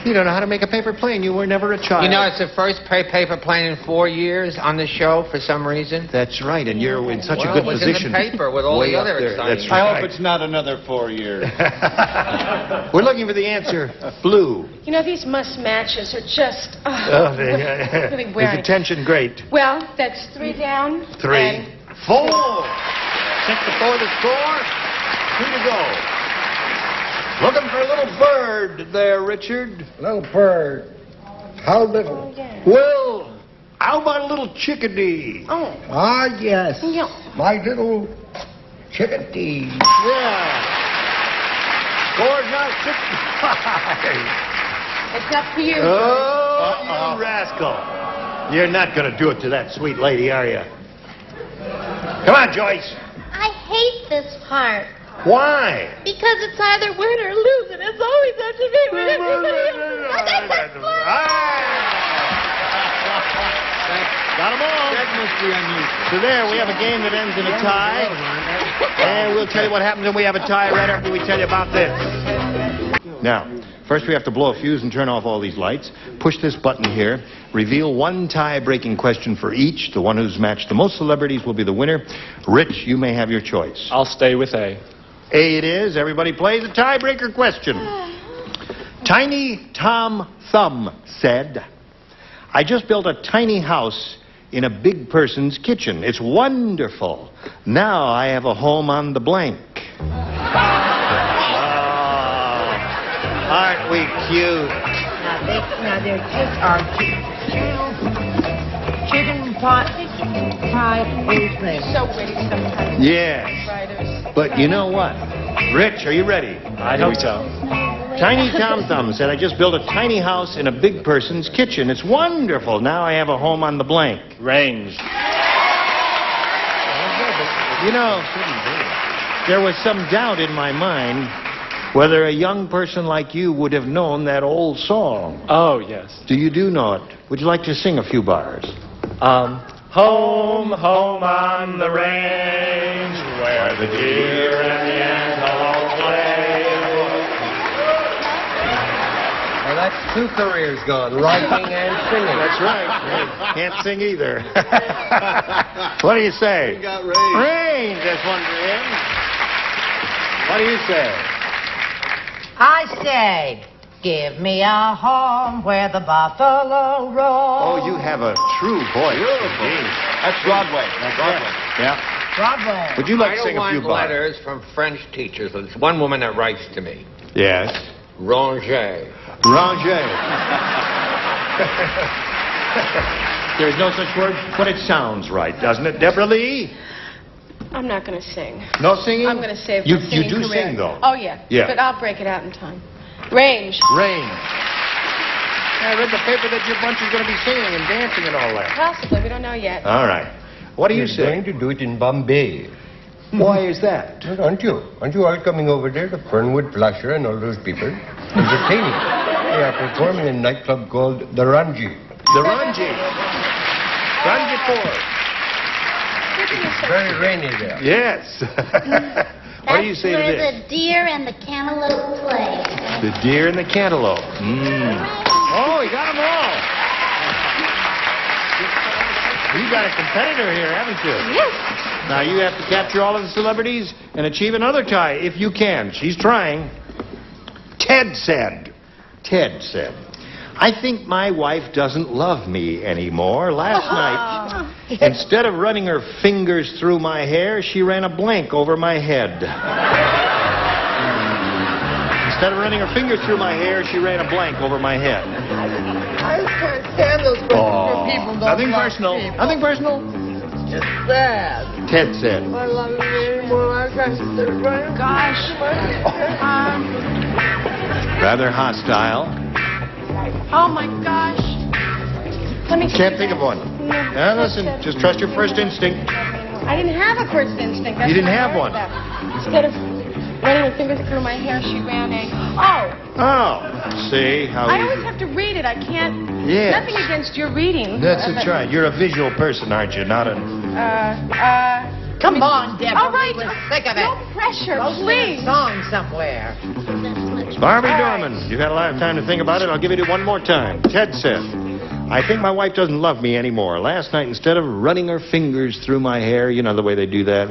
You don't know how to make a paper plane. You were never a child. You know, it's the first paper plane in 4 years on the show for some reason. That's right, and you're in such a Well, good it was position. in the paper with all Way the up other there. exciting. That's right. I hope it's not another 4 years. We're looking for the answer. Blue. You know, these must-matches are just... really Is wearing. the tension great? Well, that's 3 down. 3, and 4. 6 to 4 the score. 2 to go. Looking for a little bird there, Richard. Little bird. How little? Well, how about a little chickadee? Oh. Ah, yes. Yeah. My little chickadee. Yeah. Score's now 6-5. It's up to you. Oh, you rascal. You're not going to do it to that sweet lady, are you? Come on, Joyce. I hate this part. Why? Because it's either win or lose, and it's always up to me when everybody else. Got them all. That must be unusual. So there, we have a game that ends in a tie. And we'll tell you what happens when we have a tie right after we tell you about this. Now, first we have to blow a fuse and turn off all these lights. Push this button here. Reveal one tie-breaking question for each. The one who's matched the most celebrities will be the winner. Rich, you may have your choice. I'll stay with A. A it is. Everybody plays a tiebreaker question. Tiny Tom Thumb said, I just built a tiny house in a big person's kitchen. It's wonderful. Now I have a home on the blank. Aren't we cute? Now they're just our chicken pot fried eggplant. So witty sometimes. Yes. Writers. But you know what? Rich, are you ready? I hope so. Tiny Tom Thumb said, I just built a tiny house in a big person's kitchen. It's wonderful. Now I have a home on the blank. Range. You know, there was some doubt in my mind whether a young person like you would have known that old song. Oh, yes. Do know it? Would you like to sing a few bars? Home, home on the range, where the deer and the antelope play. Well, that's 2 careers gone, writing and singing. That's right. Can't sing either. What do you say? We got range. Range, that's one for him. What do you say? I say, give me a home where the buffalo roam. Oh, you have a true voice. Beautiful. That's Broadway. Yeah. Broadway. Would you like to sing a few I don't bars? want letters from French teachers. There's one woman that writes to me. Yes. Ranger. Ranger. There's no such word, but it sounds right, doesn't it? Deborah Lee? I'm not going to sing. No singing? I'm going to save You my singing do career. sing, though. Oh, yeah. Yeah. But I'll break it out in time. Range. Range. I read the paper that your bunch is going to be singing and dancing and all that. Possibly. We don't know yet. All right. What do you say? Going to do it in Bombay. Why is that? Aren't you? Aren't you all coming over there, the Fernwood Flasher and all those people? Entertaining. They are performing in a nightclub called the Ranji. The Ranji. Ranjipur. It's very rainy there. Yes. What do you say to That's this? where the deer and the cantaloupe play. The deer and the cantaloupe. Oh, you got them all. You got a competitor here, haven't you? Yes. Now you have to capture all of the celebrities and achieve another tie if you can. She's trying. Ted said, I think my wife doesn't love me anymore. Last night, instead of running her fingers through my hair, she ran a blank over my head. Instead of running her fingers through my hair, she ran a blank over my head. I can't stand those questions where people don't Nothing love personal. people. Nothing personal. It's sad. Ted said. I love you anymore. I can't sit right. Gosh. Rather hostile. Oh, my gosh. Let me Can't think of one. Now listen, just trust your first instinct. I didn't have a first instinct. That's You didn't what I have worried one. about. Instead of running her fingers through my hair, she ran a... Oh, Oh, see how I easy. always have to read it. I can't... Yes. Nothing against your reading. That's but- right. You're a visual person, aren't you? Not a... Come on, Deborah. All right. We were sick of it. No pressure, Go sing please. a song somewhere. That's much Barbie Dorman, you've had a lot of time to think about it. I'll give it to you one more time. Ted said, I think my wife doesn't love me anymore. Last night, instead of running her fingers through my hair, you know the way they do that,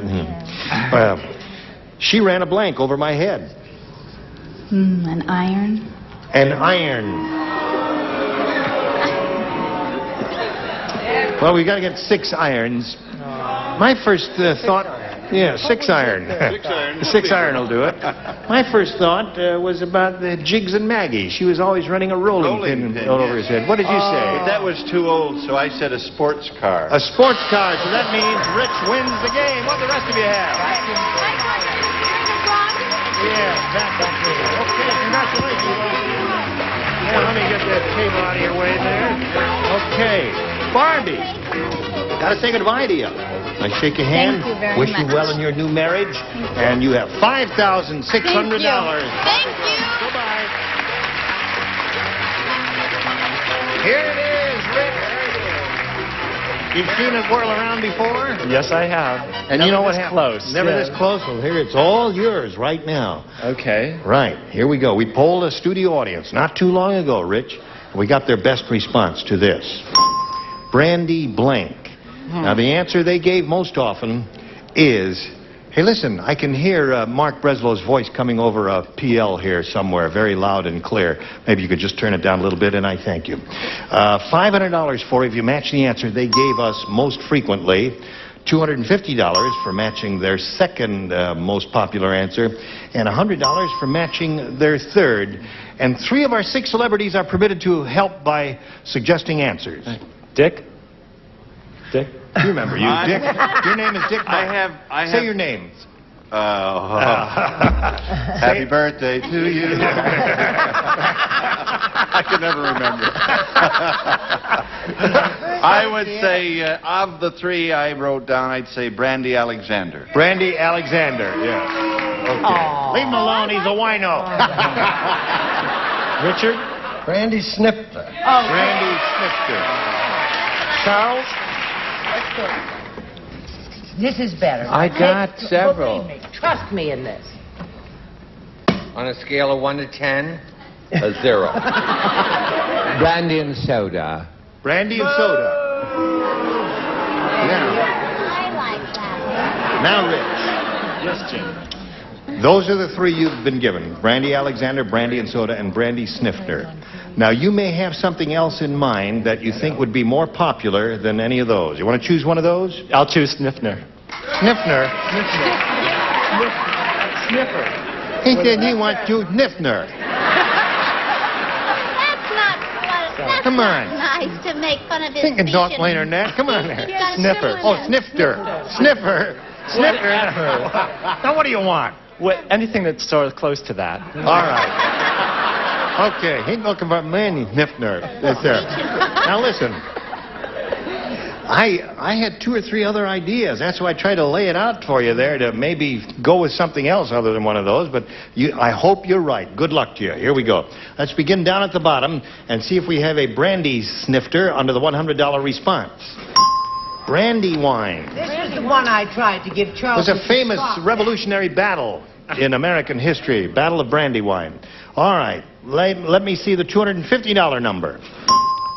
she ran a blank over my head. An iron? An iron. Well, we got to get 6 irons. My first thought... Yeah, 6 iron. 6 iron will do it. My first thought was about the Jiggs and Maggie. She was always running a rolling pin all over his head. What did you say? But that was too old, so I said a sports car. A sports car, so that means Rich wins the game. What do the rest of you have? Yeah, back up there. Okay, congratulations. Yeah, let me get that table out of your way there. Okay, Barbie. Gotta say goodbye to you. I shake your hand. Thank you very Wish much. you well in your new marriage. And you have $5,600. Thank you. Goodbye. Here it is, Rick. You've seen it whirl around before? Yes, I have. And you know what happened? Close. Never Yeah. this close. Well, here, it's all yours right now. Okay. Right. Here we go. We polled a studio audience not too long ago, Rich. We got their best response to this. Brandy blank. Now, the answer they gave most often is, hey, listen, I can hear Mark Breslow's voice coming over a PL here somewhere, very loud and clear. Maybe you could just turn it down a little bit, and I thank you. $500 for if you match the answer they gave us most frequently. $250 for matching their second most popular answer, and $100 for matching their third. And 3 of our 6 celebrities are permitted to help by suggesting answers. Dick? Dick? You remember you, Dick. Your name is Dick. I have... Say your name. Happy birthday to you. I can never remember. I would say, of the 3 I wrote down, I'd say Brandy Alexander. Brandy Alexander, yes. Okay. Leave him alone, he's a wino. Richard? Brandy Snifter. Brandy Snifter. Charles? This is better. I got several. Believe me, trust me in this. On a scale of 1 to 10, a 0. Brandy and soda. Brandy and soda. I like that. Now, Rich. Yes, Jim. Those are the 3 you've been given. Brandy Alexander, Brandy and soda, and Brandy Snifter. Now, you may have something else in mind that you think would be more popular than any of those. You want to choose one of those? I'll choose Snifner. Snifner? Sniffer. He said he wants to Snifner. That's not what. Come on. Nice to make fun of his Think of speech Doc and- Laner than that. Come on there. Yeah, Sniffer. Oh, Snifter. Sniffer. Sniffer. Now, what do you want? Anything that's sort of close to that. All right. Okay, he's looking for Manny Nifner. That's there. Now listen, I had 2 or 3 other ideas. That's why I tried to lay it out for you there to maybe go with something else other than one of those. But I hope you're right. Good luck to you. Here we go. Let's begin down at the bottom and see if we have a brandy snifter under the $100 response. Brandy wine. This is the one I tried to give It Charles. was a famous revolutionary battle in American history, Battle of Brandywine. All right, let me see the $250 number.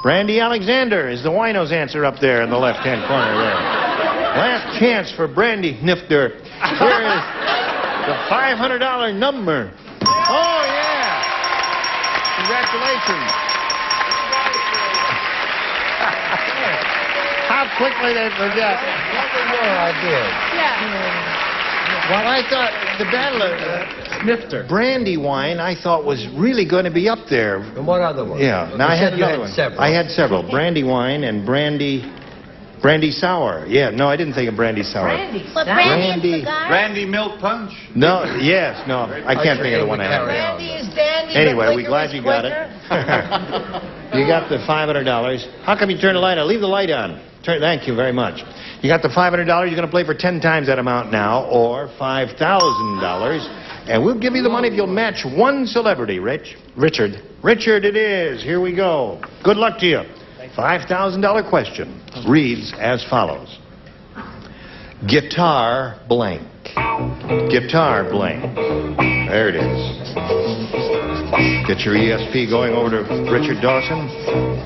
Brandy Alexander is the wino's answer up there in the left-hand corner there. Last chance for Brandy Nifter. Here is the $500 number. Oh, yeah. Congratulations. How quickly they forget. I did. Well, I thought the battle of Snifter. Brandywine, I thought was really going to be up there. And what other one? Yeah. Now You I had said you another had one. several. I had several. Brandywine and brandy sour. Yeah. No, I didn't think of brandy sour. But Brandy and cigar? Brandy Milk Punch? No. Yes. No. I can't think of the one I had. Brandy is dandy. Anyway, but we're liquor glad is you got it. quicker. You got the $500. How come you turn the light on? Leave the light on. Thank you very much. You got the $500. You're going to play for 10 times that amount now, or $5,000. And we'll give you the money if you'll match one celebrity, Rich. Richard. Richard it is. Here we go. Good luck to you. $5,000 question reads as follows. Guitar blank. Guitar blank. There it is. Get your ESP going over to Richard Dawson.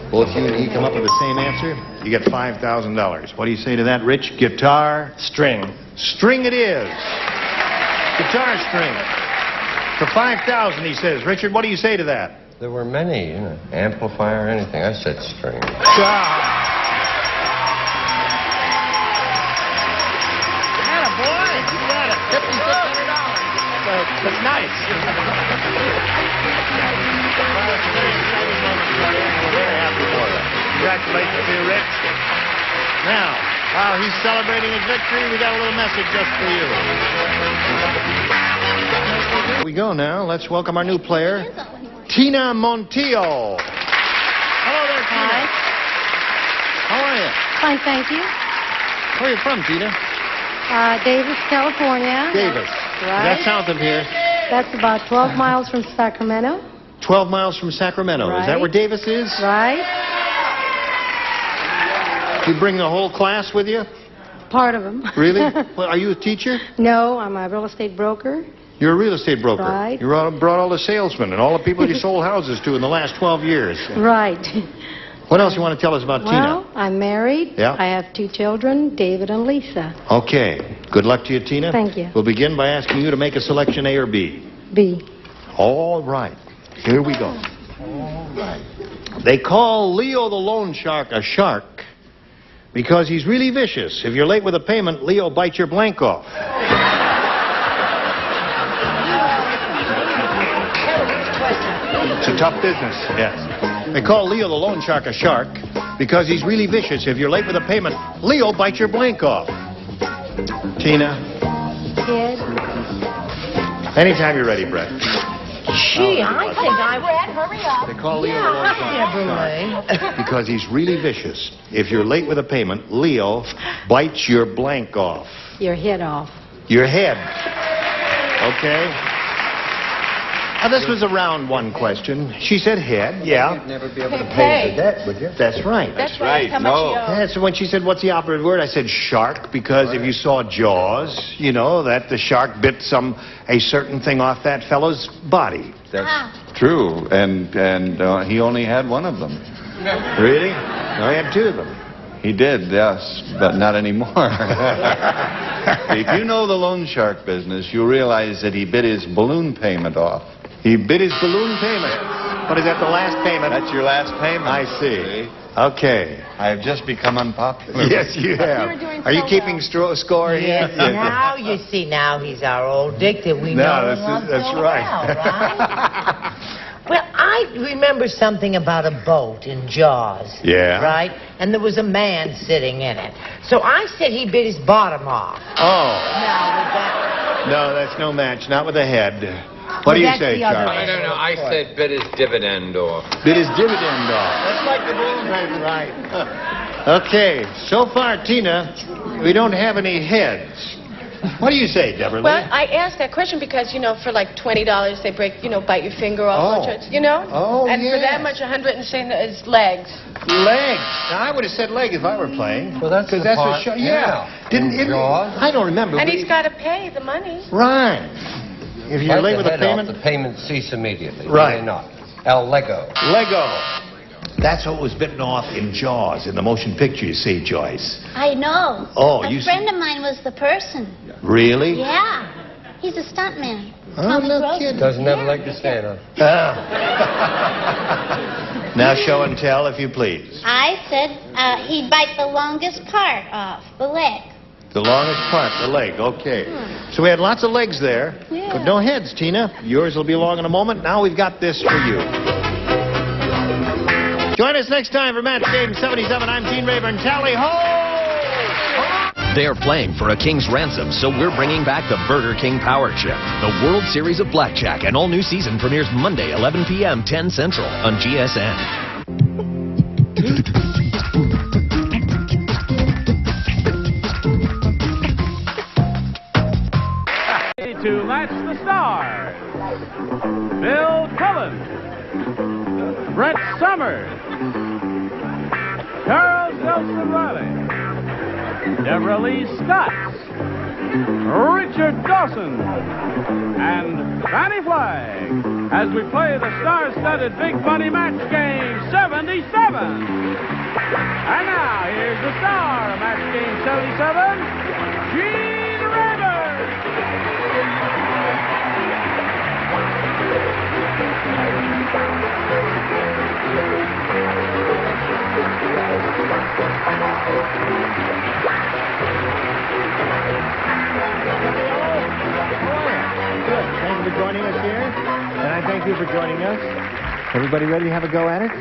Both you and he come up with the same answer. You get $5,000. What do you say to that, Rich? Guitar? String. String it is. Guitar string. For $5,000, he says. Richard, what do you say to that? There were many, amplifier, anything. I said string. That's nice. Congratulations to you, Rich. Now, while he's celebrating his victory, we got a little message just for you. Here we go now. Let's welcome our new player, Tina Montiel. Hello there, Tina. How are you? Fine, thank you. Where are you from, Tina? Davis, California. Davis. Right. That's south of here. That's about 12 miles from Sacramento. 12 miles from Sacramento. Right. Is that where Davis is? Right. You bring the whole class with you? Part of them. Really? Well, are you a teacher? No, I'm a real estate broker. You're a real estate broker. Right. You brought all the salesmen and all the people you sold houses to in the last 12 years. Right. What else you want to tell us about Well, I'm married. Yeah. I have 2 children, David and Lisa. Tina? Okay. Good luck to you, Tina. Thank you. We'll begin by asking you to make a selection, A or B. B. All right. Here we go. All right. They call Leo the loan shark a shark because he's really vicious. If you're late with a payment, Leo bites your blank off. It's a tough business, yes. They call Leo the loan shark a shark because he's really vicious. If you're late with a payment, Leo bites your blank off. Tina? Kid. Anytime you're ready, Brett. Gee, I think Brett, hurry up. They call Leo the loan shark because he's really vicious. If you're late with a payment, Leo bites your blank off. Your head off. Your head. Okay. Now, this was a round 1 question. She said head, yeah. You'd never be able to Pay. pay the debt, would you? That's right. That's right. How much you owe. Yeah, so when she said, what's the operative word? I said shark, because if you saw Jaws, you know that the shark bit a certain thing off that fellow's body. That's true, and he only had one of them. Really? No, he had 2 of them. He did, yes, but not anymore. If you know the loan shark business, you'll realize that he bit his balloon payment off. He bit his balloon payment. What is that, the last payment? That's your last payment. I see. Okay. I have just become unpopular. Yes, you have. Are you keeping score here? Yes, now you see, now he's our old dick that we know and love that's so right. well, right? Well, I remember something about a boat in Jaws. Yeah. Right? And there was a man sitting in it. So I said he bit his bottom off. Oh. Now, was that... No, that's no match. Not with a head. What do you say, Charlie? I don't know. I said bit his dividend off. Bit his dividend off. That's like the balloon payment, right? Okay. So far, Tina, we don't have any heads. What do you say, Deborah? Well, I asked that question because, for like $20, they bite your finger off. Oh. Oh, and for yes. that much, 100 and saying that it's legs. Legs. Now, I would have said leg if I were playing. Well, that's the part. Yeah. Jaws. I don't remember. And he's got to pay the money. Right. If you're late with a payment. The payment cease immediately. Right. May not. El Lego. Lego. That's what was bitten off in Jaws, in the motion picture, you see, Joyce. I know. Oh, a friend of mine was the person. Really? Yeah. He's a stuntman. Oh, no kidding. Doesn't have a leg to stand on. Now show and tell, if you please. I said he'd bite the longest part off, the leg. The longest part, the leg, okay. So we had lots of legs there, but no heads, Tina. Yours will be along in a moment. Now we've got this for you. Join us next time for Match Game 77. I'm Gene Rayburn. Tally ho! They're playing for a king's ransom, so we're bringing back the Burger King Power Chip. The World Series of Blackjack and all new season premieres Monday, 11 p.m., 10 Central on GSN. To match the stars, Bill Cullen, Brett Sommers, Charles Nelson Reilly, Deborah Lee Scott, Richard Dawson, and Fannie Flagg as we play the star-studded Big Money Match Game 77. And now, here's the star of Match Game 77, Gene Rayburn. Good. Thank you for joining us here. And I thank you for joining us. Everybody ready to have a go at it?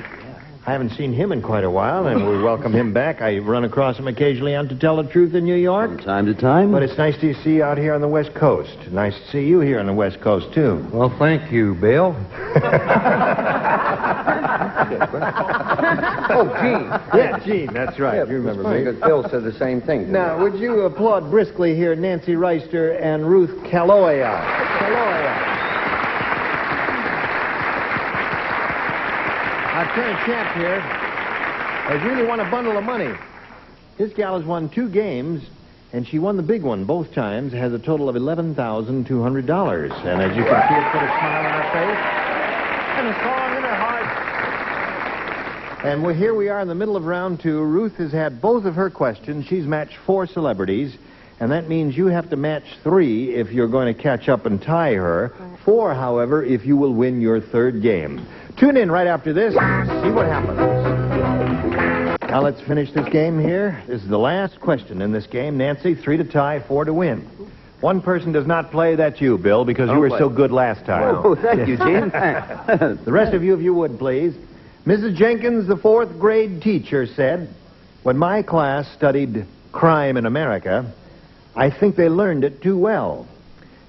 I haven't seen him in quite a while, and we welcome him back. I run across him occasionally on To Tell the Truth in New York. From time to time. But it's nice to see you out here on the West Coast. Nice to see you here on the West Coast, too. Well, thank you, Bill. Oh, Gene. Yeah, Gene, that's right. Yeah, you remember funny, me. because Bill said the same thing. Now, would you applaud briskly here Nancy Reister and Ruth Caloya? Our current champ here has really won a bundle of money. This gal has won 2 games, and she won the big one both times, has a total of $11,200. And as you can see, it put a smile on her face and a song in her heart. And here we are in the middle of round 2. Ruth has had both of her questions. She's matched 4 celebrities, and that means you have to match 3 if you're going to catch up and tie her. 4, however, if you will win your 3rd game. Tune in right after this, see what happens. Now let's finish this game here. This is the last question in this game. Nancy, 3 to tie, 4 to win. One person does not play, that's you, Bill, because you were so good last time. Oh, thank you, Gene. The rest of you, if you would, please. Mrs. Jenkins, the 4th grade teacher, said, when my class studied crime in America, I think they learned it too well.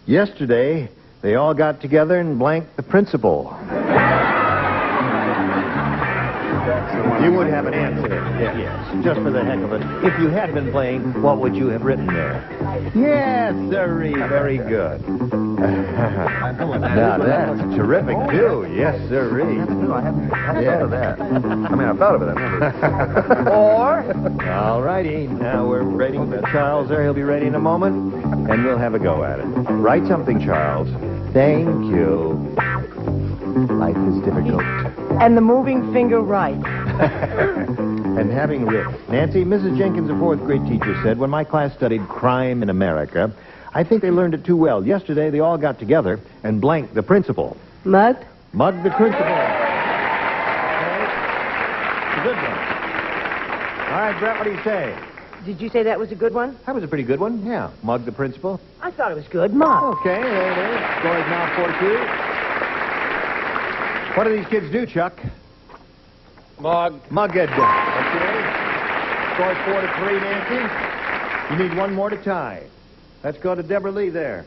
Yesterday, they all got together and blanked the principal. You would have an answer. Yes, just for the heck of it. If you had been playing, what would you have written there? Yes, sirree. Very good. Now, that's terrific, too. Yes, sirree. I haven't thought of that. I mean, I've thought of it. I've never... Or? All righty. Now we're ready for Charles there. He'll be ready in a moment, and we'll have a go at it. Write something, Charles. Thank you. Life is difficult. And the moving finger right. And having writ. Nancy, Mrs. Jenkins, a 4th grade teacher, said, when my class studied crime in America, I think they learned it too well. Yesterday, they all got together and blanked the principal. Mugged? Mugged the principal. Okay. A good one. All right, Brett, what do you say? Did you say that was a good one? That was a pretty good one, yeah. Mugged the principal. I thought it was good. Mug. Okay, there it is. Score is now 4-2. What do these kids do, Chuck? Mugged. Okay. Score's 4-3, Nancy. You need one more to tie. Let's go to Deborah Lee there.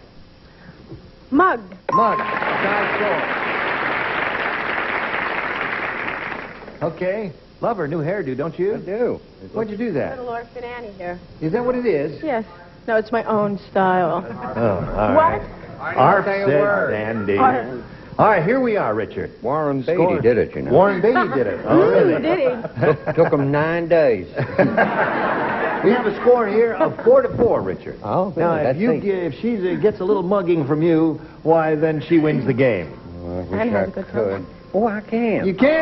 Mugged. Tie score. Okay. Love her new hairdo, don't you? I do. Why'd you do that? Little orphan Annie here. Is that what it is? Yes. No, it's my own style. Oh, all right. Arf said Sandy. All right, here we are, Richard. Warren Beatty did it, you know. Warren Beatty did it. Oh, really? Did he? Took him We9 days. have a score here of 4-4, Richard. Oh, now, if she gets a little mugging from you, why, then she wins the game. I wish I could. Oh, I can. You can!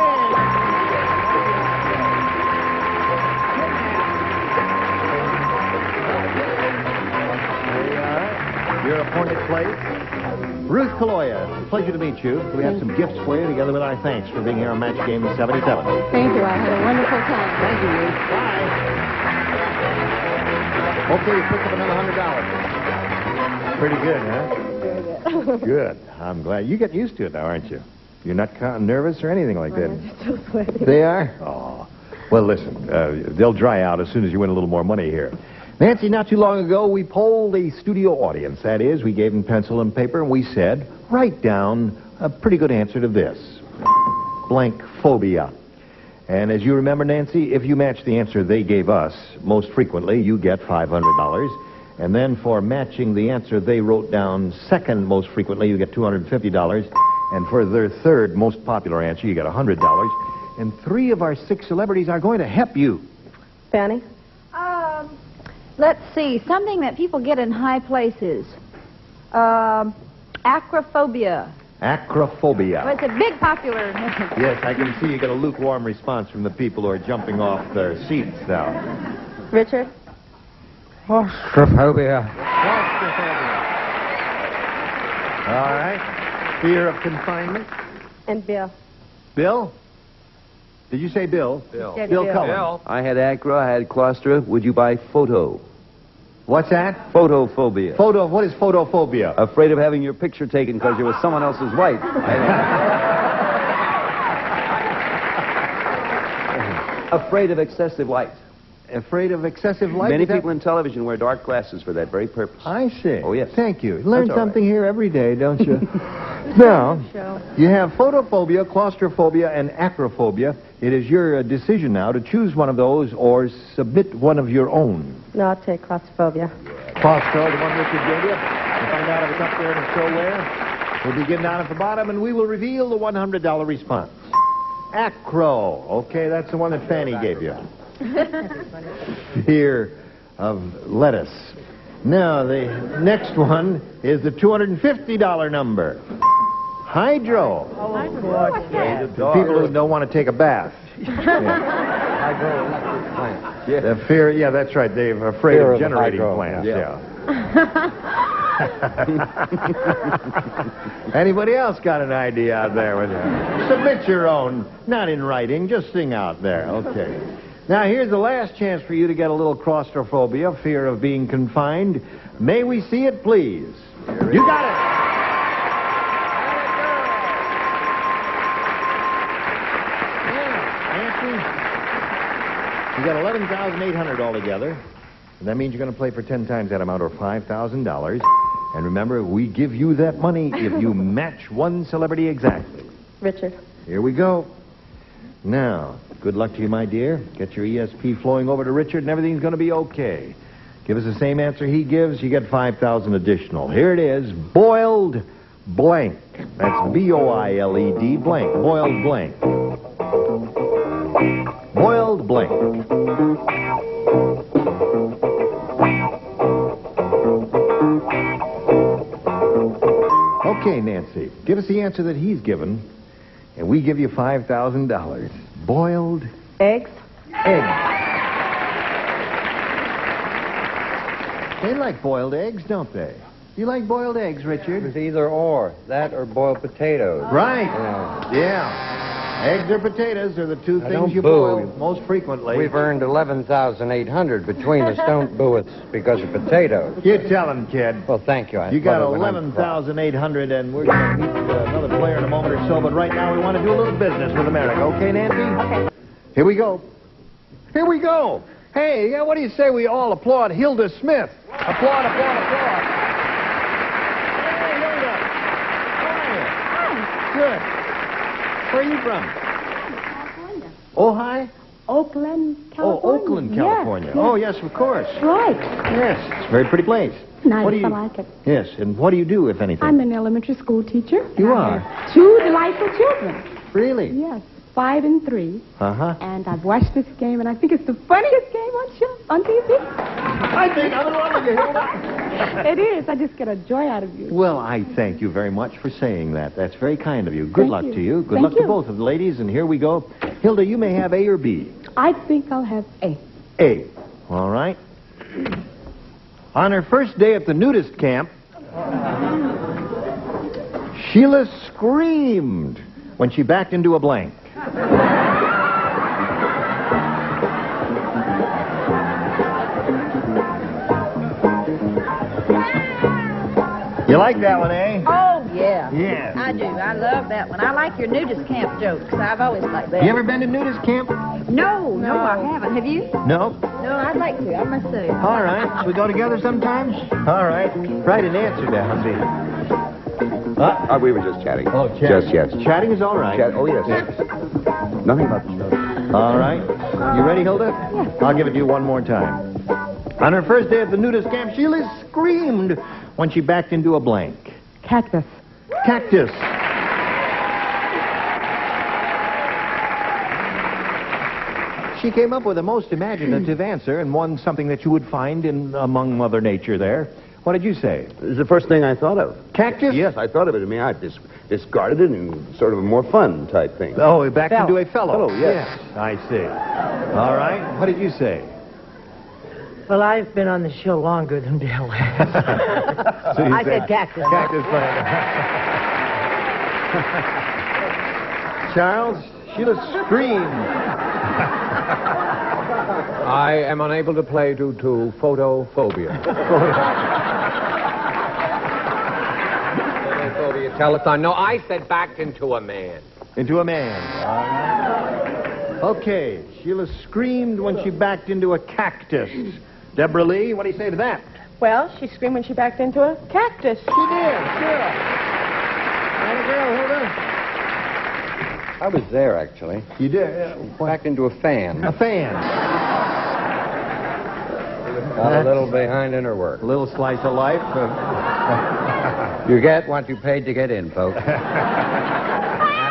There you are. Your appointed place. Ruth Caloya, pleasure to meet you. We have some gifts for you, together with our thanks for being here on Match Game 77. Thank you. I had a wonderful time. Thank you, Ruth. Bye. Okay, you picked up another $100. Pretty good, huh? Very good. Good. I'm glad. You get used to it now, aren't you? You're not nervous or anything like that. So sweaty. They are? Oh. Well, listen, they'll dry out as soon as you win a little more money here. Nancy, not too long ago, we polled the studio audience. That is, we gave them pencil and paper, and we said, write down a pretty good answer to this. Blank phobia. And as you remember, Nancy, if you match the answer they gave us, most frequently, you get $500. And then for matching the answer they wrote down second most frequently, you get $250. And for their 3rd most popular answer, you get $100. And 3 of our 6 celebrities are going to help you. Fannie? Let's see. Something that people get in high places. Acrophobia. Acrophobia. Well, it's a big popular... Yes, I can see you get a lukewarm response from the people who are jumping off their seats now. Richard? Claustrophobia. All right. Fear of confinement. And Bill. Bill? Did you say Bill? Bill. Bill Cullen. I had acro, I had claustra. Would you buy photo? What's that? Photophobia. What is photophobia? Afraid of having your picture taken because you're with someone else's wife. Afraid of excessive light. Afraid of excessive light? Many people in television wear dark glasses for that very purpose. I see. Oh, yes. Thank you. Learn That's all something here every day, don't you? Now, you have photophobia, claustrophobia, and acrophobia. It is your decision now to choose one of those or submit one of your own. No, I'll take claustrophobia. Claustro, the one Richard gave you. We'll find out if it's up there and if so where. We'll begin down at the bottom, and we will reveal the $100 response. Acro. Okay, that's the one that Fannie gave you. Fear of lettuce. Now, the next one is the $250 number. Hydro. The people who don't want to take a bath. Hydroelectric plant. The fear, yeah, that's right. They're afraid Fear of of generating hydro, plants. yeah. Anybody else got an idea out there with you? Submit your own, not in writing, just sing out there. Okay. Now, here's the last chance for you to get a little claustrophobia, fear of being confined. May we see it, please? You got it! You got $11,800 altogether. And that means you're going to play for 10 times that amount, or $5,000. And remember, we give you that money if you match one celebrity exactly. Richard. Here we go. Now, good luck to you, my dear. Get your ESP flowing over to Richard, and everything's going to be okay. Give us the same answer he gives, you get $5,000 additional. Here it is, boiled blank. That's B-O-I-L-E-D blank. Boiled blank. Boiled blank. Okay, Nancy, give us the answer that he's given, and we give you $5,000. Boiled eggs. Eggs. They like boiled eggs, don't they? You like boiled eggs, Richard? It's either or. That or boiled potatoes. Right. Yeah. Eggs or potatoes are the two things you boil most frequently. We've earned $11,800 between us. Don't boo us because of potatoes. You tell him, kid. Well, thank you. You got $11,800, and we're going to meet another player in a moment or so, but right now we want to do a little business with America. Okay, Nancy? Okay. Here we go. Here we go. Hey, yeah, what do you say we all applaud Hilda Smith? Applaud, applaud, applaud. Hey, Hilda. How are you? Good. Where are you from? California. Ojai? Oakland, California. Oh, Oakland, California. Yes, Oh, yes, of course. Right. Yes, it's a very pretty place. Nice, What do you... I like it. Yes, and what do you do, if anything? I'm an elementary school teacher. You I are? have 2 delightful children. Really? Yes, 5 and 3. Uh-huh. And I've watched this game, and I think it's the funniest game on TV. I think I'm in love with you, Hilda. It is. I just get a joy out of you. Well, I thank you very much for saying that. That's very kind of you. Good Thank luck you. to you. Good Thank luck to you. both of the ladies, and here we go. Hilda, you may have A or B. I think I'll have A. A. All right. On her first day at the nudist camp, Sheila screamed when she backed into a blank. You like that one, eh? Oh, yeah. Yeah. I do. I love that one. I like your nudist camp jokes. I've always liked that. You ever been to nudist camp? No, I haven't. Have you? No. No, I'd like to. I must say. All right. Should we go together sometimes? All right. Write an answer down, see. We were just chatting. Oh, chatting. Just, yes. Chatting is all right. Oh, yes. Nothing about the show. All right. You ready, Hilda? Yes. I'll give it to you one more time. On her first day at the nudist camp, Sheila screamed when she backed into a blank. Cactus. Cactus. she came up with the most imaginative answer and one something that you would find in among Mother Nature there. What did you say? It was the first thing I thought of. Cactus? Yes, I thought of it. I mean, I discarded it in sort of a more fun type thing. Oh, back into a fellow. Fellow, yes. I see. All right. What did you say? Well, I've been on the show longer than Bill has. So I said cactus. Cactus plant. Charles, Sheila screamed. I am unable to play due to photophobia. Photophobia telethon. No, I said backed into a man. Into a man. All right. Okay. Sheila screamed when she backed into a cactus. Deborah Lee, what do you say to that? Well, she screamed when she backed into a cactus. She did, sure. Right, girl, hold on. I was there, actually. You did? Back into a fan. A fan. Got a little behind in her work. A little slice of life. You get what you paid to get in, folks.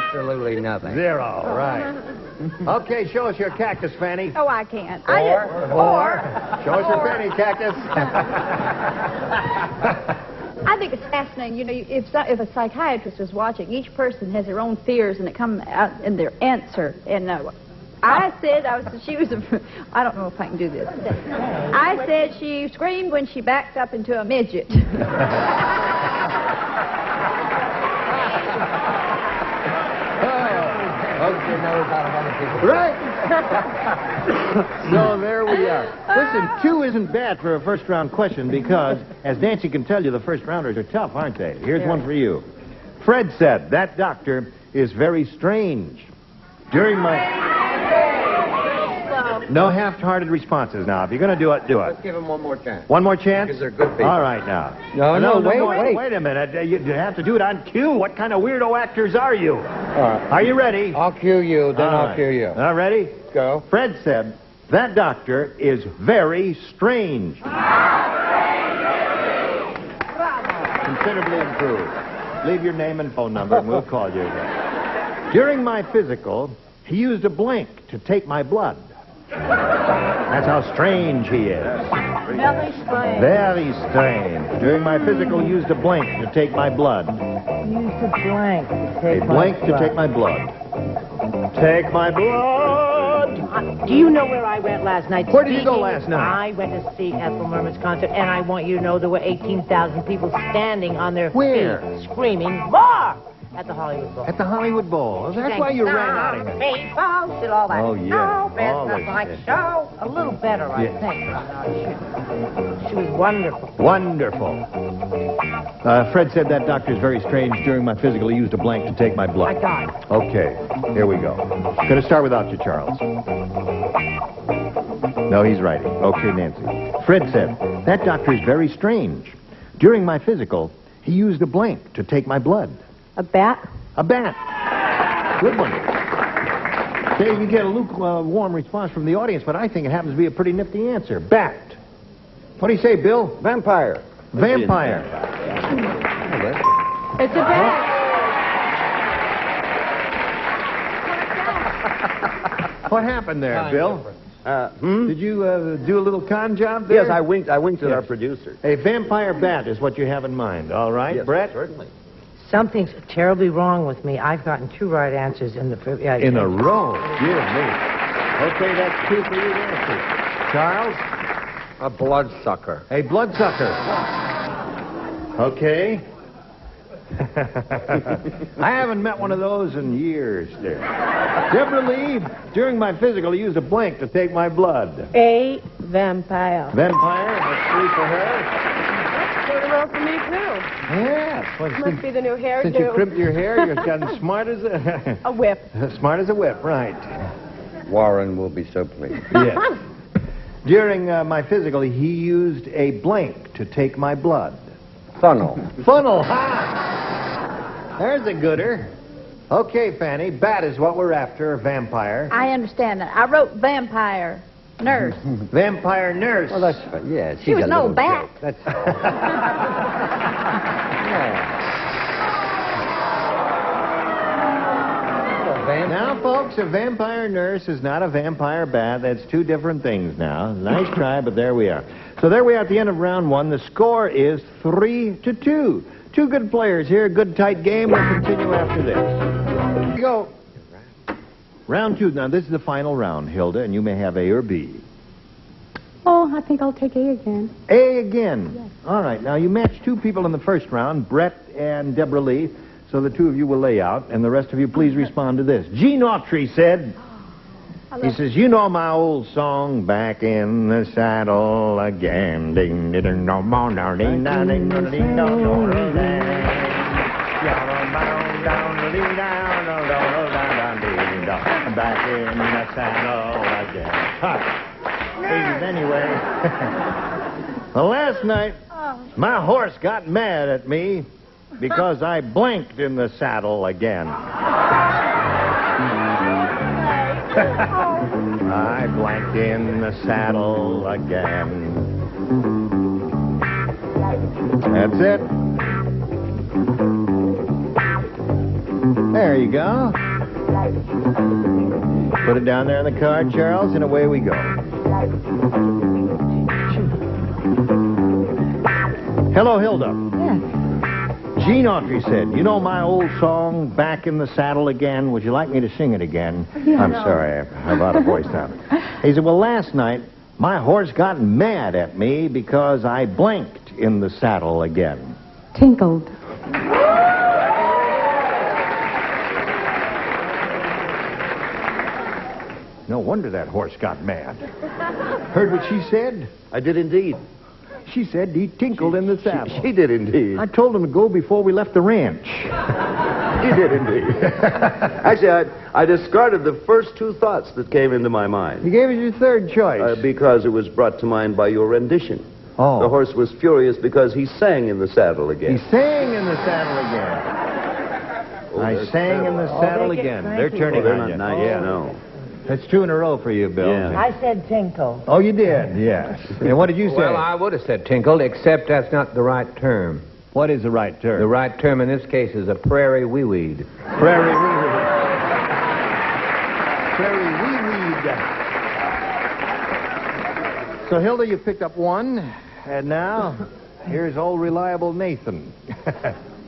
Absolutely nothing. Zero, right. Okay, show us your cactus, Fannie. Oh, I can't. Or. Show us your Fannie cactus. I think it's fascinating. You know, if a psychiatrist is watching, each person has their own fears, and it comes out in their answer. And I said she was I don't know if I can do this. I said she screamed when she backed up into a midget. Right. So there we are. Listen, 2 isn't bad for a first-round question because, as Nancy can tell you, the first-rounders are tough, aren't they? Here's one for you. Fred said, that doctor is very strange. During my... No half-hearted responses now. If you're going to do it, do it. Let's give him one more chance. One more chance? Because they're good people. All right, now. No, wait. Wait a minute. You have to do it on cue. What kind of weirdo actors are you? Are you ready? I'll cue you, then I'll cue you. All ready? Go. Fred said, that doctor is very strange. Considerably improved. Leave your name and phone number, and we'll call you again. During my physical, he used a blank to take my blood. That's how strange he is. Very strange. Very strange. During my physical, he used a blank to take my blood. Used a blank to take A blank to take my blood. Take my blood. Do you know where I went last night? Where did you go last night? I went to see Ethel Merman's concert, and I want you to know there were 18,000 people standing on their feet, screaming, "More!" at the Hollywood Bowl. At the Hollywood Bowl. That's why you ran out of here. People, did all that. Oh, yeah. Business like show. A little better, I think. She was wonderful. Wonderful. Fred said that doctor's very strange. During my physical, he used a blank to take my blood. I got it. Okay, here we go. Gonna start without you, Charles. No, he's writing. Okay, Nancy. Fred said, that doctor is very strange. During my physical, he used a blank to take my blood. A bat? A bat. Good one. Okay, you get a lukewarm response from the audience, but I think it happens to be a pretty nifty answer. Bat. What do you say, Bill? Vampire. Vampire. It's a bat. What happened there, Bill? Did you do a little con job there? Yes, I winked at our producer. A vampire bat is what you have in mind. All right, Yes, Brett? certainly. Something's terribly wrong with me. I've gotten 2 right answers in the... In a row. Dear me. Okay, that's 2 for you, Nancy. Charles? A bloodsucker. A bloodsucker. Okay. I haven't met one of those in years, dear. Deborah Lee, during my physical, he used a blank to take my blood. A vampire. Vampire, that's 3 for her. Played a role for me, too. Yes. Must be the new hairdo. Since you crimped your hair, you've gotten smart as a whip. Smart as a whip, right. Warren will be so pleased. Yes. During my physical, he used a blank to take my blood. Funnel. Funnel, ha! There's a gooder. Okay, Fannie, bat is what we're after, vampire. I understand that. I wrote vampire nurse. Vampire nurse. Well, that's yeah. She was no bat. That's Now, folks, a vampire nurse is not a vampire bat. That's two different things now. Nice try, but there we are. So there we are at the end of round one. The score is 3-2. Two good players here. Good tight game. We'll continue after this. Here we go. Round two. Now, this is the final round, Hilda, and you may have A or B. Oh, I think I'll take A again. A again. Yes. All right. Now, you matched two people in the first round, Brett and Deborah Lee. So the two of you will lay out, and the rest of you please respond to this. Gene Autry said, he says, you know my old song, Back in the Saddle Again. Ding, ding, ding, dong, dong, dong, ding, dong, ding, dong, ding, dong, dong, dong, back in the saddle again. Anyway, well, last night, my horse got mad at me because I blanked in the saddle again. I blanked in the saddle again. That's it. There you go. Put it down there on the card, Charles, and away we go. Hello, Hilda. Yes. Gene Autry said, you know my old song, Back in the Saddle Again? Would you like me to sing it again? Yeah, I'm no. sorry, I have out of voice now. He said, well, last night, my horse got mad at me because I blanked in the saddle again. Tinkled. No wonder that horse got mad. Heard what she said? I did indeed. She said he tinkled in the saddle. She did indeed. I told him to go before we left the ranch. He did indeed. Actually, I discarded the first two thoughts that came into my mind. You gave us your third choice. Because it was brought to mind by your rendition. Oh. The horse was furious because he sang in the saddle again. He sang in the saddle again. I sang in the saddle again. They're turning they're on not you. nice, Yeah. no. That's two in a row for you, Bill. Yeah. I said tinkle. Oh, you did? Yes. And what did you say? Well, I would have said tinkled, except that's not the right term. What is the right term? The right term in this case is a prairie wee-weed. Prairie wee-weed. Prairie wee-weed. So, Hilda, you picked up one, and now here's old reliable Nathan.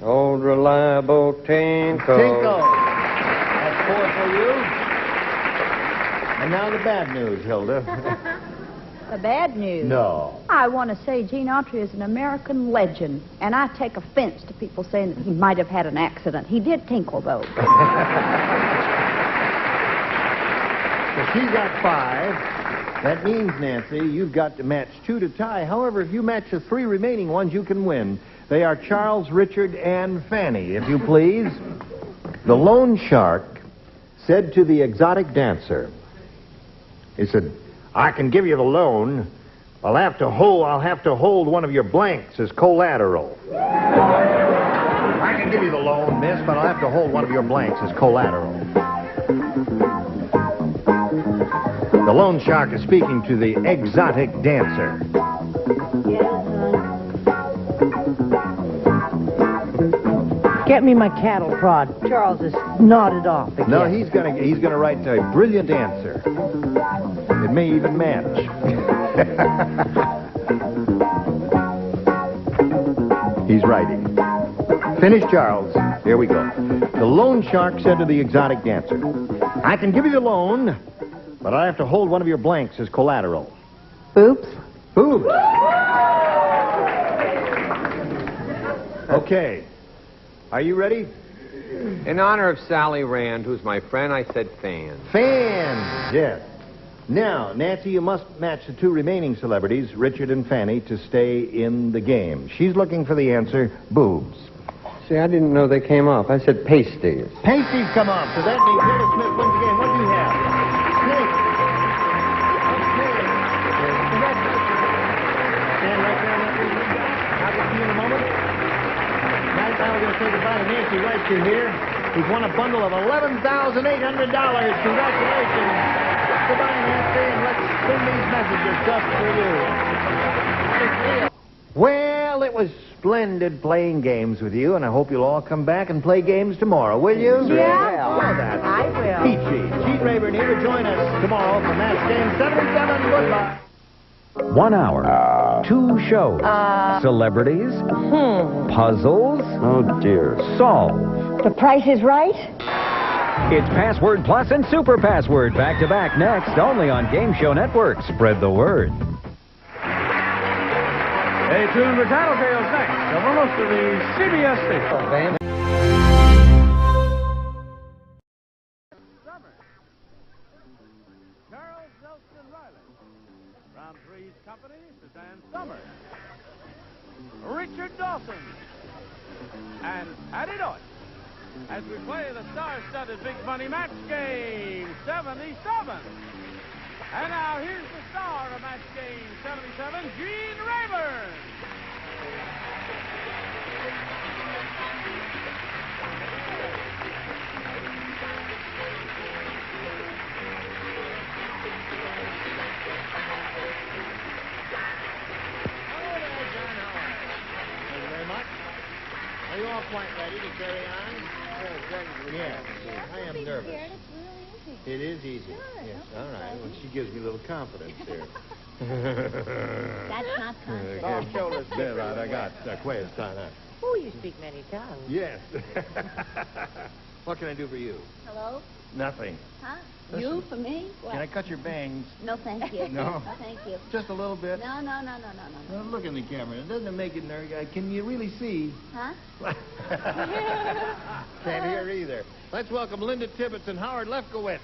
Old reliable Tinkle. Tinkle. That's four for you. And now the bad news, Hilda. The bad news. No. I want to say Gene Autry is an American legend, and I take offense to people saying that he might have had an accident. He did tinkle, though. So she got 5. That means, Nancy, you've got to match 2 to tie. However, if you match the 3 remaining ones, you can win. They are Charles, Richard, and Fannie, if you please. The loan shark said to the exotic dancer, he said, I can give you the loan. I'll have to hold one of your blanks as collateral. I can give you the loan, miss, but I'll have to hold one of your blanks as collateral. The loan shark is speaking to the exotic dancer. Get me my cattle prod. Charles is nodded off again. No, he's gonna write a brilliant answer. It may even match. He's writing. Finish, Charles. Here we go. The loan shark said to the exotic dancer, I can give you the loan, but I have to hold one of your blanks as collateral. Oops. Oops. Okay. Are you ready? In honor of Sally Rand, who's my friend, I said fan. Fans, yes. Now, Nancy, you must match the 2 remaining celebrities, Richard and Fannie, to stay in the game. She's looking for the answer, boobs. See, I didn't know they came off. I said pasties. Pasties come off, so that means Hilda Smith wins the game. What do you have? Snake. Stand right there. I'll get to you in a moment. Right now, we're going to say goodbye to Nancy Reicher here, who's won a bundle of $11,800. Congratulations. Goodbye, Nancy, and let's send these messages just for you. Well, it was splendid playing games with you, and I hope you'll all come back and play games tomorrow, will you? Yeah, Well, that's I will. peachy. Gene Rayburn here. Join us tomorrow for Match Game 77. Goodbye. 1 hour, 2 shows, celebrities, puzzles. Oh, dear. Solved. The Price is Right? It's Password Plus and Super Password back to back next, only on Game Show Network. Spread the word. Stay tuned for Tattletales next over most of the CBS stations. Charles Nelson Reilly. Round Three's company, Suzanne Sommers. Richard Dawson. And Patty Deutsch. As we play the star-studded big money match game 77. And now here's the star of match game 77, Gene Rayburn. Thank you very much. Are you all quite ready to carry on? Yes. I am nervous. It is easy. Yes. All right. Well, she gives me a little confidence here. That's not confidence. Oh, shoulders. Yeah, right. I got Quay's time. Oh, you speak many tongues. Yes. What can I do for you? Hello? Nothing. Huh? Listen, You for me? What? Can I cut your bangs? No, thank you. No? Thank you. Just a little bit? No. Well, look in the camera. Doesn't it make it nervous? Can you really see? Huh? Can't hear either. Let's welcome Linda Tibbetts and Howard Lefkowitz.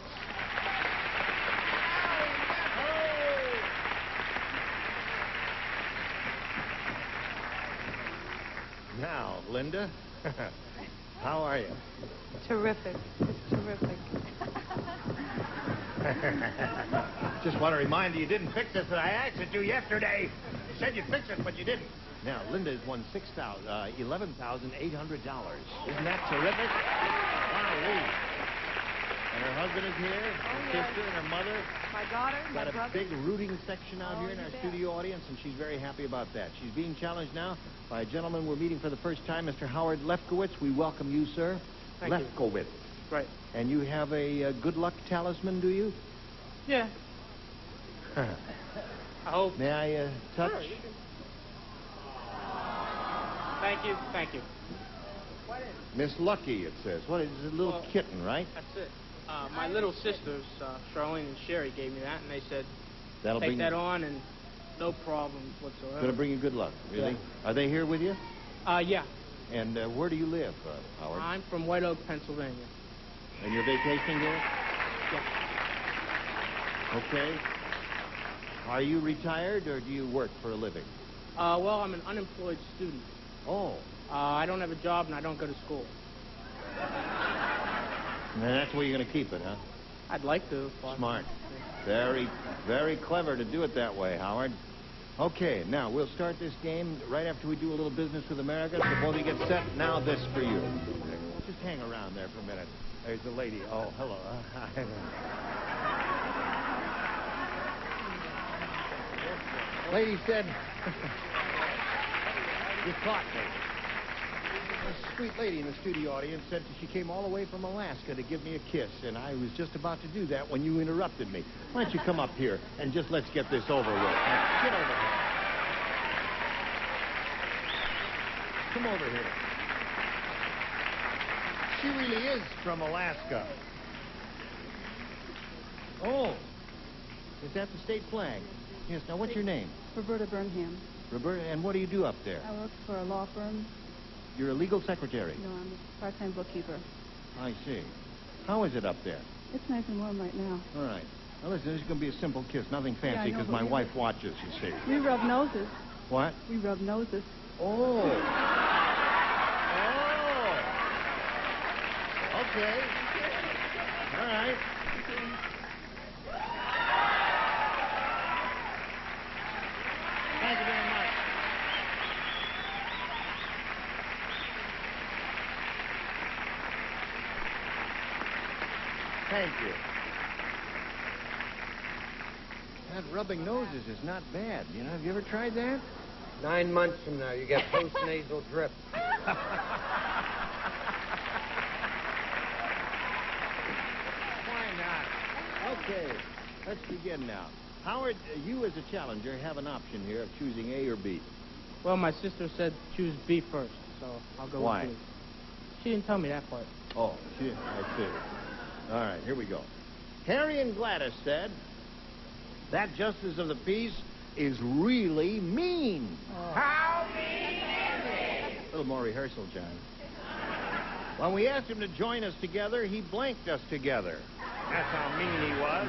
Now, Linda, how are you? Terrific. It's terrific. Just want to remind you didn't fix this that I asked you to yesterday. You said you'd fix it, but you didn't. Now, Linda's won $11,800. Isn't that terrific? Wow. And her husband is here, her sister and her mother. My daughter, my Got a brother. big rooting section out here in our studio audience, and she's very happy about that. She's being challenged now by a gentleman we're meeting for the first time, Mr. Howard Lefkowitz. We welcome you, sir. Thank you. Lefkowitz. Right. And you have a good luck talisman, do you? Yeah. I hope. May I touch? Sure, you can. Thank you. Miss Lucky, it says. What is it? A little kitten, right? That's it. My little sisters, Charlene and Sherry, gave me that, and they said, That'll take bring that on and no problems whatsoever. Gonna bring you good luck, really? Yeah. Are they here with you? Yeah. And where do you live, Howard? I'm from White Oak, Pennsylvania. And you're vacationing here? Yeah. Okay. Are you retired, or do you work for a living? Well, I'm an unemployed student. Oh. I don't have a job, and I don't go to school. And that's where you're going to keep it, huh? I'd like to. If possible. Smart. Very, very clever to do it that way, Howard. Okay, now we'll start this game right after we do a little business with America. So both of you get set. Now this for you. Just hang around there for a minute. There's the lady. Oh, hello. Lady said, you caught me. A sweet lady in the studio audience said she came all the way from Alaska to give me a kiss, and I was just about to do that when you interrupted me. Why don't you come up here and just let's get this over with. Get over here. Come over here. She really is from Alaska. Oh. Is that the state flag? Yes. Now, what's your name? Roberta Burnham. Roberta, and what do you do up there? I work for a law firm. You're a legal secretary. No, I'm a part-time bookkeeper. I see. How is it up there? It's nice and warm right now. All right. Now, listen, this is going to be a simple kiss, nothing Yeah, I fancy, know, because but my we- wife watches, you see. We rub noses. What? We rub noses. Oh. Okay. All right. Thank you very much. Thank you. That rubbing noses is not bad. You know, have you ever tried that? 9 months from now, you get post-nasal drip. Why not? Okay, let's begin now. Howard, you as a challenger have an option here of choosing A or B. Well, my sister said choose B first, so I'll go Why? with B. She didn't tell me that part. Oh, shit, I see. All right, here we go. Harry and Gladys said, that justice of the peace is really mean. How mean is it? A little more rehearsal, John. When we asked him to join us together, he blanked us together. That's how mean he was.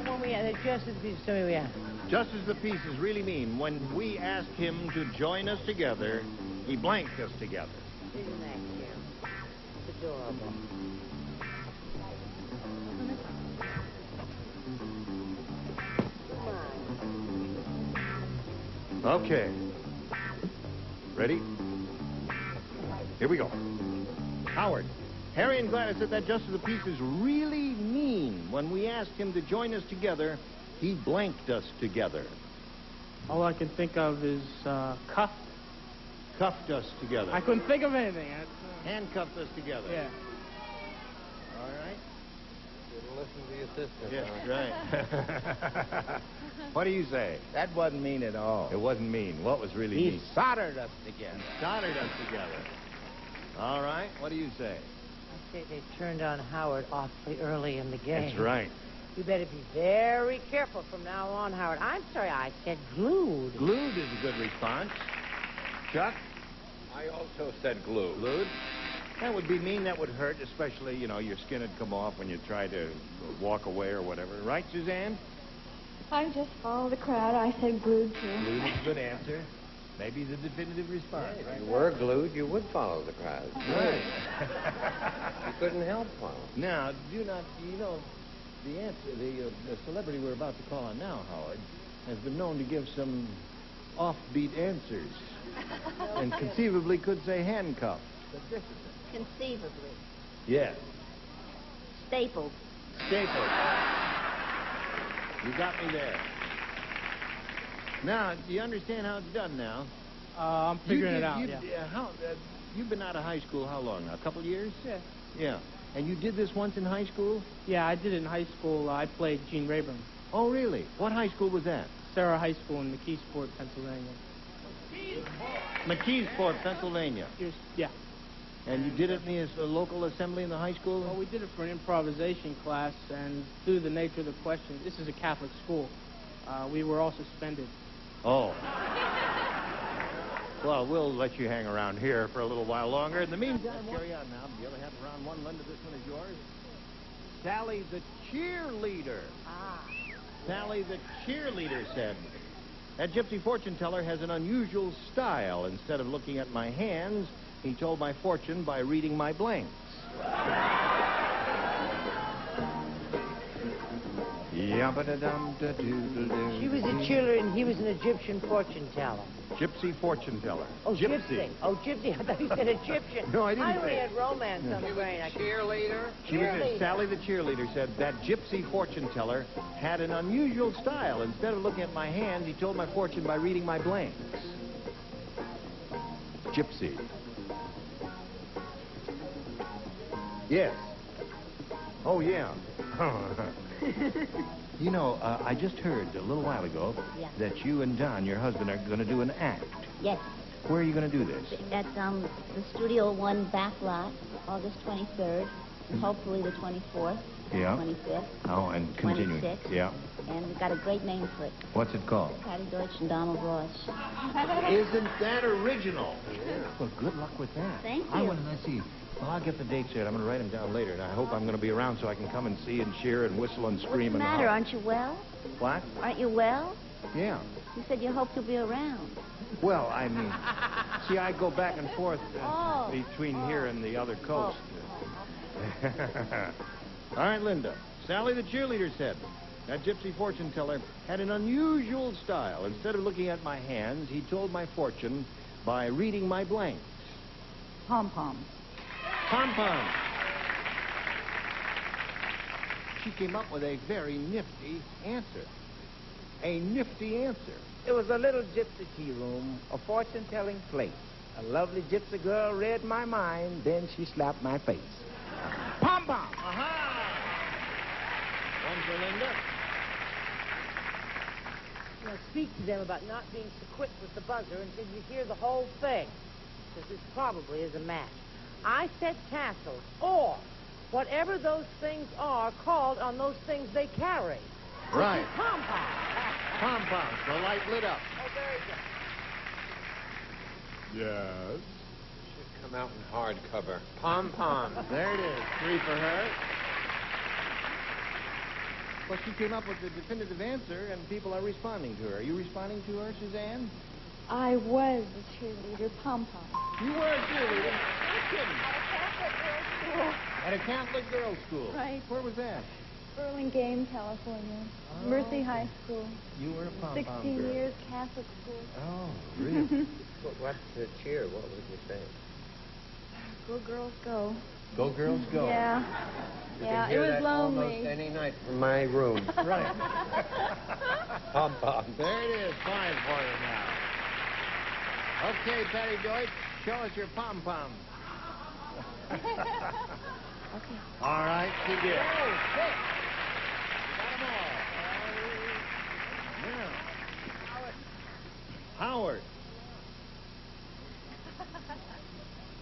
When we had the justice of the peace, tell me we had. Justice of the peace is really mean. When we asked him to join us together, he blanked us together. Isn't that cute? It's adorable. Okay. Ready? Here we go. Howard, Harry and Gladys said that justice of the peace is really mean. When we asked him to join us together, he blanked us together. All I can think of is cuffed. Cuffed us together. I couldn't think of anything. Handcuffed us together. Yeah. All right. Didn't listen to your sister. Yes, huh? right. What do you say? That wasn't mean at all. It wasn't mean. What was really He mean? soldered us together. Soldered us together. All right. What do you say? I say they turned on Howard awfully early in the game. That's right. You better be very careful from now on, Howard. I'm sorry, I said glued. Glued is a good response. Chuck? I also said glue. Glued? That would be mean. That would hurt, especially, you know, your skin would come off when you try to walk away or whatever. Right, Suzanne? I just followed the crowd. I said glued too. Glued is a good answer. Maybe the definitive response. If Right? you were glued, you would follow the crowd. Right. You couldn't help follow. Now, do not, you know, the answer, the celebrity we're about to call on now, Howard, has been known to give some offbeat answers. And conceivably could say handcuffed. But this is it. Conceivably. Yes. Stapled. Stapled. You got me there. Now, do you understand how it's done now? I'm figuring it out, yeah. You've been out of high school how long now? A couple years? Yeah. Yeah. And you did this once in high school? Yeah, I did it in high school. I played Gene Rayburn. Oh, really? What high school was that? Sarah High School in McKeesport, Pennsylvania. McKeesport, Pennsylvania. Yeah. And you did it in the local assembly in the high school? Well, we did it for an improvisation class, and due to the nature of the question, this is a Catholic school. We were all suspended. Oh. Well, we'll let you hang around here for a little while longer. In the meantime, carry on now. The other half of round one, Linda, this one is yours. Sally the cheerleader. Sally the cheerleader said, that gypsy fortune teller has an unusual style. Instead of looking at my hands, he told my fortune by reading my blanks. She was a cheerleader and he was an Egyptian fortune teller. Gypsy fortune teller. Oh, gypsy. Oh, gypsy. I thought you said Egyptian. No, I didn't I only say had romance on the brain. Cheerleader? Sally the cheerleader said that gypsy fortune teller had an unusual style. Instead of looking at my hands, he told my fortune by reading my blanks. Gypsy. Yes. Oh, yeah. You know, I just heard a little while ago that you and Don, your husband, are going to do an act. Yes. Where are you going to do this? At the Studio One back lot, August 23rd, and hopefully the 24th, Yeah. 25th, Oh, and continuing. 26th. Yeah. And we've got a great name for it. What's it called? Patty Deutsch and Donald Ross. Isn't that original? Well, good luck with that. Thank I you. want to see. Well, I'll get the dates here. I'm going to write them down later, and I hope I'm going to be around so I can come and see and cheer and whistle and scream. What's the matter? Aren't you well? What? Aren't you well? Yeah. You said you hoped you'll be around. Well, I mean, see, I go back and forth between here and the other coast. All right, Linda. Sally the cheerleader said, that gypsy fortune teller had an unusual style. Instead of looking at my hands, he told my fortune by reading my blanks. Pom-pom. Pom-pom. She came up with a very nifty answer. A nifty answer. It was a little gypsy tea room, a fortune-telling place. A lovely gypsy girl read my mind, then she slapped my face. Pom-pom! Aha! One for Linda. Now speak to them about not being so quick with the buzzer until you hear the whole thing. Because this probably is a match. I said tassels, or whatever those things are called on those things they carry. Right. Pom-pom. Pom-poms. The light lit up. Oh, very good. Yes. Should come out in hardcover. Pom-pom. There it is. 3 for her. Well, she came up with the definitive answer, and people are responding to her. Are you responding to her, Suzanne? I was a cheerleader, pom-pom. You were a cheerleader. No kidding. At a Catholic girls' school. At a Catholic girls' school. Right. Where was that? Burlingame, California. Oh. Mercy High School. You were a pom-pom 16 girl. years Catholic school. Oh, really? What's the cheer? What would you say? Go girls, go. Go, girls, go. Yeah. You Yeah, can it hear was that lonely. almost any night from my room. Right. Pom-pom. There it is. 5 for you now. Okay, Patty Deutsch, show us your pom-pom. Okay. All right, she did. Oh, Got them all. Now, Howard.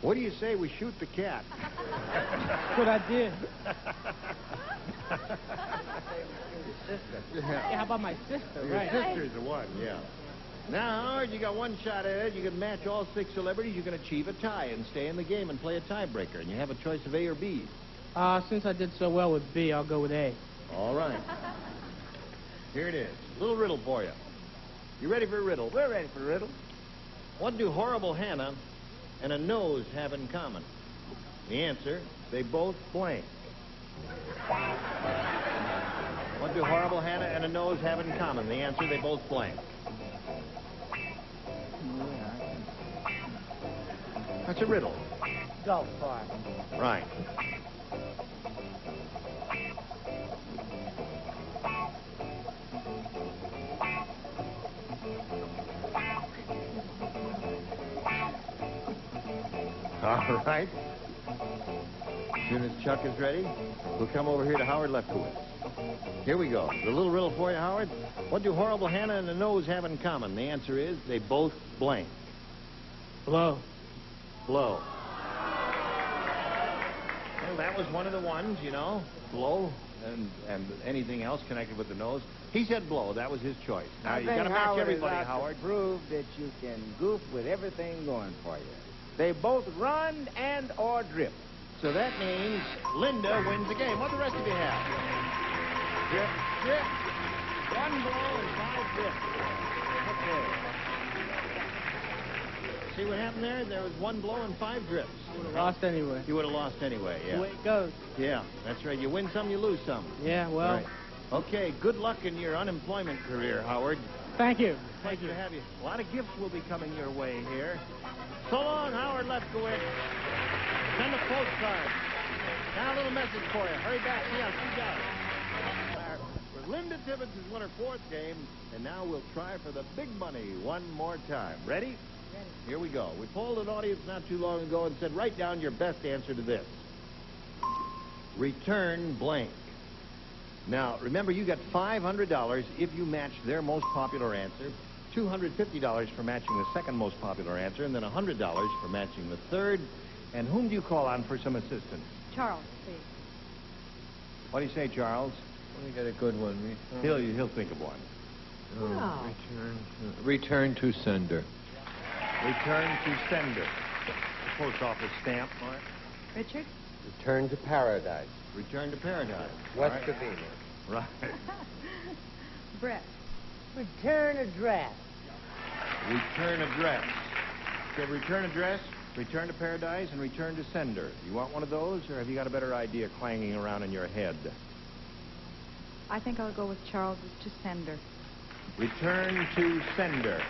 What do you say we shoot the cat? Good idea. Yeah. Yeah, how about my sister, Your right? sister's the one, yeah. Now, Howard, you got one shot at it. You can match all 6 celebrities. You can achieve a tie and stay in the game and play a tiebreaker. And you have a choice of A or B. Since I did so well with B, I'll go with A. All right. Here it is. Little riddle for you. You ready for a riddle? We're ready for a riddle. What do Horrible Hannah and a nose have in common? The answer, they both blank. What do Horrible Hannah and a nose have in common? The answer, they both blank. That's a riddle. Go for it. Right. All right. As soon as Chuck is ready, we'll come over here to Howard Lefkowitz. Here we go. The little riddle for you, Howard. What do Horrible Hannah and the nose have in common? The answer is they both blank. Blow. Blow. Well, that was one of the ones, you know. Blow and anything else connected with the nose. He said blow. That was his choice. Now, you got to match everybody, Howard. Prove that you can goof with everything going for you. They both run and or drift. So that means Linda wins the game. What do the rest of you have? Drip, drip. 1 blow and 5 drips. Okay. See what happened there? There was 1 blow and 5 drips. You would have lost anyway. You would have lost anyway, yeah. The way it goes. Yeah, that's right. You win some, you lose some. Yeah, well. Right. Okay, good luck in your unemployment career, Howard. Thank you. Thank you to have you. A lot of gifts will be coming your way here. So long, Howard Lefkowitz. Send a postcard. Now a little message for you. Hurry back. See us. We got it. Linda Tibbetts has won her 4th game, and now we'll try for the big money one more time. Ready? Ready. Here we go. We polled an audience not too long ago and said, write down your best answer to this. Return blank. Now, remember, you get $500 if you match their most popular answer, $250 for matching the second most popular answer, and then $100 for matching the third. And whom do you call on for some assistance? Charles, please. What do you say, Charles? Let me get a good one. He'll think of one. Wow. Return to sender. Return to sender. The post office stamp, Mark. Richard? Return to paradise. Return to paradise. West Right. Covina. Right. Brett. Return address. Return address. Okay, return address, return to paradise, and return to sender. You want one of those, or have you got a better idea clanging around in your head? I think I'll go with Charles to sender. Return to sender.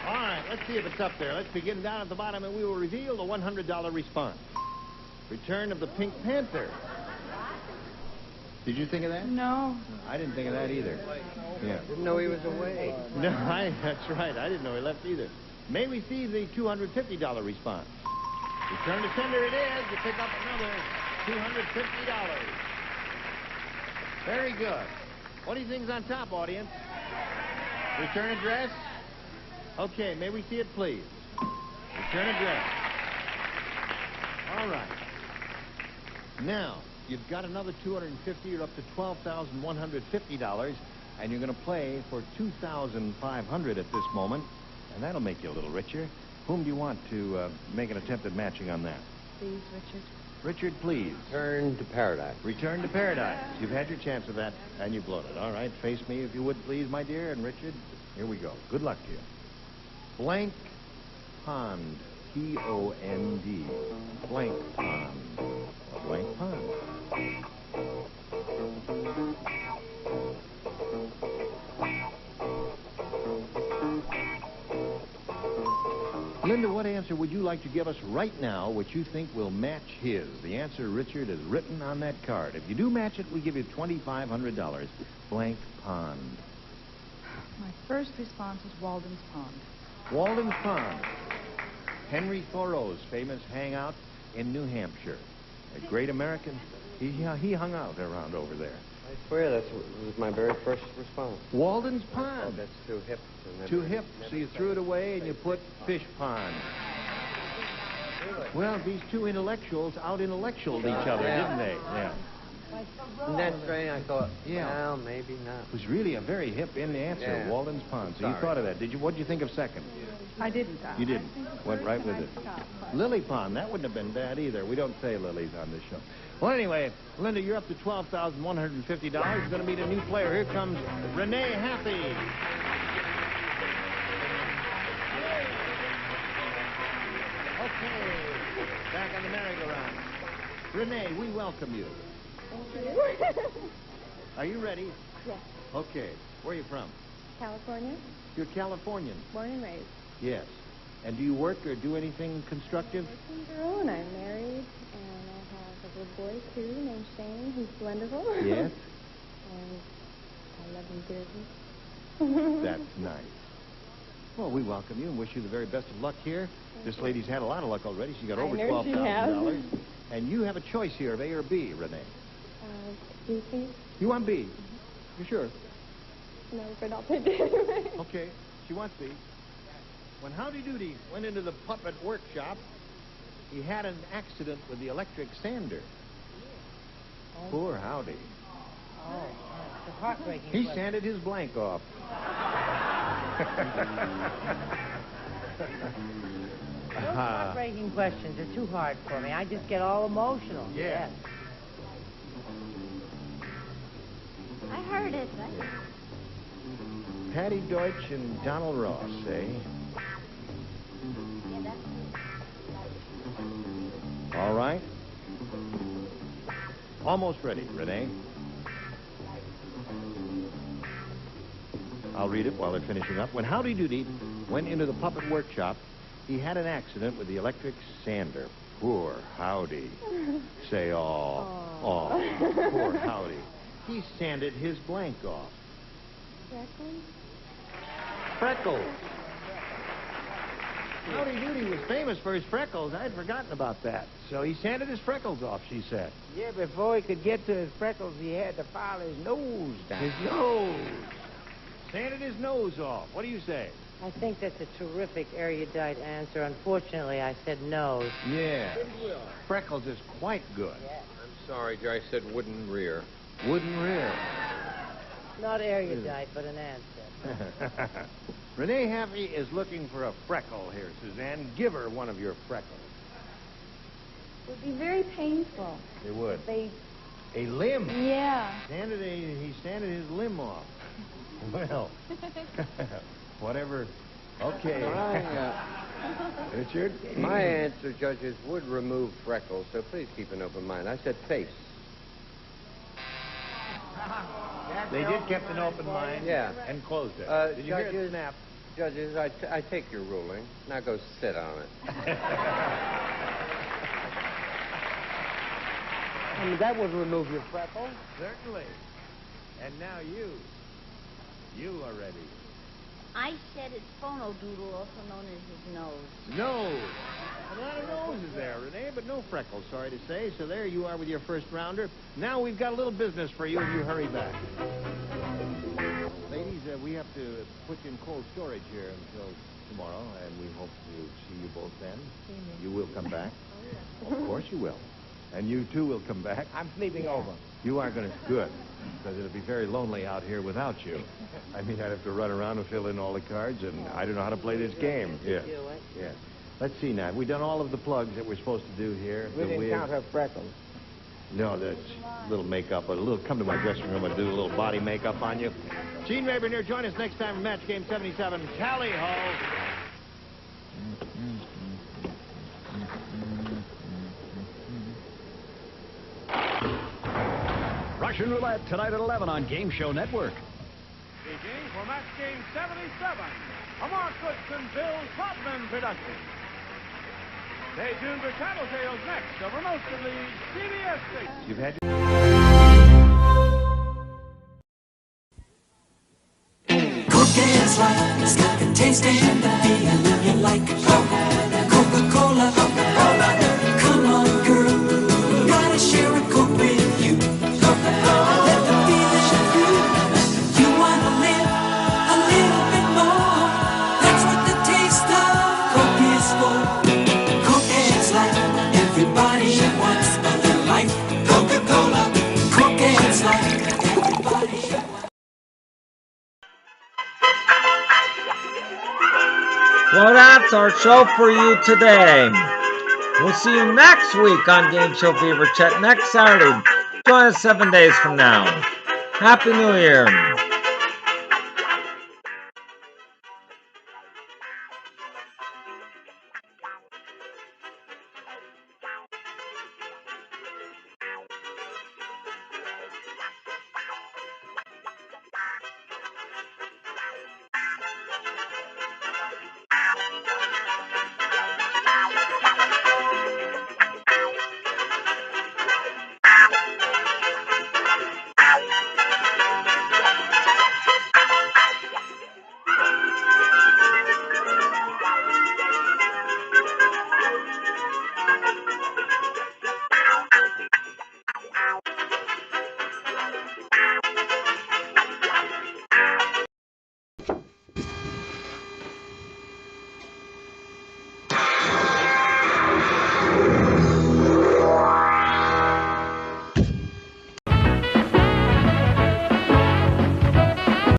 All right, let's see if it's up there. Let's begin down at the bottom, and we will reveal the $100 response. Return of the Pink Panther. Did you think of that? No. I didn't think of that either. Yeah. Didn't know he was away. No, that's right. I didn't know he left either. May we see the $250 response? Return to sender it is. You pick up another $250. Very good. What do you think is on top, audience? Return address? Okay, may we see it, please? Return address. All right. Now, you've got another $250. You're up to $12,150, and you're going to play for $2,500 at this moment, and that'll make you a little richer. Whom do you want to make an attempt at matching on that? Please, Richard. Richard, please. Return to paradise. Return to paradise. You've had your chance of that, and you've blown it. All right, face me if you would, please, my dear. And Richard, here we go. Good luck to you. Blank Pond. P-O-N-D. Blank Pond. A blank pond. Linda, what answer would you like to give us right now which you think will match his? The answer, Richard, is written on that card. If you do match it, we give you $2,500. Blank pond. My first response is Walden's Pond. Walden's Pond. Henry Thoreau's famous hangout in New Hampshire. A great American. He hung out around over there. I swear that was my very first response. Walden's Pond. Oh, that's too hip. Too hip, so you threw it away and you put Fish Pond. Well, these two intellectuals out-intellectualed each other, didn't they? Yeah. Isn't that strange? I thought, well, maybe not. It was really a very hip in the answer, Yeah. Walden's Pond. So you thought of that. What did you think of second? I didn't. You didn't. Went right with it. Lily Pond. That wouldn't have been bad either. We don't say lilies on this show. Well, anyway, Linda, you're up to $12,150. You're going to meet a new player. Here comes Renee Happy. Okay. Back on the merry-go-round. Renee, we welcome you. Thank you. Are you ready? Yes. Okay. Where are you from? California, You're Californian. born and raised. Yes. And do you work or do anything constructive? Working girl, and I'm married, and I have a little boy, too, named Shane. He's wonderful. Yes. And I love him dearly. That's nice. Well, we welcome you and wish you the very best of luck here. This lady's had a lot of luck already. She got I over know she $12,000. And you have a choice here of A or B, Renee. B, please? You want B? You sure? No, but I'll take it anyway. Okay. She wants B. When Howdy Doody went into the puppet workshop, he had an accident with the electric sander. Poor Howdy. Oh, it's a heartbreaking He question. sanded his blank off. Those heartbreaking questions are too hard for me. I just get all emotional. Yeah. Yes. I heard it. Patty Deutsch and Donald Ross, eh? Yeah, that's All right. Almost ready, Renee. I'll read it while they're finishing up. When Howdy Doody went into the puppet workshop, he had an accident with the electric sander. Poor Howdy. Say, oh, poor Howdy. He sanded his blank off. Freckles. Howdy Doody was famous for his freckles. I'd forgotten about that. So he sanded his freckles off, she said. Yeah, before he could get to his freckles, he had to file his nose down. His nose. Sanded his nose off. What do you say? I think that's a terrific erudite answer. Unfortunately, I said no. Yeah. Freckles is quite good. I'm sorry, I said wooden rear. Wooden rear. Not erudite, but an answer. Renee Happy is looking for a freckle here, Suzanne. Give her one of your freckles. It would be very painful. It would. They... A limb. Yeah. He sanded his limb off. Well, whatever. Okay. Richard? My answer, judges, would remove freckles, so please keep an open mind. I said face. They did keep an open mind. Yeah. And closed it. Did you hear it snap? Judges, I take your ruling. Now go sit on it. I mean, that would remove your freckles. Certainly. And now you. You are ready. I said it's phonodoodle, also known as his nose. Nose. A lot of noses there, Renee, but no freckles, sorry to say. So there you are with your first rounder. Now we've got a little business for you if you hurry back. Ladies, we have to put you in cold storage here until tomorrow, and we hope to see you both then. You will come back? Of course you will. And you, too, will come back. I'm sleeping over. You are going to... Good. Because it'll be very lonely out here without you. I mean, I'd have to run around and fill in all the cards, and I don't know how to play this game. Yeah. Yeah. Let's see now. Have we done all of the plugs that we're supposed to do here? We didn't count her freckles. No, that's a little makeup. Come to my dressing room and do a little body makeup on you. Gene Rayburn here. Join us next time for Match Game 77. Tally ho! Russian Roulette tonight at 11 on Game Show Network. Speaking for Match Game 77, a Mark Goodson, Bill Trotman production. Stay tuned for Tattletales next over most of the CBS stations. You've had Coca's life, it's got the taste and the feeling you like. Coca-Cola, come on, girl, gotta share a Coke with you. Let the feeling through. You wanna live a little bit more. That's what the taste of Coke is for. Coca's life, everybody wants a little life. Coca-Cola, Coca's life, everybody wants. Well, that's our show for you today. We'll see you next week on Game Show Fever Chat next Saturday. Join us 7 days from now. Happy New Year.